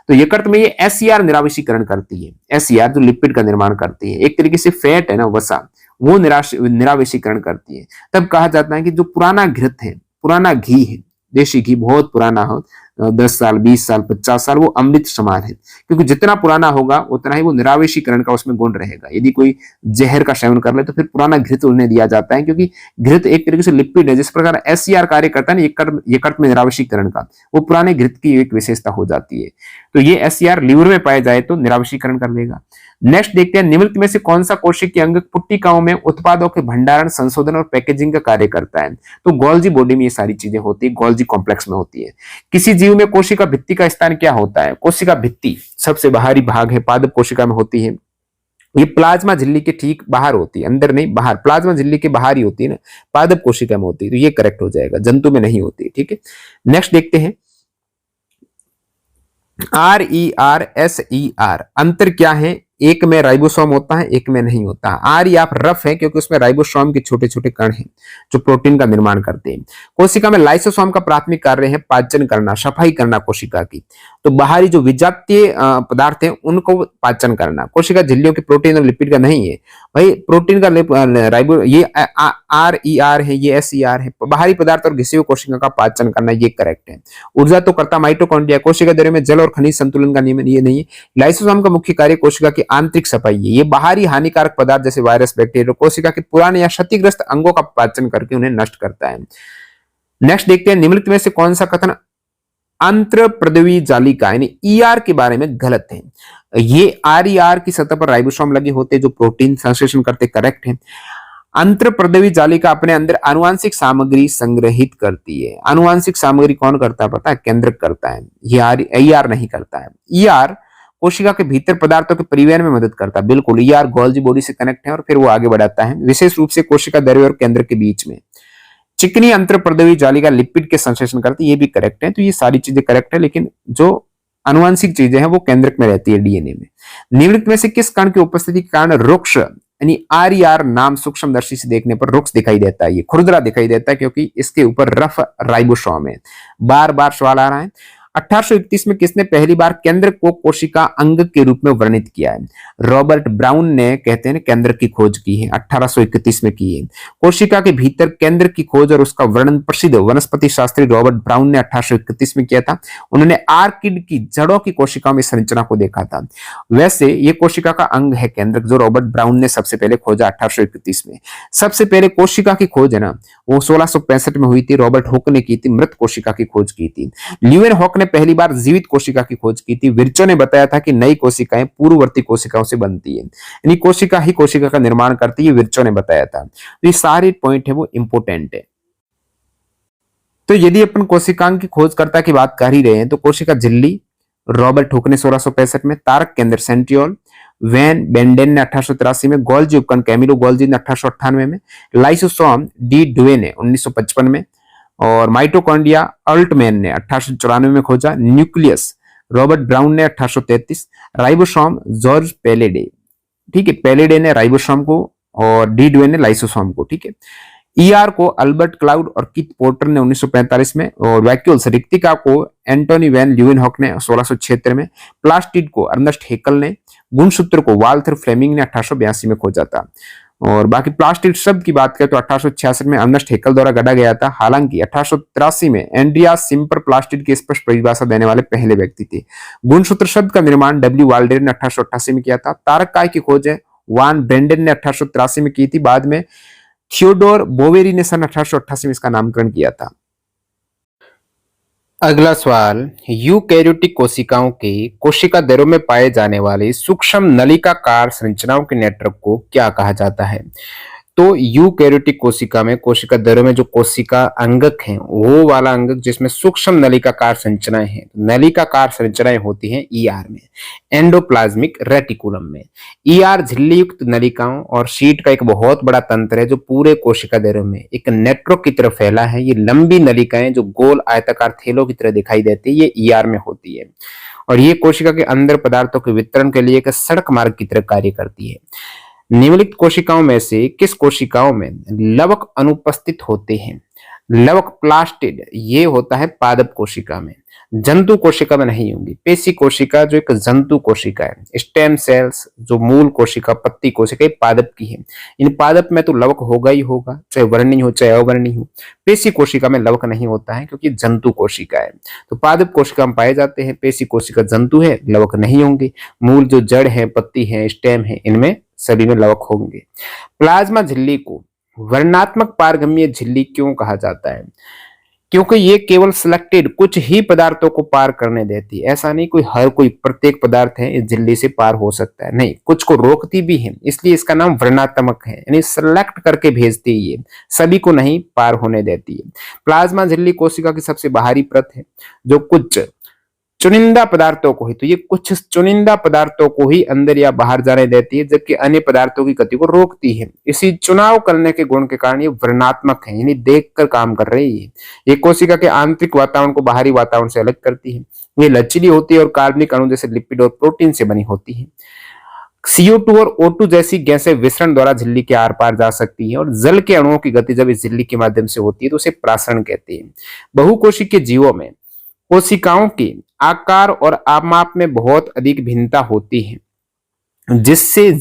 तो यकृत में ये SCR निरावशीकरण करती है। SCR जो लिपिड का निर्माण करती है, एक तरीके से फैट है ना, वसा, वो निरावशीकरण करती है। तब कहा जाता है कि जो पुराना घृत है, पुराना घी है, देशी घी बहुत पुराना हो, 10 साल, 20 साल, 50 साल, वो अमृत समान है, क्योंकि जितना पुराना होगा उतना ही वो निरावेशीकरण का उसमें गुण रहेगा। यदि कोई जहर का सेवन कर ले तो फिर पुराना घृत उन्हें दिया जाता है, क्योंकि घृत एक तरीके से लिपिड है। जिस प्रकार SCR कार्य करता है ना यकृत में निरावेशीकरण का, वो पुराने घृत की एक विशेषता हो जाती है। तो ये SCR लीवर में पाया जाए तो निरावेशीकरण कर लेगा। नेक्स्ट देखते हैं, निम्नलिखित में से कौन सा कोशिकीय अंग पुट्टिकाओं में उत्पादों के भंडारण, संशोधन और पैकेजिंग का कार्य करता है? तो गोल्जी बॉडी में ये सारी चीजें होती है, गोल्जी कॉम्प्लेक्स में होती है। किसी जीव में कोशिका भित्ति का स्थान क्या होता है? कोशिका भित्ति सबसे बाहरी भाग है, पादप कोशिका में होती है। ये प्लाज्मा झिल्ली के ठीक बाहर होती है, अंदर नहीं, बाहर। प्लाज्मा झिल्ली के बाहर ही होती है ना, पादप कोशिका में होती है, तो ये करेक्ट हो जाएगा, जंतु में नहीं होती। ठीक है, नेक्स्ट देखते हैं, RER SER अंतर क्या है? एक में राइबोसोम होता है, एक में नहीं होता। आप रफ है क्योंकि उसमें राइबोसोम के छोटे छोटे कण हैं जो प्रोटीन का निर्माण करते हैं। कोशिका में लाइसोसोम का प्राथमिक कार्य है पाचन करना, सफाई करना कोशिका की। तो बाहरी जो विजातीय पदार्थ हैं उनको पाचन करना। कोशिका झिल्लियों के प्रोटीन और लिपिड का नहीं है भाई, प्रोटीन का राइबो, ये RER है, ये SER है। बाहरी पदार्थ और घिसे हुए कोशिका का पाचन करना, ये करेक्ट है। ऊर्जा तो करता माइटोकॉन्ड्रिया, कोशिका द्रव्य में जल और खनिज संतुलन का नियमन, ये नहीं है। लाइसोसोम का मुख्य कार्य कोशिका की आंतरिक सफाई है। ये बाहरी हानिकारक पदार्थ जैसे वायरस, बैक्टीरिया कोशिका के पुराने या क्षतिग्रस्त अंगों का पाचन करके उन्हें नष्ट करता है। नेक्स्ट देखते हैं, निम्नलिखित में से कौन सा कथन अंतःप्रद्रवी जालिका यानी ER के बारे में गलत है? ये RER की सतह पर राइबोसोम लगे होते हैं जो प्रोटीन संश्लेषण करते, करेक्ट है। अंतःप्रद्रवी जालिका अपने अंदर आनुवांशिक सामग्री संग्रहित करती है। आनुवांशिक सामग्री कौन करता है पता है? केंद्रक करता है, ये ER नहीं करता है। ER कोशिका के भीतर पदार्थों के परिवहन में मदद करता है, बिल्कुल। ER गोल्जी बॉडी से कनेक्ट है और फिर वो आगे बढ़ाता है, विशेष रूप से कोशिका द्रव्य और केंद्र के बीच में। चिकनी अंतःप्रद्रवी जालिका लिपिड के संश्लेषण करती है, ये भी करेक्ट है। तो ये सारी चीजें करेक्ट है, लेकिन जो आनुवांशिक चीजें हैं वो केंद्रक में रहती है, DNA में। निम्नलिखित में से किस कण की उपस्थिति के कारण रुक्ष यानी RER नाम सूक्ष्मदर्शी से देखने पर रुक्ष दिखाई देता है? ये खुरदरा दिखाई देता है क्योंकि इसके ऊपर रफ राइबोसोम है। बार बार सवाल आ रहा है। 1831 में किसने पहली बार केंद्र को कोशिका अंग के रूप में वर्णित किया है? रॉबर्ट ब्राउन ने, कहते हैं, केंद्र की खोज की है, 1831 में की है। कोशिका के भीतर केंद्र की खोज और उसका वर्णन प्रसिद्ध वनस्पति शास्त्री रॉबर्ट ब्राउन ने 1831 में किया था। उन्होंने आर्किड की जड़ों की कोशिकाओं में संरचना को देखा था। वैसे ये कोशिका का अंग है केंद्रक, जो रॉबर्ट ब्राउन ने सबसे पहले खोजा 1831 में। सबसे पहले कोशिका की खोज है ना, वो 1665 में हुई थी, रॉबर्ट हुक ने की थी, मृत कोशिका की खोज की थी। ल्यूएन हॉक ने पहली बार जीवित कोशिका की खोज की थी। विर्चो ने बताया था कि नई कोशिकाएं पूर्ववर्ती कोशिकाओं से बनती है, यानी कोशिका ही कोशिका का निर्माण करती है, विर्चो ने बताया था। तो ये सारे पॉइंट है वो इंपोर्टेंट है। तो यदि अपन कोशिकांग की खोजकर्ता की बात कर ही रहे हैं तो कोशिका झिल्ली रॉबर्ट हुक ने 1665 में, तारक केंद्र सेंट्रियोल वैन बेंडेन ने 1883 में, गोल्जी उपकरण कैमिलो गोल्जी ने 1898 में, लाइसोसोम डी डुवे ने 1955 में, और माइटोकॉन्ड्रिया अल्टमैन ने 1894 में खोजा। न्यूक्लियस रॉबर्ट ब्राउन ने 1833, राइबोसोम जॉर्ज पेलेडे, ठीक है, पेलेडे ने राइबोसोम को और डी डुवे ने लाइसोसोम को, ठीक है। ER को अल्बर्ट क्लाउड और कीथ पोर्टर ने 1945 में, और वैक्यूल्स रिक्तिका को एंटोनी वैन ल्यूवेनहॉक ने 1676 में, प्लास्टिड को अर्नस्ट हेकल ने, गुणसूत्र को वाल्थर फ्लेमिंग ने 1882 में खोजा था। और बाकी प्लास्टिड शब्द की बात करें तो 1866 में अर्नस्ट हेकल द्वारा गढ़ा गया था। हालांकि 1883 में एंड्रिया सिम्पर प्लास्टिड की स्पष्ट परिभाषा देने वाले पहले व्यक्ति थे। गुणसूत्र शब्द का निर्माण W वाल्डेर ने 1888 में किया था। तारक काय की खोज है वान ब्रेंडन ने 1883 में की थी। बाद में थियोडोर बोवेरी ने सन 1888 में इसका नामकरण किया था। अगला सवाल, यूकैरियोटिक कोशिकाओं के कोशिका दरों में पाए जाने वाले सूक्ष्म नलिकाकार संरचनाओं के नेटवर्क को क्या कहा जाता है? तो यूकैरियोटिक कोशिका में, कोशिका दरों में जो कोशिका अंगक हैं, वो वाला अंगक जिसमें सूक्ष्म नलिकाकार संरचनाएं हैं। नलिकाकार संरचनाएं होती हैं ER में, एंडोप्लाज्मिक रेटिकुलम में। ER झिल्ली युक्त नलिकाओं और शीट का एक बहुत बड़ा तंत्र है जो पूरे कोशिका दरों में एक नेटवर्क की तरह फैला है। ये लंबी नलिकाएं जो गोल आयताकार थैलों की तरह दिखाई देती है, ये ER में होती है, और ये कोशिका के अंदर पदार्थों के वितरण के लिए एक सड़क मार्ग की तरह कार्य करती है। निम्नलिखित कोशिकाओं में से किस कोशिकाओं में लवक अनुपस्थित होते हैं? लवक प्लास्टिड ये होता है पादप कोशिका में, जंतु कोशिका में नहीं होंगी। पेशी कोशिका जो एक जंतु कोशिका है। स्टेम सेल्स जो मूल कोशिका, पत्ती कोशिका, ये पादप की है। इन पादप में तो लवक होगा ही होगा, चाहे वर्णी हो चाहे अवर्णी हो। पेशी कोशिका में लवक नहीं होता है क्योंकि जंतु कोशिका है। तो पादप कोशिका में पाए जाते हैं। पेशी कोशिका जंतु है, लवक नहीं होंगे। मूल जो जड़ है, पत्ती है, स्टेम है, इनमें सभी में लवक होंगे। प्लाज्मा झिल्ली को वर्णात्मक पारगम्य झिल्ली क्यों कहा जाता है? क्योंकि ये केवल सिलेक्टेड कुछ ही पदार्थों को पार करने देती है। ऐसा नहीं कोई हर कोई प्रत्येक पदार्थ है इस झिल्ली से पार हो सकता है, नहीं, कुछ को रोकती भी है, इसलिए इसका नाम वर्णात्मक है। यानी सिलेक्ट करके भेजती है, ये सभी को नहीं पार होने देती है। प्लाज्मा झिल्ली कोशिका की सबसे बाहरी परत है जो कुछ चुनिंदा पदार्थों को ही, तो ये कुछ चुनिंदा पदार्थों को ही अंदर या बाहर जाने देती है, जबकि अन्य पदार्थों की गति को रोकती है। इसी चुनाव करने के गुण के कारण ये वर्णात्मक है, यानी देखकर काम कर रही है। ये कोशिका के आंतरिक वातावरण को बाहरी वातावरण से अलग करती है। ये लचीली होती है और कार्बनिक अणु जैसे लिपिड और प्रोटीन से बनी होती है। CO2 और O2 जैसी गैसें विसरण द्वारा झिल्ली के आर पार जा सकती है, और जल के अणुओं की गति जब इस झिल्ली के माध्यम से होती है तो उसे प्रासरण कहते हैं। बहुकोशिकीय जीवों में कोशिकाओं के आकार और आमाप में बहुत अधिक भिन्नता होती है, जिससे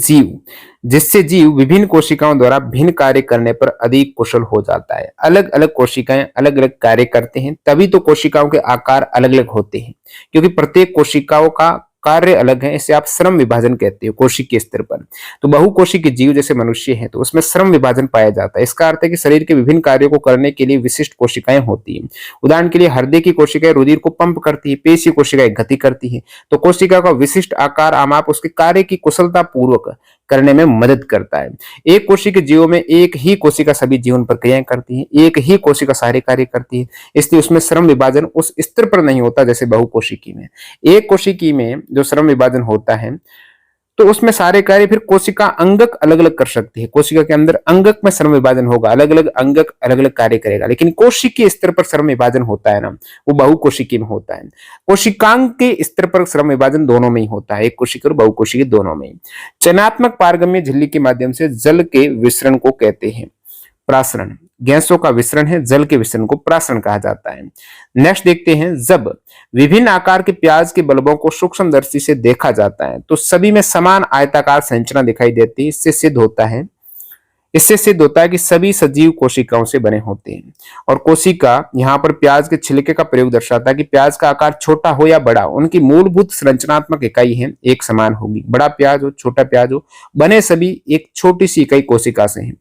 जीव विभिन्न कोशिकाओं द्वारा भिन्न कार्य करने पर अधिक कुशल हो जाता है। अलग अलग कोशिकाएं अलग अलग कार्य करते हैं, तभी तो कोशिकाओं के आकार अलग अलग होते हैं, क्योंकि प्रत्येक कोशिकाओं का कार्य अलग है। इसे आप श्रम विभाजन कहते हो कोशिकीय स्तर पर। तो बहुकोशिकीय जीव जैसे मनुष्य है तो उसमें श्रम विभाजन पाया जाता है। इसका अर्थ है कि शरीर के विभिन्न कार्यों को करने के लिए विशिष्ट कोशिकाएं होती हैं। उदाहरण के लिए हृदय की कोशिकाएं रुधिर को पंप करती है, पेशी कोशिकाएं गति करती है। तो कोशिका का विशिष्ट आकार आमाप उसके कार्य की कुशलता पूर्वक करने में मदद करता है। एक कोशिकीय जीवों में एक ही कोशिका सभी जीवन प्रक्रियाएं करती है, एक ही कोशिका सारे कार्य करती है, इसलिए उसमें श्रम विभाजन उस स्तर पर नहीं होता जैसे बहुकोशिकी में। एक कोशिकी में जो श्रम विभाजन होता है तो उसमें सारे कार्य फिर कोशिका अंगक अलग अलग कर सकती है। कोशिका के अंदर अंगक में श्रम विभाजन होगा, अलग अलग अंगक अलग अलग कार्य करेगा, लेकिन कोशिकीय स्तर पर श्रम विभाजन होता है ना, वो बहुकोशिकी में होता है। कोशिकांग के स्तर पर श्रम विभाजन दोनों में ही होता है, एक कोशिकी और बहुकोशिकी दोनों में ही। चयनात्मक पारगम्य झिल्ली के माध्यम से जल के विसरण को कहते हैं प्रासरण। गैसों का विसरण है, जल के विसरण को प्रासरण कहा जाता है। नेक्स्ट देखते हैं, जब विभिन्न आकार के प्याज के बल्बों को सूक्ष्मदर्शी से देखा जाता है तो सभी में समान आयताकार संरचना दिखाई देती है। इससे सिद्ध होता है कि सभी सजीव कोशिकाओं से बने होते हैं। और कोशिका यहाँ पर प्याज के छिलके का प्रयोग दर्शाता है कि प्याज का आकार छोटा हो या बड़ा, उनकी मूलभूत संरचनात्मक इकाई है एक समान होगी। बड़ा प्याज हो छोटा प्याज हो, बने सभी एक छोटी सी इकाई कोशिका से हैं।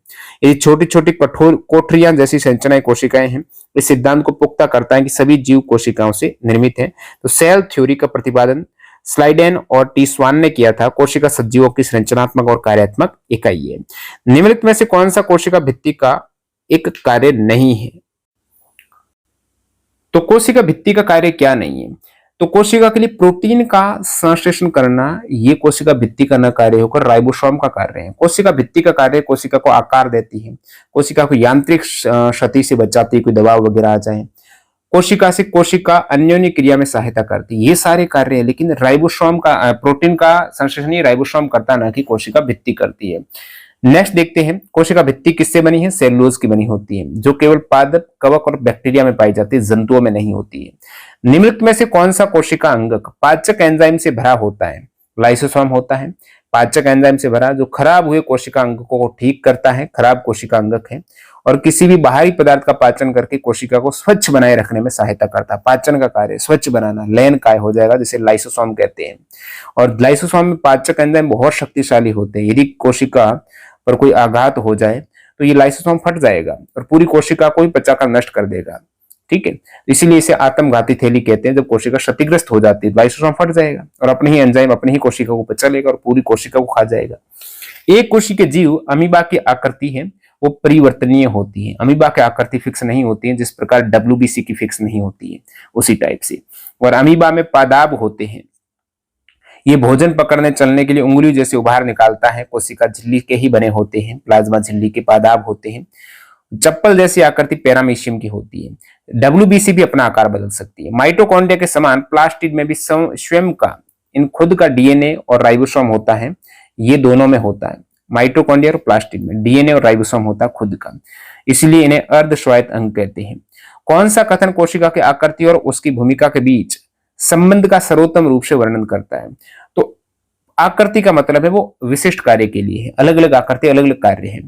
ये छोटी छोटी कठोर कोठरियां जैसी संरचनाएं कोशिकाएं हैं। इस सिद्धांत को पुख्ता करता है कि सभी जीव कोशिकाओं से निर्मित है। तो सेल थ्योरी का प्रतिपादन स्लाइडेन और टी स्वान ने किया था। कोशिका सजीवों की संरचनात्मक और कार्यात्मक इकाई है। निम्नलिखित में से कौन सा कोशिका भित्ति का एक कार्य नहीं है? तो कोशिका भित्ति का कार्य क्या नहीं है? तो कोशिका के लिए प्रोटीन का संश्लेषण करना ये कोशिका भित्ति का न कार्य होकर राइबोसोम का कार्य है। कोशिका भित्ति का कार्य कोशिका को आकार देती है, कोशिका को यांत्रिक क्षति से बचाती है, कोई दबाव वगैरह आ जाए। कोशिका से कोशिका अन्योन्य क्रिया में सहायता करती है, ये सारे कार्य है। लेकिन राइबोसोम का प्रोटीन का संश्लेषण ही राइबोसोम करता, ना कि कोशिका भित्ति करती है। नेक्स्ट देखते हैं, कोशिका भित्ति किससे बनी है? सेलुलोज की बनी होती है, जो केवल पादप, कवक और बैक्टीरिया में पाई जाती है, जंतुओं में नहीं होती है। निम्नलिखित में से कौन सा कोशिका अंगक पाचक एंजाइम से भरा होता है? लाइसोसोम होता है, पाचक एंजाइम से भरा, जो खराब हुए कोशिका अंगकों को ठीक करता है, खराब कोशिका अंगक है। और किसी भी बाहरी पदार्थ का पाचन करके कोशिका को स्वच्छ बनाए रखने में सहायता करता है। पाचन का कार्य स्वच्छ बनाना, लयन काय हो जाएगा, जिसे लाइसोसोम कहते हैं। और लाइसोसोम में पाचक एंजाइम बहुत शक्तिशाली होते हैं। यदि कोशिका पर कोई आघात हो जाए तो ये लाइसोसोम फट जाएगा और पूरी कोशिका को ही पचाकर नष्ट कर देगा। ठीक है, इसीलिए इसे आत्मघाती थैली कहते हैं। जब कोशिका क्षतिग्रस्त हो जाती है लाइसोसोम फट जाएगा और अपने ही एंजाइम अपनी ही कोशिका को पचा लेगा और पूरी कोशिका को खा जाएगा। एक कोशिकीय जीव अमीबा की आकृति है वो परिवर्तनीय होती है। अमीबा की आकृति फिक्स नहीं होती है, जिस प्रकार WBC की फिक्स नहीं होती है, उसी टाइप से। और अमीबा में पादाब होते हैं, ये भोजन पकड़ने चलने के लिए उंगली जैसे उभार निकालता है। कोशिका झिल्ली के ही बने होते हैं, प्लाज्मा झिल्ली के पादाब होते हैं। चप्पल जैसी आकृति पैरामीशियम की होती है। WBC भी अपना आकार बदल सकती है। माइटोकॉन्ड्रिया के समान प्लास्टिड में भी स्वयं का इन खुद का DNA और राइबोसोम होता है, ये दोनों में होता है। माइटोकॉन्ड्रिया और प्लास्टिड में डीएनए और राइबोसोम होता है खुद का, इसलिए इन्हें अर्ध स्वायत्त अंग कहते हैं। कौन सा कथन कोशिका की आकृति और उसकी भूमिका के बीच संबंध का सर्वोत्तम रूप से वर्णन करता है? तो आकृति का मतलब है वो विशिष्ट कार्य के लिए है, अलग अलग आकृति अलग अलग कार्य है,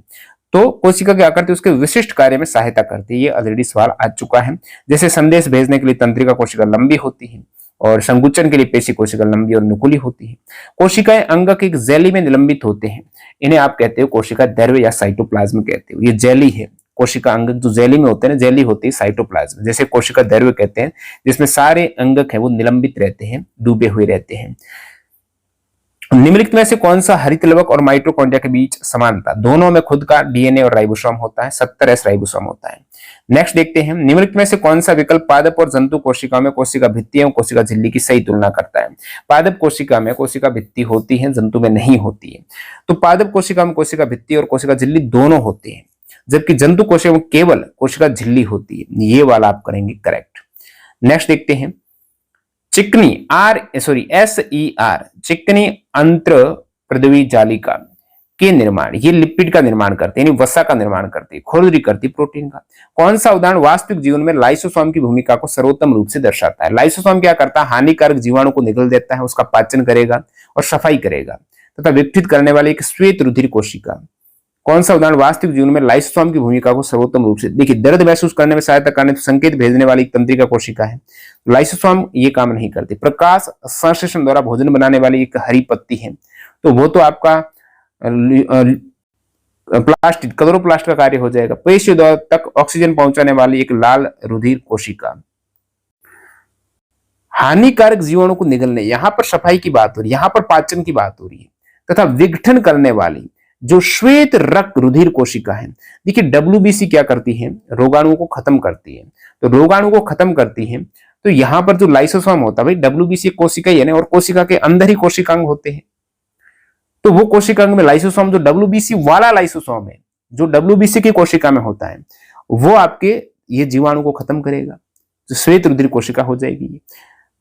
तो कोशिका की आकृति उसके विशिष्ट कार्य में सहायता करती है। ये ऑलरेडी सवाल आ चुका है। जैसे संदेश भेजने के लिए तंत्रिका कोशिका लंबी होती है और संकुचन के लिए पेशी कोशिका लंबी और नुकीली होती है। कोशिकाएं अंगक एक जेली में निलंबित होते हैं, इन्हें आप कहते हो कोशिका द्रव्य या साइटोप्लाज्म कहते हो। ये जेली है, कोशिका अंगक जो जेली में होते हैं ना, जेली होती है साइटोप्लाज्म, जैसे कोशिका द्रव्य कहते हैं जिसमें सारे अंगक है वो निलंबित रहते हैं, डूबे हुए रहते हैं। निम्नलिखित में से कौन सा हरितलवक और माइटोकॉन्ड्रिया के बीच समानता? दोनों में खुद का डीएनए और राइबोसोम होता है, 70S राइबोसोम होता है। नेक्स्ट देखते हैं, निम्नलिखित में से कौन सा विकल्प पादप और जंतु कोशिका में कोशिका भित्ति एवं कोशिका झिल्ली की सही तुलना करता है? पादप कोशिका में कोशिका भित्ति होती है, जंतु में नहीं होती है। तो पादप कोशिका में कोशिका भित्ति और कोशिका झिल्ली दोनों होते हैं, जबकि जंतु कोशिका में केवल कोशिका झिल्ली होती है। ये वाला आप करेंगे करेक्ट। नेक्स्ट देखते हैं, चिकनी SER चिकनी अंत्र प्रद्रवी जालिका के निर्माण, ये लिपिड का निर्माण करते हैं, यानी वसा का निर्माण करते हैं, खोलरी करती प्रोटीन का। कौन सा उदाहरण वास्तविक जीवन में लाइसोसोम की भूमिका को सर्वोत्तम रूप से दर्शाता है? लाइसोसोम क्या करता है? हानिकारक जीवाणु को निगल देता है, उसका पाचन करेगा और सफाई करेगा तथा विकसित करने वाली एक श्वेत रुधिर कोशिका। कौन सा उदाहरण वास्तविक जीवन में लाइसोसोम की भूमिका को सर्वोत्तम रूप से? देखिए, दर्द महसूस करने में सहायता करने तो संकेत भेजने वाली तंत्रिका कोशिका है, लाइसोसोम ये काम नहीं करती। प्रकाश संश्लेषण द्वारा भोजन बनाने वाली एक हरी पत्ती है, तो वो तो आपका प्लास्टिड क्लोरोप्लास्ट का कार्य हो जाएगा। पेशी तक ऑक्सीजन पहुंचाने वाली एक लाल रुधिर कोशिका। हानिकारक जीवाणु को निगलने, यहां पर सफाई की बात हो रही है, यहां पर पाचन की बात हो रही है, तथा विघटन करने वाली जो श्वेत रक्त रुधिर कोशिका है। देखिए, WBC क्या करती है? रोगाणुओं को खत्म करती है। तो रोगाणु को खत्म करती है, तो यहां पर जो लाइसोसोम होता है, भाई WBC कोशिका ही है ना, और कोशिका के अंदर ही कोशिकांग होते हैं, तो वो कोशिकांग में लाइसोसोम जो WBC वाला लाइसोसोम है, जो WBC की कोशिका में होता है, वो आपके ये जीवाणु को खत्म करेगा, तो श्वेत रुधिर कोशिका हो जाएगी।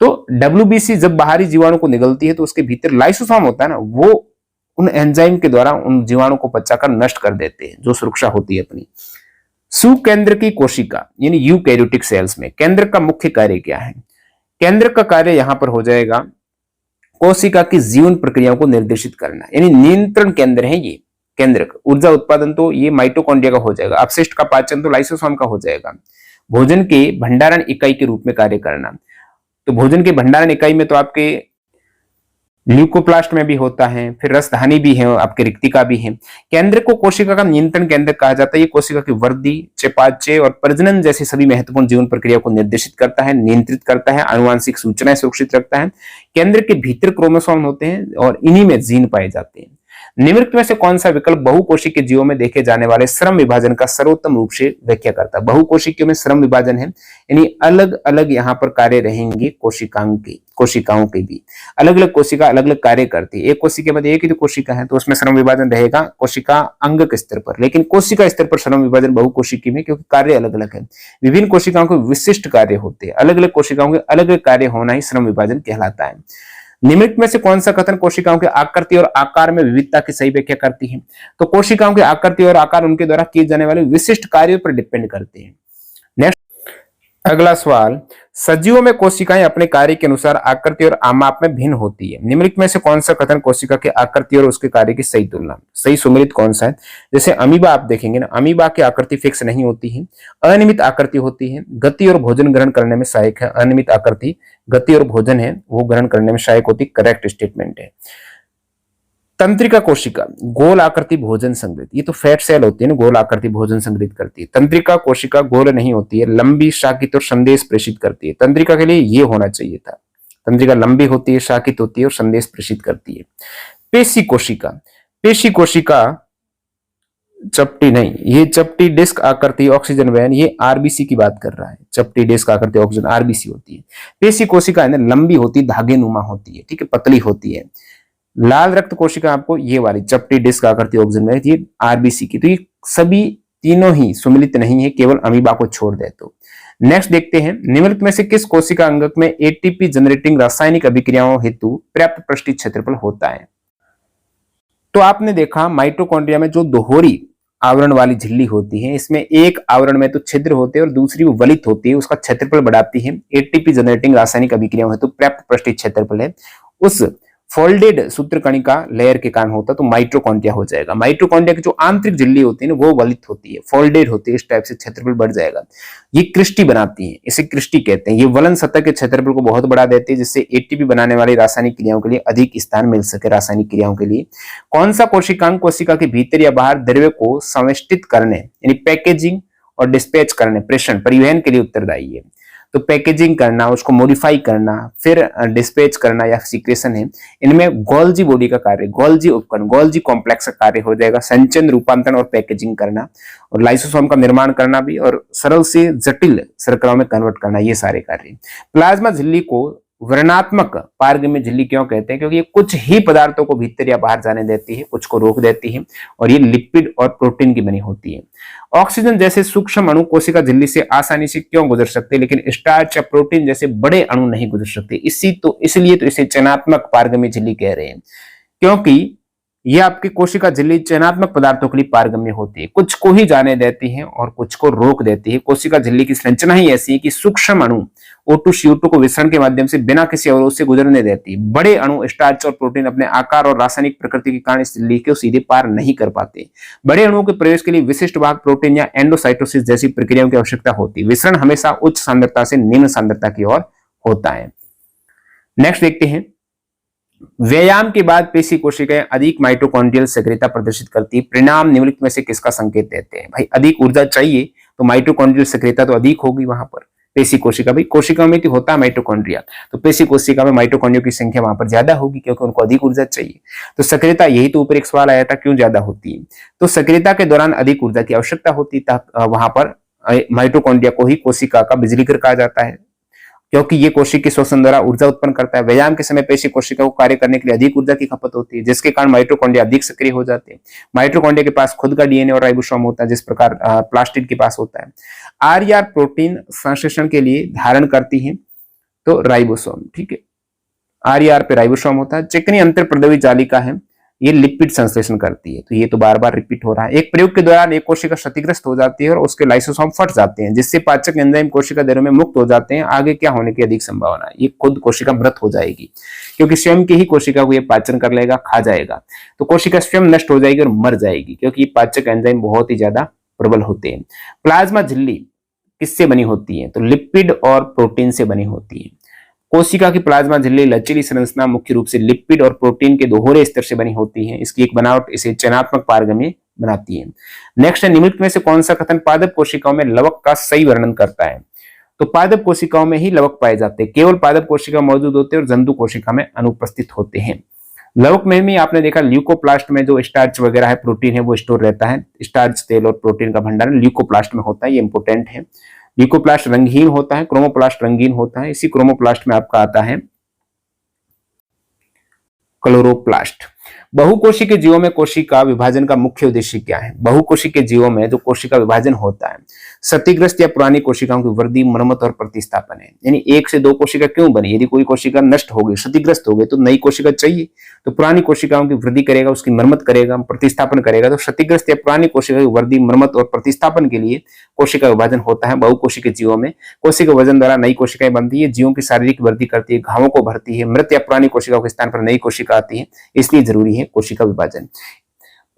तो WBC जब बाहरी जीवाणु को निगलती है तो उसके भीतर लाइसोसोम होता है ना, वो उन एंजाइम के द्वारा उन जीवाणु को पचाकर नष्ट कर देते हैं, जो सुरक्षा होती है अपनी। सुकेंद्र की कोशिका यानी यूकैरियोटिक सेल्स में केंद्र का मुख्य कार्य क्या है? केंद्र का कार्य यहां पर हो जाएगा कोशिका की जीवन प्रक्रियाओं को निर्देशित करना, यानी नियंत्रण केंद्र है ये केंद्रक। ऊर्जा उत्पादन तो ये माइटोकॉन्ड्रिया का हो जाएगा, अपशिष्ट का पाचन तो लाइसोसोम का हो जाएगा। भोजन के भंडारण इकाई के रूप में कार्य करना, तो भोजन के भंडारण इकाई में तो आपके ल्यूकोप्लास्ट में भी होता है, फिर रसधानी भी है, आपके रिक्तिका भी है। केंद्र को कोशिका का नियंत्रण केंद्र कहा जाता है। ये कोशिका की वृद्धि, चयापचय और प्रजनन जैसी सभी महत्वपूर्ण जीवन प्रक्रिया को निर्देशित करता है, नियंत्रित करता है, आनुवांशिक सूचनाएं सुरक्षित रखता है। केंद्र के भीतर क्रोमोसोम होते हैं और इन्हीं में जीन पाए जाते हैं। निम्नलिखित में से कौन सा विकल्प बहुकोशिकीय जीवों में देखे जाने वाले श्रम विभाजन का सर्वोत्तम रूप से व्याख्या करता है? बहुकोशिकीयों में श्रम विभाजन है, यानी अलग अलग यहाँ पर कार्य रहेंगे कोशिकाओं के भी अलग अलग कोशिका अलग अलग कार्य करती है। एक कोशिका में एक ही तो कोशिका है, तो उसमें श्रम विभाजन रहेगा कोशिका अंग के स्तर पर, लेकिन कोशिका स्तर पर श्रम विभाजन बहुकोशिकीय में, क्योंकि कार्य अलग अलग है। विभिन्न कोशिकाओं के विशिष्ट कार्य होते हैं, अलग अलग कोशिकाओं के अलग अलग कार्य होना ही श्रम विभाजन कहलाता है। निम्नलिखित में से कौन सा कथन कोशिकाओं के आकृति और आकार में विविधता की सही व्याख्या करती है? तो कोशिकाओं के आकृति और आकार उनके द्वारा किए जाने वाले विशिष्ट कार्यों पर डिपेंड करते हैं। नेक्स्ट, अगला सवाल, सजीवों में कोशिकाएं अपने कार्य के अनुसार आकृति और आमाप में भिन्न होती है। निम्नलिखित में से कौन सा कथन कोशिका के आकृति और उसके कार्य की सही तुलना, सही सुमेलित कौन सा है? जैसे अमीबा आप देखेंगे ना, अमीबा की आकृति फिक्स नहीं होती है, अनियमित आकृति होती है, गति और भोजन ग्रहण करने में सहायक है। अनियमित आकृति गति और भोजन है वो ग्रहण करने में सहायक होती, करेक्ट स्टेटमेंट है। तंत्रिका कोशिका गोल आकृति भोजन संग्रहित, ये तो फैट सेल होती है ना, गोल आकृति भोजन संग्रहित करती है। तंत्रिका कोशिका गोल नहीं होती है, लंबी शाखित और संदेश प्रेषित करती है। तंत्रिका के लिए ये होना चाहिए था, तंत्रिका लंबी होती है, शाखित होती है और संदेश प्रेषित करती है। पेशी कोशिका चपटी नहीं, ये चपटी डिस्क आकृति ऑक्सीजन वहन, ये आरबीसी की बात कर रहा है। चपटी डिस्क आकृति ऑक्सीजन आरबीसी होती है। पेशी कोशिका है ना, लंबी होती है, धागे नुमा होती है, ठीक है, पतली होती है। लाल रक्त कोशिका आपको ये वाली चपटी डिस्क आकृति ऑक्सीजन वहन, ये आरबीसी की। तो ये सभी तीनों ही सुमिलित नहीं है, केवल अमीबा को छोड़ दे तो। नेक्स्ट देखते हैं, निम्नलिखित में से किस कोशिका अंगक में एटीपी जनरेटिंग रासायनिक अभिक्रियाओं हेतु पर्याप्त पृष्ठीय क्षेत्रफल होता है? तो आपने देखा माइटोकॉन्ड्रिया में जो दोहरी आवरण वाली झिल्ली होती है, इसमें एक आवरण में तो छिद्र होते हैं और दूसरी वो वलित होती है, उसका क्षेत्रफल बढ़ाती है। एटीपी जनरेटिंग रासायनिक अभिक्रियाओं हेतु पर्याप्त पृष्ठीय क्षेत्रफल है, उस फोल्डेड सूत्रकणिका लेयर के कारण होता, तो माइटोकॉन्ड्रिया हो जाएगा। माइटोकॉन्ड्रिया की जो आंतरिक झिल्ली होती है ना, वो वलित होती है, फोल्डेड होती है, इस टाइप से क्षेत्रफल बढ़ जाएगा। ये क्रिस्टी बनाती है, इसे क्रिस्टी कहते हैं। ये वलन सतह के क्षेत्रफल को बहुत बढ़ा देती है, जिससे एटीपी बनाने वाली रासायनिक क्रियाओं के लिए अधिक स्थान मिल सके। रासायनिक क्रियाओं के लिए कौन सा कोशिकांग कोशिका के भीतर या बाहर द्रव्य को संवेष्टित करने यानी पैकेजिंग और डिस्पैच करने, प्रेषण, परिवहन के लिए उत्तरदायी है? तो पैकेजिंग करना, उसको मॉडिफाई करना, फिर डिस्पैच करना या सीक्रेशन है, इनमें गोल्जी बॉडी का कार्य, गोल्जी उपकरण, गोल्जी कॉम्प्लेक्स का कार्य हो जाएगा। संचयन, रूपांतरण और पैकेजिंग करना, और लाइसोसोम का निर्माण करना भी, और सरल से जटिल शर्कराओं में कन्वर्ट करना, ये सारे कार्य। प्लाज्मा झिल्ली को वर्णात्मक पारगम्य झिल्ली क्यों कहते हैं? क्योंकि ये कुछ ही पदार्थों को भीतर या बाहर जाने देती है, कुछ को रोक देती है, और ये लिपिड और प्रोटीन की बनी होती है। ऑक्सीजन जैसे सूक्ष्म अणु कोशिका झिल्ली से आसानी से क्यों गुजर सकते हैं, लेकिन स्टार्च या प्रोटीन जैसे बड़े अणु नहीं गुजर सकते? इसलिए तो इसे चयनात्मक पारगम्य झिल्ली कह रहे हैं, क्योंकि यह आपकी कोशिका झिल्ली चयनात्मक पदार्थों के लिए पारगम्य होती है, कुछ को ही जाने देती है और कुछ को रोक देती है। कोशिका झिल्ली की संरचना ही ऐसी है कि सूक्ष्म अणु O2 CO2 को विसरण के माध्यम से बिना किसी अवरोध से गुजरने देती है। बड़े अणु स्टार्च और प्रोटीन अपने आकार और रासायनिक प्रकृति के कारण इस झिल्ली को सीधे पार नहीं कर पाते। बड़े अणुओं के प्रवेश के लिए विशिष्ट भाग प्रोटीन या एंडोसाइटोसिस जैसी प्रक्रियाओं की आवश्यकता होती है। विसरण हमेशा उच्च सांद्रता से निम्न सांद्रता की ओर होता है। नेक्स्ट देखते हैं, व्यायाम के बाद पेशी कोशिकाएं अधिक माइटोकॉन्ड्रियल सक्रियता प्रदर्शित करती है, परिणाम निम्नलिखित में से किसका संकेत देते हैं? भाई अधिक ऊर्जा चाहिए तो माइटोकॉन्ड्रियल सक्रियता तो अधिक होगी वहां पर। पेशी कोशिका, भाई कोशिका में तो होता है माइटोकॉन्ड्रिया, तो पेशी कोशिका में माइटोकॉन्ड्रिया की संख्या वहां पर ज्यादा होगी क्योंकि उनको अधिक ऊर्जा चाहिए। तो सक्रियता, यही तो ऊपर एक सवाल आया था क्यों ज्यादा होती है, तो सक्रियता के दौरान अधिक ऊर्जा की आवश्यकता होती है, वहां पर माइटोकॉन्ड्रिया को ही कोशिका का बिजलीघर कहा जाता है, क्योंकि ये कोशिकीय श्वसन द्वारा ऊर्जा उत्पन्न करता है। व्यायाम के समय पेशी कोशिका को कार्य करने के लिए अधिक ऊर्जा की खपत होती है, जिसके कारण माइटोकॉन्ड्रिया अधिक सक्रिय हो जाते हैं। माइटोकॉन्ड्रिया के पास खुद का डीएनए और राइबोसोम होता है, जिस प्रकार प्लास्टिड के पास होता है। आरईआर प्रोटीन संश्लेषण के लिए धारण करती है तो राइबोसोम, ठीक है, आरईआर पे राइबोसोम होता है। चिकनी अंतर प्रद्रवी जालिका है, ये लिपिड संश्लेषण करती है, तो ये तो बार बार रिपीट हो रहा है। एक प्रयोग के दौरान एक कोशिका क्षतिग्रस्त हो जाती है और उसके लाइसोसोम फट जाते हैं, जिससे पाचक एंजाइम कोशिका देरों में मुक्त हो जाते हैं। आगे क्या होने की अधिक संभावना है? ये खुद कोशिका मृत हो जाएगी, क्योंकि स्वयं की ही कोशिका को ये पाचन कर लेगा, खा जाएगा, तो कोशिका स्वयं नष्ट हो जाएगी और मर जाएगी, क्योंकि ये पाचक एंजाइम बहुत ही ज्यादा प्रबल होते हैं। प्लाज्मा झिल्ली किससे बनी होती है? तो लिपिड और प्रोटीन से बनी होती है। कोशिका की प्लाज्मा झिल्ली लचीली संरचना मुख्य रूप से लिपिड और प्रोटीन के दोहरे स्तर से बनी होती है। इसकी एक बनावट इसे चयनात्मक पारगम्य बनाती है। नेक्स्ट है, निम्नलिखित में से कौन सा कथन पादप कोशिकाओं में लवक का सही वर्णन करता है? तो पादप कोशिकाओं में ही लवक पाए जाते हैं, केवल पादप कोशिका मौजूद होते हैं और जंतु कोशिका में अनुपस्थित होते हैं। लवक में भी आपने देखा ल्यूकोप्लास्ट में जो स्टार्च वगैरह है, प्रोटीन है, वो स्टोर रहता है। स्टार्च, तेल और प्रोटीन का भंडारण ल्यूकोप्लास्ट में होता है, ये इंपोर्टेंट है। ल्यूकोप्लास्ट रंगहीन होता है, क्रोमोप्लास्ट रंगीन होता है। इसी क्रोमोप्लास्ट में आपका आता है क्लोरोप्लास्ट। बहुकोशिकीय जीवों में कोशिका विभाजन का मुख्य उद्देश्य क्या है? बहुकोशिकीय जीवों में जो कोशिका विभाजन होता है, क्षतिग्रस्त या पुरानी कोशिकाओं की वृद्धि, मरम्मत और प्रतिस्थापन है। यानी एक से दो कोशिका क्यों बनी? यदि कोई कोशिका नष्ट हो गई, क्षतिग्रस्त हो गई, तो नई कोशिका चाहिए, तो पुरानी कोशिकाओं की वृद्धि करेगा, उसकी मरम्मत करेगा, प्रतिस्थापन करेगा। तो क्षतिग्रस्त या पुरानी कोशिका की वृद्धि, मरम्मत और प्रतिस्थापन के लिए कोशिका विभाजन होता है। बहुकोशिकीय जीवों में कोशिका विभाजन द्वारा नई कोशिकाएं बनती है, जीवों की शारीरिक वृद्धि करती है, घावों को भरती है, मृत या पुरानी कोशिकाओं के स्थान पर नई कोशिका आती है, इसलिए जरूरी है कोशिका विभाजन।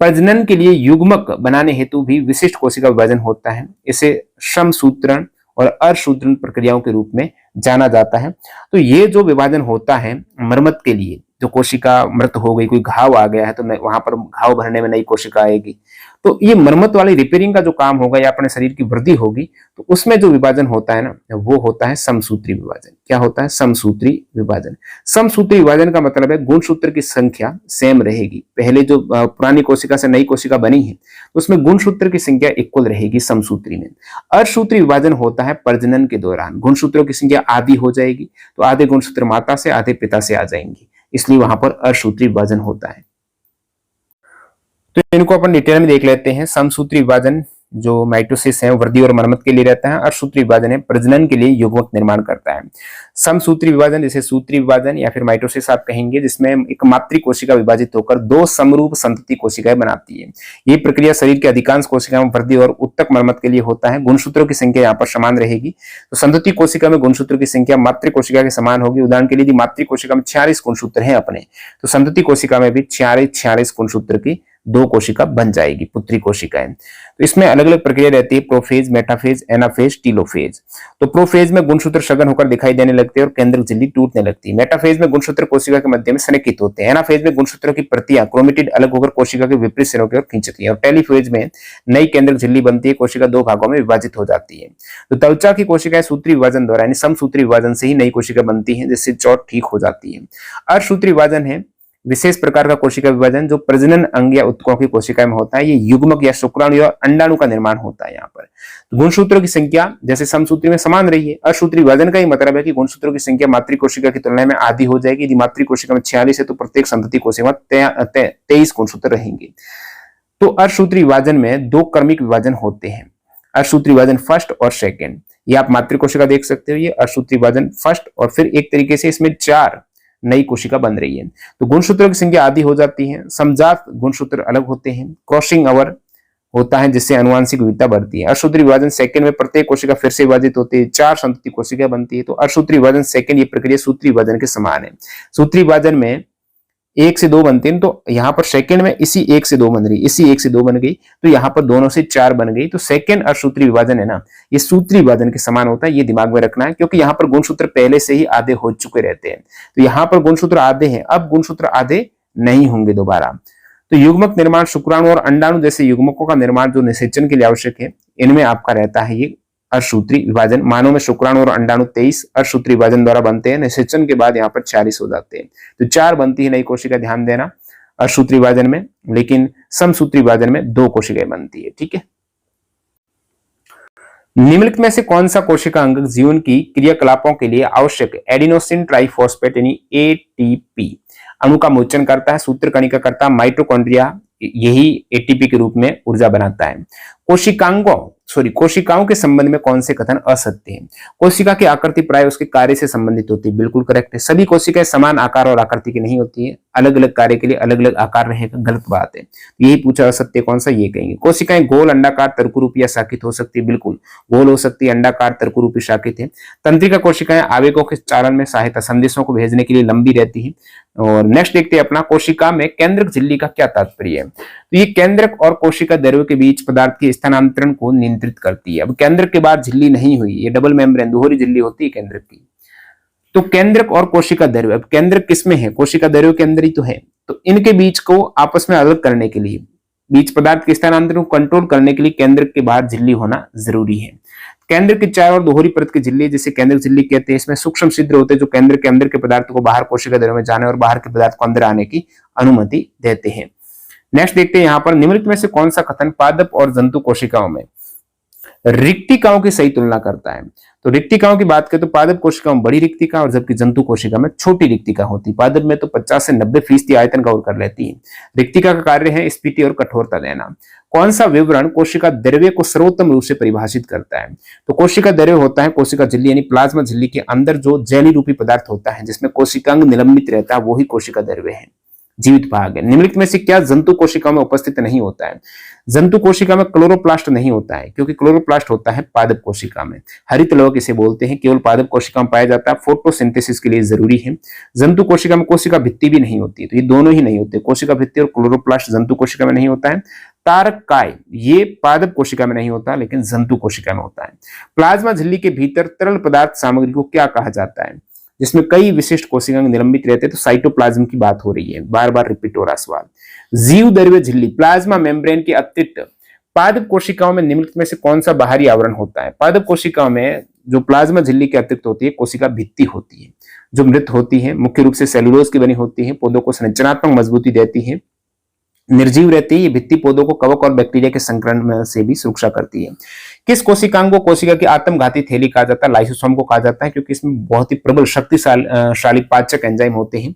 प्रजनन के लिए युग्मक बनाने हेतु भी विशिष्ट कोशिका विभाजन होता है। इसे समसूत्रण और असूत्रण प्रक्रियाओं के रूप में जाना जाता है। तो ये जो विभाजन होता है मरम्मत के लिए, जो कोशिका मृत हो गई, कोई घाव आ गया है, तो वहां पर घाव भरने में नई कोशिका आएगी, तो ये मरम्मत वाली रिपेयरिंग का जो काम होगा या अपने शरीर की वृद्धि होगी, तो उसमें जो विभाजन होता है ना, वो होता है समसूत्री विभाजन। क्या होता है? समसूत्री विभाजन। समसूत्री विभाजन का मतलब है गुणसूत्र की संख्या सेम रहेगी। पहले जो पुरानी कोशिका से नई कोशिका बनी है, तो उसमें गुणसूत्र की संख्या इक्वल रहेगी समसूत्री में। असूत्री विभाजन होता है प्रजनन के दौरान, गुणसूत्रों की संख्या आधी हो जाएगी, तो आधे गुणसूत्र माता से, आधे पिता से आ जाएंगे, इसलिए वहां पर असूत्री विभाजन होता है। तो इनको अपन डिटेल में देख लेते हैं। समसूत्री विभाजन जो माइटोसिस है वृद्धि और मरम्मत के लिए रहता है। अर्धसूत्री विभाजन है प्रजनन के लिए युग्मक निर्माण करता है। समसूत्री विभाजन जैसे सूत्री विभाजन या फिर माइटोसिस आप कहेंगे, जिसमें एक मातृ कोशिका विभाजित होकर दो समरूप संतति कोशिकाएं बनाती है। ये प्रक्रिया शरीर के अधिकांश कोशिकाओं में वृद्धि और उत्तक मरम्मत के लिए होता है। गुणसूत्रों की संख्या यहाँ पर समान रहेगी। तो संतति कोशिका में गुणसूत्रों की संख्या मातृ कोशिका के समान होगी। उदाहरण के लिए यदि मातृ कोशिका में 46 गुणसूत्र है अपने, तो संतति कोशिका में भी 46 गुणसूत्र की दो कोशिका बन जाएगी, पुत्री कोशिकाएं। तो इसमें अलग अलग प्रक्रिया रहती है, प्रोफेज, मेटाफेज, एनाफेज, टीलोफेज। तो प्रोफेज में गुणसूत्र सघन होकर दिखाई देने लगते हैं और केंद्रक झिल्ली टूटने लगती है। मेटाफेज में गुणसूत्र कोशिका के मध्य में संरेखित होते हैं। एनाफेज में गुणसूत्रों की प्रतियां क्रोमेटिड अलग होकर कोशिका के विपरीत सिरों की ओर खींचती है। और टेलीफेज में नई केंद्रक झिल्ली बनती है, कोशिका दो भागों में विभाजित हो जाती है। तो त्वचा की कोशिकाएं सूत्री विभाजन द्वारा यानी समसूत्री विभाजन से ही नई कोशिका बनती है, जिससे चोट ठीक हो जाती है। अर्धसूत्री विभाजन है विशेष प्रकार का कोशिका विभाजन जो प्रजनन अंग या उत्तकों की कोशिका में होता है। ये युग्मक या शुक्राणु या अंडाणु का निर्माण होता है। यहाँ पर तो गुणसूत्रों की संख्या जैसे समसूत्री में समान रही है। अर्धसूत्री विभाजन का ही मतलब है कि गुणसूत्रों की संख्या मातृ कोशिका की तुलना में आधी हो जाएगी। यदि मातृ कोशिका में 46 है तो प्रत्येक संतति कोशिका में 23 गुणसूत्र रहेंगे। तो अर्धसूत्री विभाजन में दो क्रमिक विभाजन होते हैं। अर्धसूत्री विभाजन फर्स्ट और सेकेंड। ये आप मातृ कोशिका देख सकते हो, ये अर्धसूत्री विभाजन फर्स्ट, और फिर एक तरीके से इसमें 4 नई कोशिका बन रही है। तो गुणसूत्रों की संख्या आधी हो जाती है। समजात गुणसूत्र अलग होते हैं। क्रॉसिंग ओवर होता है जिससे अनुवांशिक विविधता बढ़ती है। अर्धसूत्री विभाजन सेकंड में प्रत्येक कोशिका फिर से विभाजित होती है, 4 संतति कोशिका बनती है। तो अर्धसूत्री विभाजन सेकंड ये प्रक्रिया सूत्री विभाजन के समान है। सूत्री विभाजन में 1 से 2 बनते हैं, तो यहाँ पर सेकंड में इसी 1 से 2 बन रही, इसी 1 से 2 बन गई, तो यहाँ पर दोनों से 4 बन गई। तो सेकंड अर्धसूत्री विभाजन है ना, ये सूत्री विभाजन के समान होता है। ये दिमाग में रखना है, क्योंकि यहाँ पर गुणसूत्र पहले से ही आधे हो चुके रहते हैं। तो यहाँ पर गुणसूत्र आधे हैं, अब गुणसूत्र आधे नहीं होंगे दोबारा। तो युग्मक निर्माण शुक्राणु और अंडाणु जैसे युग्मकों का निर्माण जो निषेचन के लिए आवश्यक है, इनमें आपका रहता है ये अर्धसूत्री विभाजन। मानव में शुक्राणु और अंडाणु 23 अर्धसूत्री विभाजन द्वारा बनते हैं। निषेचन के बाद यहाँ पर 40 हो जाते हैं। तो 4 बनती है नई कोशिका, ध्यान देना, अर्धसूत्री विभाजन में। लेकिन समसूत्री विभाजन में 2 कोशिकाएं बनती है। ठीक है। निम्नलिखित में से कौन सा कोशिका अंग जीवन की क्रियाकलापों के लिए आवश्यक एडिनोसिन ट्राइफॉस्फेट यानी एटीपी अणु का मोचन करता है, सूत्र कणिका करता है, माइटोकॉन्ड्रिया यही एटीपी के रूप में ऊर्जा बनाता है। कोशिकाओं के संबंध में कौन से कथन असत्य हैं? कोशिका की आकृति प्राय उसके कार्य से संबंधित होती है, बिल्कुल करेक्ट है। सभी कोशिकाएं समान आकार और आकृति की नहीं होती है, अलग अलग कार्य के लिए अलग अलग आकार रहेगा, गलत बात है। यही पूछा असत्य कौन सा, ये कहेंगे। कोशिकाएं गोल, अंडाकार, तर्करूपी या शाखित हो सकती है, बिल्कुल गोल हो सकती है, अंडाकार, तर्करूपी, शाखित है। तंत्रिका कोशिकाएं आवेगों के चालन में सहायता, संदेशों को भेजने के लिए लंबी रहती है। और नेक्स्ट देखते हैं अपना, कोशिका में केंद्रक झिल्ली का क्या तात्पर्य है? तो ये केंद्रक और कोशिका द्रव्य के बीच पदार्थ के स्थानांतरण को नियंत्रित करती है। अब केंद्रक के बाद झिल्ली नहीं हुई, ये डबल मेम्ब्रेन दोहरी झिल्ली होती है केंद्रक की। तो केंद्रक और कोशिका द्रव्य, अब केंद्रक किसमें है? कोशिका द्रव्य के अंदर ही तो है। तो इनके बीच को आपस में अलग करने के लिए, बीच पदार्थ के स्थानांतरण को कंट्रोल करने के लिए केंद्रक के बाहर झिल्ली होना जरूरी है। केंद्र के चारों ओर दोहरी परत की झिल्ली, जिसे केंद्रक झिल्ली कहते हैं, इसमें सूक्ष्म छिद्र होते हैं जो केंद्र के अंदर के पदार्थ को बाहर कोशिका द्रव्य में जाने और बाहर के पदार्थ को अंदर आने की अनुमति देते हैं। नेक्स्ट देखते हैं यहाँ पर, निम्नलिखित में से कौन सा कथन पादप और जंतु कोशिकाओं में रिक्तिकाओं की सही तुलना करता है? तो रिक्तिकाओं की बात करें तो पादप कोशिकाओं में बड़ी रिक्तिका और जबकि जंतु कोशिका में छोटी रिक्तिका होती। पादप में तो 50 से 90% आयतन कवर कर लेती है। रिक्तिका का कार्य है स्फीति और कठोरता देना। कौन सा विवरण कोशिका द्रव्य को सर्वोत्तम रूप से परिभाषित करता है? तो कोशिका द्रव्य होता है कोशिका झिल्ली यानी प्लाज्मा झिल्ली के अंदर जो जेली रूपी पदार्थ होता है जिसमें कोशिकांग निलंबित रहता है, वही कोशिका द्रव्य है, जीवित भाग है। निम्नलिखित में से क्या जंतु कोशिका में उपस्थित नहीं होता है? जंतु कोशिका में क्लोरोप्लास्ट नहीं होता है, क्योंकि क्लोरोप्लास्ट होता है पादप कोशिका में। हरित लवक इसे बोलते हैं, केवल पादप कोशिका में पाया जाता है, फोटोसिंथेसिस के लिए जरूरी है। जंतु कोशिका में कोशिका भित्ति भी नहीं होती है, तो ये दोनों ही नहीं होते, कोशिका भित्ति और क्लोरोप्लास्ट जंतु कोशिका में नहीं होता है। तारक काय ये पादप कोशिका में नहीं होता लेकिन जंतु कोशिका में होता है। प्लाज्मा झिल्ली के भीतर तरल पदार्थ सामग्री को क्या कहा जाता है? जिसमें कई विशिष्ट कोशिकाएं निलंबित रहते हैं, तो साइटोप्लाज्म की बात हो रही है, बार बार रिपीट हो रहा सवाल। जीव द्रव्य झिल्ली प्लाज्मा मेम्ब्रेन के अतिरिक्त पादप कोशिकाओं में निम्नलिखित में से कौन सा बाहरी आवरण होता है? पादप कोशिकाओं में जो प्लाज्मा झिल्ली के अतिरिक्त होती है कोशिका भित्ति होती है, जो मृत होती है, मुख्य रूप से सेलुलोज की बनी होती है, पौधों को संरचनात्मक मजबूती देती है, निर्जीव रहती है। ये भित्ति पौधों को कवक और बैक्टीरिया के संक्रमण से भी सुरक्षा करती है। किस कोशिकांग को कोशिका की आत्मघाती थैली कहा जाता है? लाइसोसोम को कहा जाता है, क्योंकि इसमें बहुत ही प्रबल शक्तिशाली पाचक एंजाइम होते हैं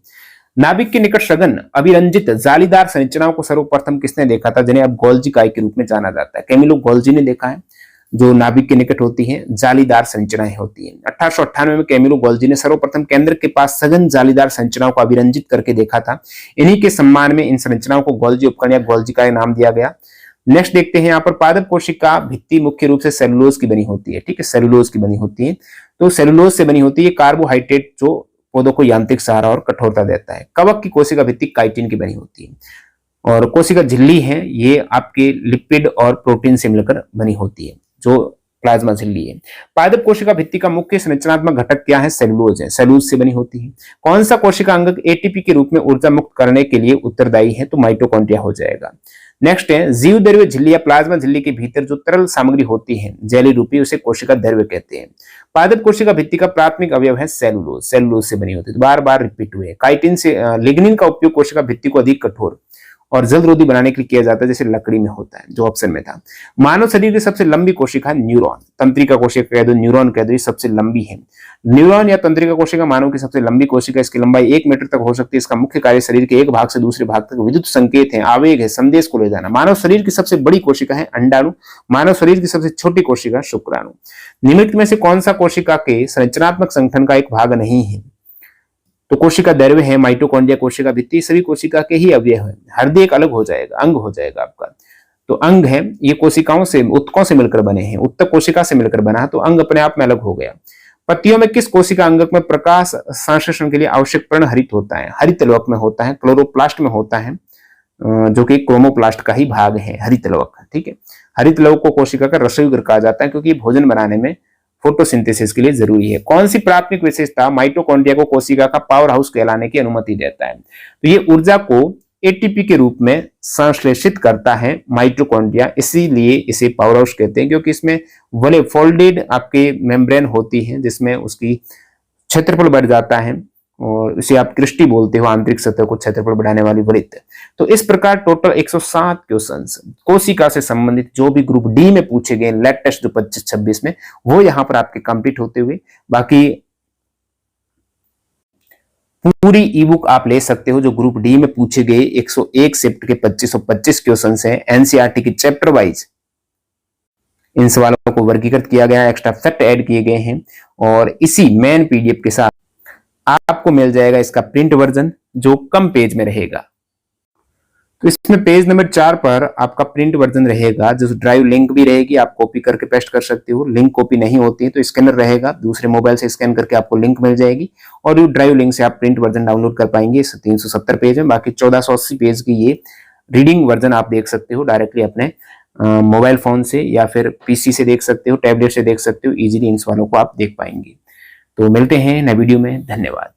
नाभिक के निकट सघन अभिरंजित जालीदार संरचनाओं को सर्वप्रथम किसने देखा था, जिन्हें अब गोल्जी काय के रूप में जाना जाता है। कैमिलो गोल्जी ने देखा है। जो नाभिक के निकट होती है जालीदार संरचनाएं होती हैं। 1898 में कैमिलो गोल्जी ने सर्वप्रथम केंद्र के पास सघन जालीदार संरचनाओं को अभिरंजित करके देखा था। इन्हीं के सम्मान में इन संरचनाओं को गोल्जी उपकरण या गोल्जी का नाम दिया गया। नेक्स्ट देखते हैं यहाँ पर पादप कोशिका भित्ति मुख्य रूप से सेलुलोज की बनी होती है। ठीक है, सेलुलोज की बनी होती है। तो सेलुलोज से बनी होती है कार्बोहाइड्रेट जो पौधों को यांत्रिक सहारा और कठोरता देता है। कवक की कोशिका भित्ति काइटिन की बनी होती है। और कोशिका झिल्ली है, ये आपके लिपिड और प्रोटीन से मिलकर बनी होती है, जो प्लाज्मा झिल्ली है। पादप कोशिका भित्ति का मुख्य संरचनात्मक घटक क्या है, सेलुलोज है, सेलुलोज से बनी होती है। कौन सा कोशिका अंगक एटीपी के रूप में ऊर्जा मुक्त करने के लिए उत्तरदायी है, तो माइटोकॉन्ड्रिया हो जाएगा। नेक्स्ट है जीव द्रव्य झिल्ली या प्लाज्मा झिल्ली के भीतर जो तरल सामग्री होती है जेली रूपी, उसे कोशिका द्रव्य कहते हैं। पादप कोशिका भित्ति का प्राथमिक अवयव है सेलुलोज, सेलुलोज से बनी होती है। बार बार रिपीट हुए। काइटिन से लिग्निन का उपयोग कोशिका भित्ति को अधिक कठोर और जल्दरोधी बनाने के लिए किया जाता है, जैसे लकड़ी में होता है, जो ऑप्शन में था। मानव शरीर की सबसे लंबी कोशिका है न्यूरॉन, तंत्रिका कोशिका कह दो, न्यूरॉन कह दो, ये सबसे लंबी है। न्यूरॉन या तंत्रिका कोशिका मानव की सबसे लंबी कोशिका, इसकी लंबाई 1 मीटर तक हो सकती है। इसका मुख्य कार्य शरीर के एक भाग से दूसरे भाग तक विद्युत संकेत है, आवेग है, संदेश को ले जाना। मानव शरीर की सबसे बड़ी कोशिका है अंडाणु। मानव शरीर की सबसे छोटी कोशिका शुक्राणु। निम्नलिखित में से कौन सा कोशिका के संरचनात्मक संगठन का एक भाग नहीं है, तो कोशिका द्रव्य है, माइटोकॉन्ड्रिया, कोशिका भित्ति, सभी कोशिका के ही अवयव है। हृदय एक अलग हो जाएगा, अंग हो जाएगा आपका। तो अंग है, ये कोशिकाओं से, उत्तकों से मिलकर बने हैं, उत्तक कोशिका से मिलकर बना है, तो अंग अपने आप में अलग हो गया। पत्तियों में किस कोशिका अंगक में प्रकाश संश्लेषण के लिए आवश्यक पर्ण हरित होता है, हरित लवक में होता है, क्लोरोप्लास्ट में होता है, जो कि क्रोमोप्लास्ट का ही भाग है, हरित लवक। ठीक है, हरित लवक को कोशिका का रसोई घर कहा जाता है, क्योंकि भोजन बनाने में फोटोसिंथेसिस के लिए जरूरी है। कौन सी प्राथमिक विशेषता माइटोकॉन्ड्रिया को कोशिका का पावर हाउस कहलाने की अनुमति देता है, तो ये ऊर्जा को एटीपी के रूप में संश्लेषित करता है माइटोकॉन्ड्रिया, इसीलिए इसे पावर हाउस कहते हैं, क्योंकि इसमें वले फोल्डेड आपके मेम्ब्रेन होती है, जिसमें उसकी क्षेत्रफल बढ़ जाता है और इसे आप क्रिस्टी बोलते हो, आंतरिक सतह को क्षेत्रफल बढ़ाने वाली वृत्त। तो इस प्रकार टोटल 107 क्वेश्चंस कोशिका से संबंधित जो भी ग्रुप डी में पूछे गए लैब टेस्ट जो 25-26 में, वो यहां पर आपके कंप्लीट होते हुए, बाकी पूरी ई बुक आप ले सकते हो जो ग्रुप डी में पूछे गए 101 शिफ्ट के 2525 क्वेश्चन है। एनसीईआरटी की चैप्टर वाइज इन सवालों को वर्गीकृत किया गया, एक्स्ट्रा फैक्ट ऐड किए गए हैं, और इसी मेन पीडीएफ के साथ आपको मिल जाएगा इसका प्रिंट वर्जन, जो कम पेज में रहेगा। तो इसमें पेज नंबर 4 पर आपका प्रिंट वर्जन रहेगा, जो ड्राइव लिंक भी रहेगी, आप कॉपी करके पेस्ट कर सकते हो। लिंक कॉपी नहीं होती है तो स्कैनर रहेगा, दूसरे मोबाइल से स्कैन करके आपको लिंक मिल जाएगी, और ये ड्राइव लिंक से आप प्रिंट वर्जन डाउनलोड कर पाएंगे। 370 पेज है, बाकी 1480 पेज की ये रीडिंग वर्जन आप देख सकते हो डायरेक्टली अपने मोबाइल फोन से, या फिर पीसी से देख सकते हो, टैबलेट से देख सकते हो, इजीली इन सवालों को आप देख पाएंगे। तो मिलते हैं नए वीडियो में, धन्यवाद।